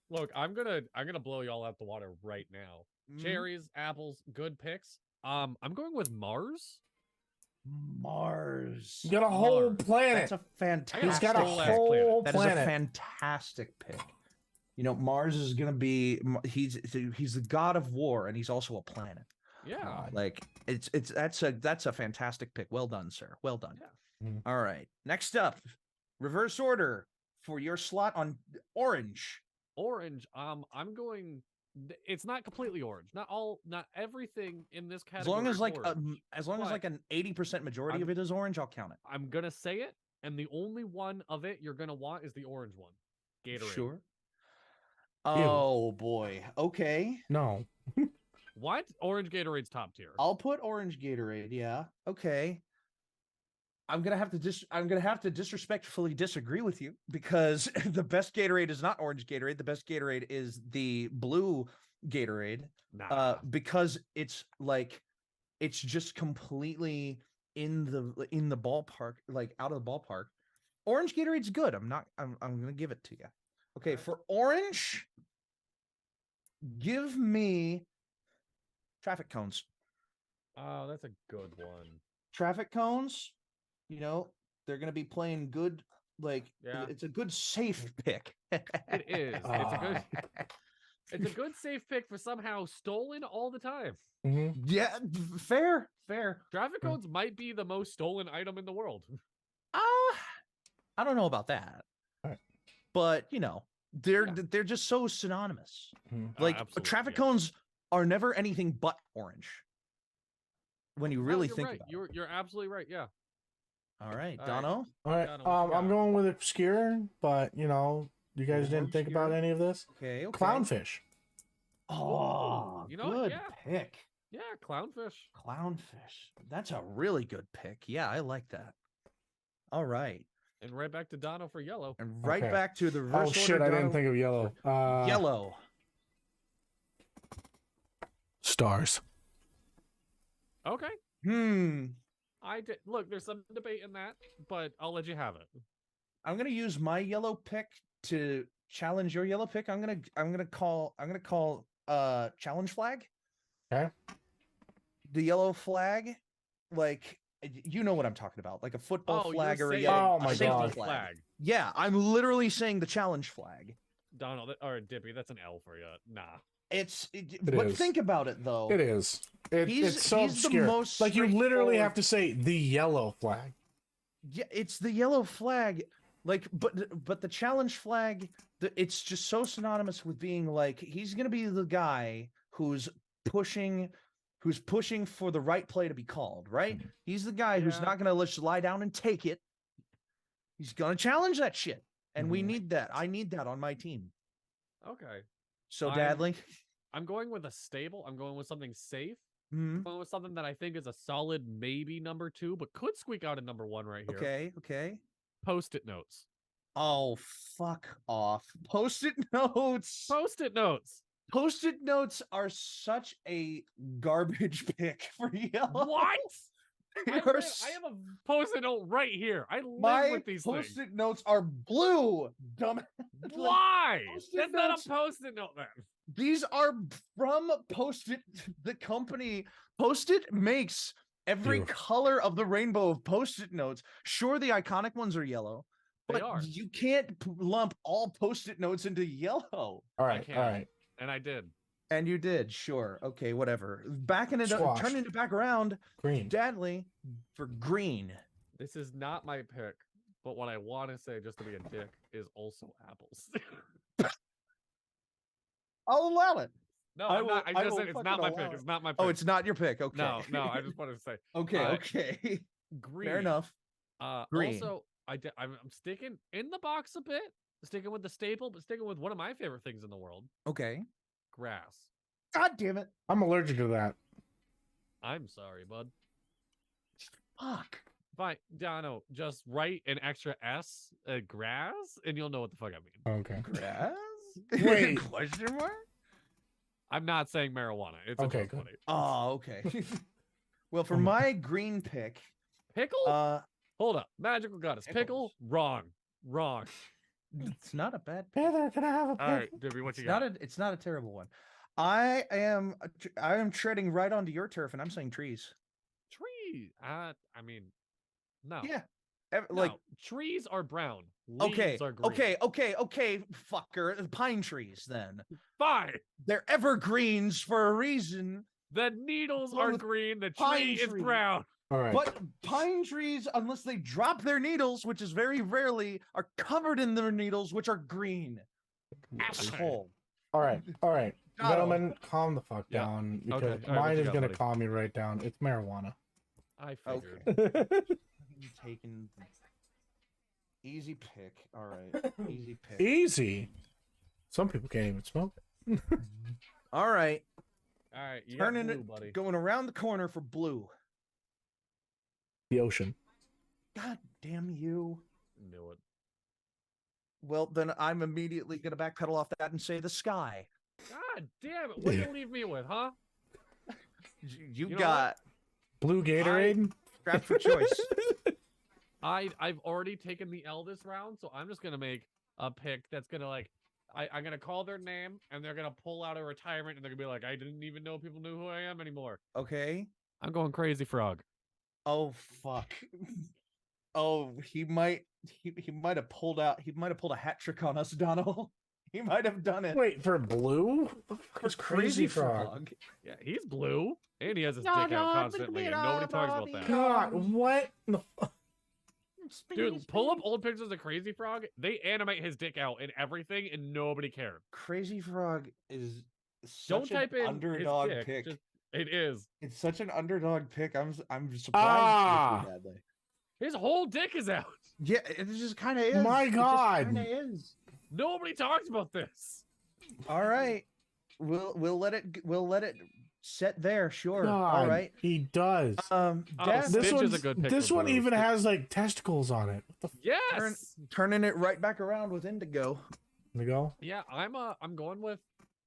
Look, I'm gonna blow y'all out the water right now. Cherries, apples, good picks. I'm going with Mars. Mars. You got a whole planet. That's a fantastic. He's got a whole planet. That is a fantastic pick. You know, Mars is gonna be. He's the god of war, and he's also a planet. Yeah. Like that's a fantastic pick. Well done, sir. Well done. Yeah. All right. Next up, reverse order for your slot on orange. Orange. I'm going. It's not completely orange. Not everything in this category. As long as like an 80% majority of it is orange, I'll count it. I'm gonna say it, and the only one of it you're gonna want is the orange one. Gatorade. Sure. Oh boy. Okay. No. What? Orange Gatorade's top tier. I'll put orange Gatorade. Yeah. Okay. I'm gonna have to disrespectfully disagree with you because the best Gatorade is not orange Gatorade. The best Gatorade is the blue Gatorade. Nah. Because it's like it's just completely in the ballpark, like out of the ballpark. Orange Gatorade's good. I'm gonna give it to you. Okay, for orange, give me traffic cones. Oh, that's a good one. Traffic cones, you know, they're gonna be playing good. Like, it's a good safe pick. It is. It's a good. It's a good safe pick for somehow stolen all the time. Yeah, fair. Traffic cones might be the most stolen item in the world. I don't know about that, but you know, they're just so synonymous. Like traffic cones are never anything but orange. When you really think about it. You're absolutely right. Yeah. All right, Dono. All right, I'm going with obscure, but you know, you guys didn't think about any of this. Okay. Clownfish. Oh, you know good pick. Yeah, clownfish. Clownfish. That's a really good pick. Yeah, I like that. All right. And right back to Dono for yellow. And right back to the reverse order. Oh shit, I didn't think of yellow. Yellow. Stars. Okay. I did look, there's some debate in that, but I'll let you have it. I'm gonna use my yellow pick to challenge your yellow pick. I'm gonna call challenge flag. Okay. The yellow flag, like you know what I'm talking about, like a football flag or a yellow flag. Yeah, I'm literally saying the challenge flag. Donald or Dippy, that's an L for you. Nah. But think about it though. It is. It's so obscure. Like you literally have to say the yellow flag. Yeah, it's the yellow flag. Like, but the challenge flag, it's just so synonymous with being like he's gonna be the guy who's pushing for the right play to be called, right? He's the guy who's not gonna just lie down and take it. He's gonna challenge that shit, and we need that. I need that on my team. Okay. So, Dadley, I'm going with a stable. I'm going with something safe. Mm-hmm. I'm going with something that I think is a solid maybe number 2, but could squeak out a number 1 right here. Okay. Post-it notes. Oh, fuck off. Post-it notes. Post-it notes. Post-it notes are such a garbage pick for yellow. What? I have a post-it note right here. I live with these things. Post-it notes are blue, dumb. Why? That's not a post-it note then. These are from Post-it, the company. Post-it makes every color of the rainbow of Post-it notes. Sure, the iconic ones are yellow, but you can't lump all Post-it notes into yellow. All right. And I did. And you did, sure. Okay, whatever. Backing it up, turning it back around. Green. Dadley for green. This is not my pick, but what I want to say, just to be a dick, is also apples. I'll allow it. No, I'm not. I just said it's not my pick. It's not my pick. Oh, it's not your pick. Okay. No. I just wanted to say. Okay. Green. Fair enough. Green. Also, I'm sticking in the box a bit. Sticking with the staple, but sticking with one of my favorite things in the world. Okay. Grass. God damn it. I'm allergic to that. I'm sorry, bud. Fuck. Fine, Dono, just write an extra S, grass, and you'll know what the fuck I mean. Okay. Grass? Wait. Question mark? I'm not saying marijuana. It's okay. Funny. Oh, okay. Well, for my green pick. Pickle? Hold up. Magical goddess. Pickle? Wrong. It's not a bad pick. Heather, can I have a pick? All right, Dippy, what you got? It's not a terrible one. I am treading right onto your turf, and I'm saying trees. Trees? I mean, no. Yeah. Like trees are brown. Leaves are green. Okay, fucker. Pine trees, then. Fine. They're evergreens for a reason. The needles are green. The tree is brown. All right. But pine trees, unless they drop their needles, which is very rarely, are covered in their needles, which are green. Asshole. All right. Gentlemen, calm the fuck down, because mine is going to calm you right down. It's marijuana. I figured. Okay. Taking easy pick. All right. Easy pick. Easy. Some people can't even smoke it. All right. Turning it, buddy. Going around the corner for blue. The ocean. God damn you. Knew it. Well, then I'm immediately going to backpedal off that and say the sky. God damn it. What do you leave me with, huh? You got Blue Gatorade. Draft for choice. I've already taken the L this round, so I'm just gonna make a pick that's gonna like I'm gonna call their name and they're gonna pull out a retirement and they're gonna be like, I didn't even know people knew who I am anymore. Okay. I'm going Crazy Frog. Oh fuck. Oh, he might have pulled a hat trick on us, Donald. He might have done it. Wait, for blue? It's Crazy Frog. Yeah, he's blue and he has his dick out constantly and nobody talks about that. God, what? Dude, pull up old pictures of Crazy Frog. They animate his dick out and everything, and nobody cared. Crazy Frog is Don't such type an in underdog his dick, pick. just- it is. It's such an underdog pick. I'm surprised. Ah. Badly. His whole dick is out. Yeah, it just kind of is. My God. Kind of is. Nobody talks about this. All right, we'll let it set there. Sure. God, All right. he does. Death, This Stitch is one's- a good pick. This for one blue. even has like testicles on it. What the Yes. turning it right back around with Indigo. f- go? Yeah, I'm going with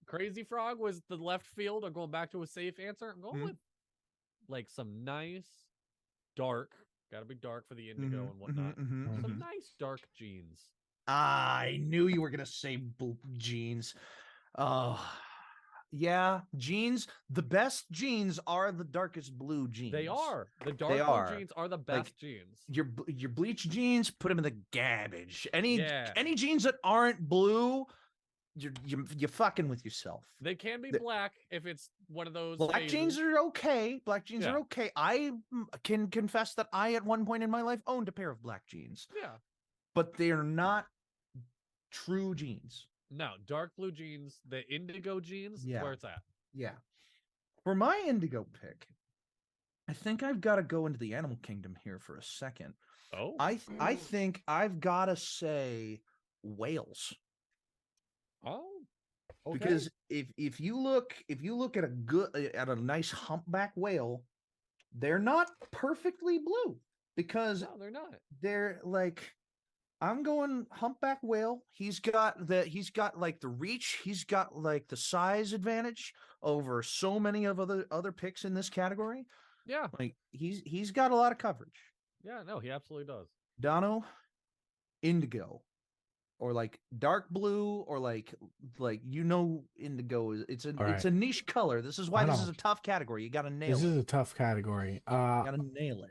Crazy Frog was the left field. I'm going back to a safe answer. I'm going with like some nice dark. Gotta be dark for the indigo and whatnot. Some nice dark jeans. I knew you were gonna say jeans. Oh, yeah, jeans. The best jeans are the darkest blue jeans. They are. The dark They blue are. jeans are the best jeans. Your bleach jeans, put them in the garbage. Any Yeah. jeans that aren't blue, you're fucking with yourself. They can be black if it's one of those. Black jeans phases. are okay. Black jeans Yeah. are okay. I can confess that I, at one point in my life, owned a pair of black jeans, Yeah. but they are not true jeans. No, dark blue jeans, the indigo jeans, Yeah. is where it's at. Yeah. For my indigo pick, I think I've got to go into the animal kingdom here for a second. Oh. I think I've got to say whales. Oh. Okay. Because if you look at a nice humpback whale, they're not perfectly blue, because no, they're not. they're like, I'm going humpback whale. He's got like the reach, he's got like the size advantage over so many of other picks in this category. Yeah. Like he's got a lot of coverage. Yeah, no, he absolutely does. Dono, indigo, or like dark blue, or like indigo is it's a niche color. This is why this is a tough category. You got to nail it. This is a tough category. You got to nail it.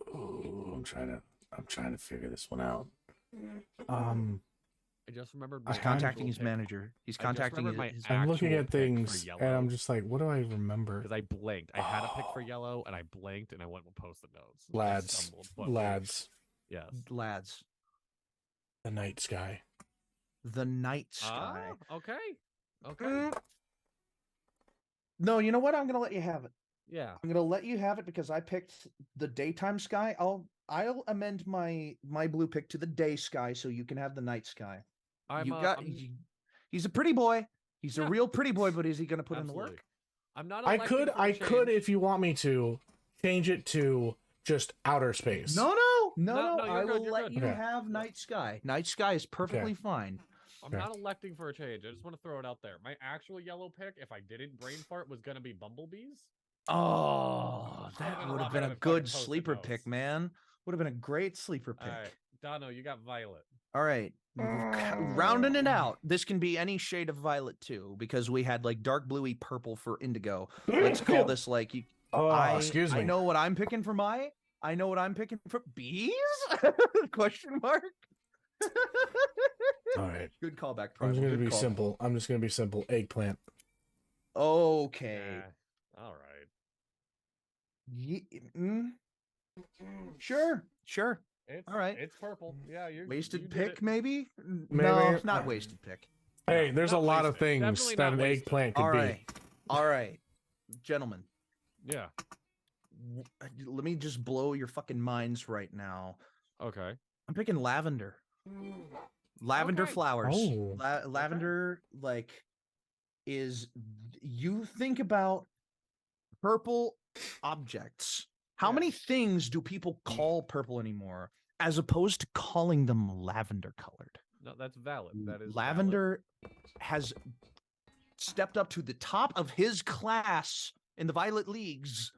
Ooh, I'm trying to figure this one out. I just remembered. He's my contacting actual his pick. manager. He's I just contacting remembered his my I'm looking actual at pick for things and yellow. I'm just like, what do I remember? Because I blanked. I had a pick for yellow and I blanked and I went with post-it notes. I Lads, stumbled, but- lads, Yes. lads. the night sky. The night sky. Ah, okay. Okay. No, you know what? I'm gonna let you have it. Yeah. I'm gonna let you have it because I picked the daytime sky. I'll amend my blue pick to the day sky so you can have the night sky. He's a pretty boy. He's a real pretty boy, but is he gonna put in the Absolutely. work? I'm not. I electing could, for a I could, change. if you want me to, change it to just outer space. No, No, I you're good, will you're let good. you Okay. have night sky. Night sky is perfectly fine. I'm not electing for a change. I just want to throw it out there. My actual yellow pick, if I didn't brain fart, was gonna be bumblebees. Oh, that been a would lot have been better a than good fucking Post-it sleeper notes. pick, man. Would have been a great sleeper pick. All right, Dono, you got violet. All right. Rounding it out. This can be any shade of violet too, because we had like dark bluey purple for indigo. Let's call this like Excuse me. I know what I'm picking for bees? Question mark. All right. Good callback. I'm just Primal. gonna Good be call. simple. I'm just gonna be simple. Eggplant. Okay. All right. Sure. It's All right. It's purple. Yeah, you Wasted you did pick, it. maybe? Maybe. No, not wasted pick. Hey, No, there's a not lot of wasted. things Definitely that not an wasted. eggplant could be. All right, gentlemen. Yeah. Let me just blow your fucking minds right now. Okay. I'm picking lavender. Lavender Okay. flowers. Oh. Lavender, like, is you think about purple objects. How Yeah. many things do people call purple anymore, as opposed to calling them lavender colored? No, that's valid. That is valid. Lavender has stepped up to the top of his class in the Violet Leagues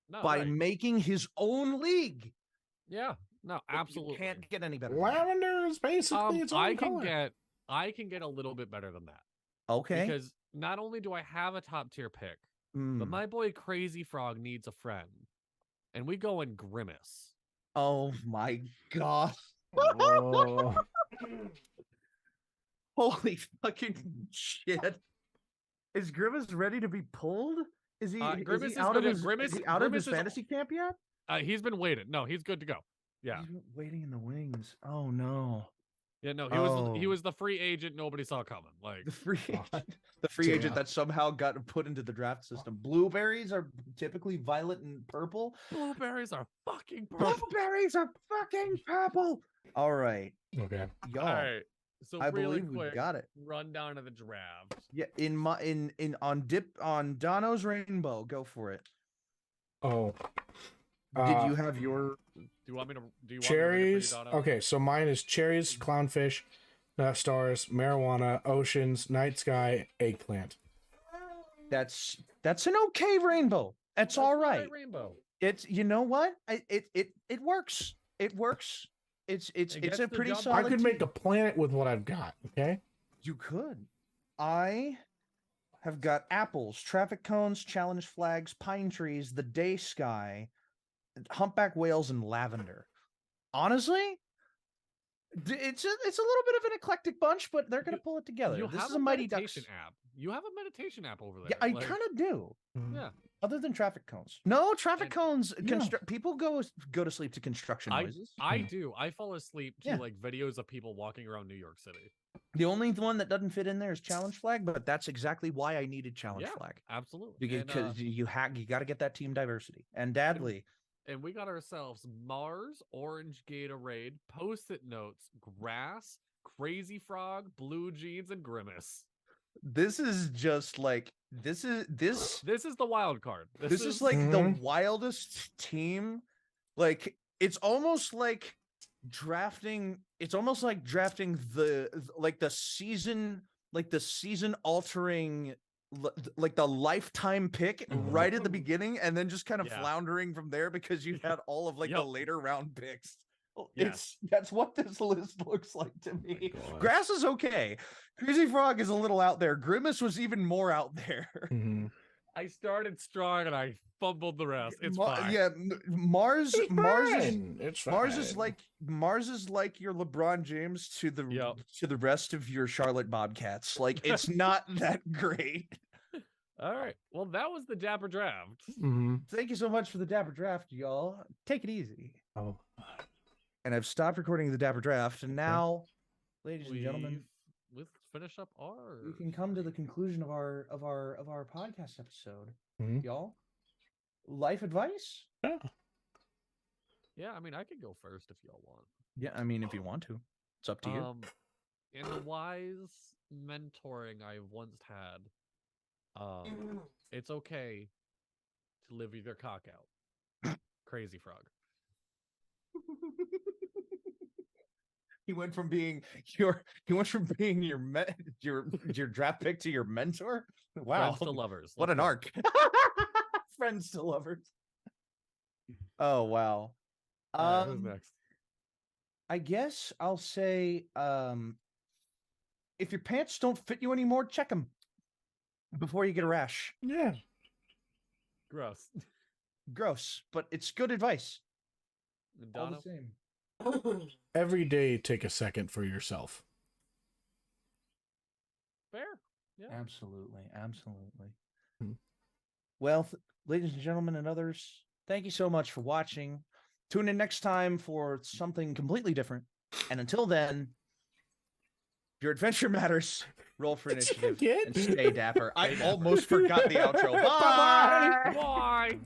No, by right. making his own league. Yeah. No, absolutely. You can't get any better. Lavender is basically its own I color. can get a little bit better than that. Okay. Because not only do I have a top tier pick, but Mm. my boy Crazy Frog needs a friend. And we go in Grimace. Oh my god. Oh. Holy fucking shit. Is Grimace ready to be pulled? Is he, Grimace is he out of his, Grimace, is he out of his Grimace fantasy camp yet? He's been waited. No, he's good to go. Yeah. He's waiting in the wings. Oh no. Yeah, no, he Oh. was the free agent nobody saw coming. Like The free Oh, agent, the free agent damn. that somehow got put into the draft system. Blueberries are typically violet and purple. blueberries are fucking purple. Blueberries are fucking purple. All right, Okay. y'all. All right. So I really believe we quick, got it. run down to the draft. Yeah, in on Dono's Rainbow. Go for it. Oh. Did you have your? Do you want me to? Do you Cherries? Want me to read it for you, Dono? Okay, so mine is cherries, clownfish, stars, marijuana, oceans, night sky, eggplant. That's an okay rainbow. That's all right. Rainbow. It's, you know what? It works. It works. It's gets a the pretty job done. solid. I could make team. a planet with what I've got. Okay. You could. I have got apples, traffic cones, challenge flags, pine trees, the day sky, humpback whales, and lavender. Honestly, it's a little bit of an eclectic bunch, but they're gonna pull it together. You This have is a a Mighty Ducks meditation app. You have a meditation app over there. Yeah, I like- kind of do. Yeah. Other than traffic cones. No, traffic And- cones. Yeah. People go to sleep to construction noises. I do. I fall asleep to Yeah. like videos of people walking around New York City. The only one that doesn't fit in there is challenge flag, but that's exactly why I needed challenge Yeah. flag. Absolutely. Because you got to get that team diversity. And Dadley, And we got ourselves Mars, Orange Gatorade, Post-it notes, Grass, Crazy Frog, Blue Jeans, and Grimace. this is just like this is the wild card. this is like the wildest team. Like it's almost like drafting the season altering like the lifetime pick right at the beginning, and then just kind of Yeah. floundering from there because you had all of like the Yep. later round picks. Yeah. That's what this list looks like to me. gosh. Grass is okay. Crazy Frog is a little out there. Grimace was even more out there. Mhm. I started strong and I fumbled the rest. It's Ma- fine. Yeah, Mars It's is fine. It's Mars is fine. like your LeBron James to the Yep. to the rest of your Charlotte Bobcats. Like it's not that great. All right. Well, that was the Dapper Draft. Mhm. Thank you so much for the Dapper Draft, y'all. Take it easy. Oh. And I've stopped recording the Dapper Draft, and now, ladies and gentlemen, Let's finish up our. we can come to the conclusion of our podcast episode. Mhm. Y'all, life advice? Yeah. Yeah, I mean, I could go first if y'all want. Yeah, I mean, if you want to, it's up to you. In the wise mentoring I once had, it's okay to live with your cock out. Crazy Frog. He went from being your your draft pick to your mentor. Wow, Friends to lovers. what Let's an go. arc! Friends to lovers. Oh wow. All right, who's next? I guess I'll say, if your pants don't fit you anymore, check them before you get a rash. Yeah. Gross. Gross, but it's good advice. All Donna? the same. Every day, take a second for yourself. Fair. Yeah. Absolutely, absolutely. Hmm. Well, ladies and gentlemen and others, thank you so much for watching. Tune in next time for something completely different. And until then, your adventure matters. Roll for initiative Kid. and stay dapper. I almost forgot the outro. Bye. Bye.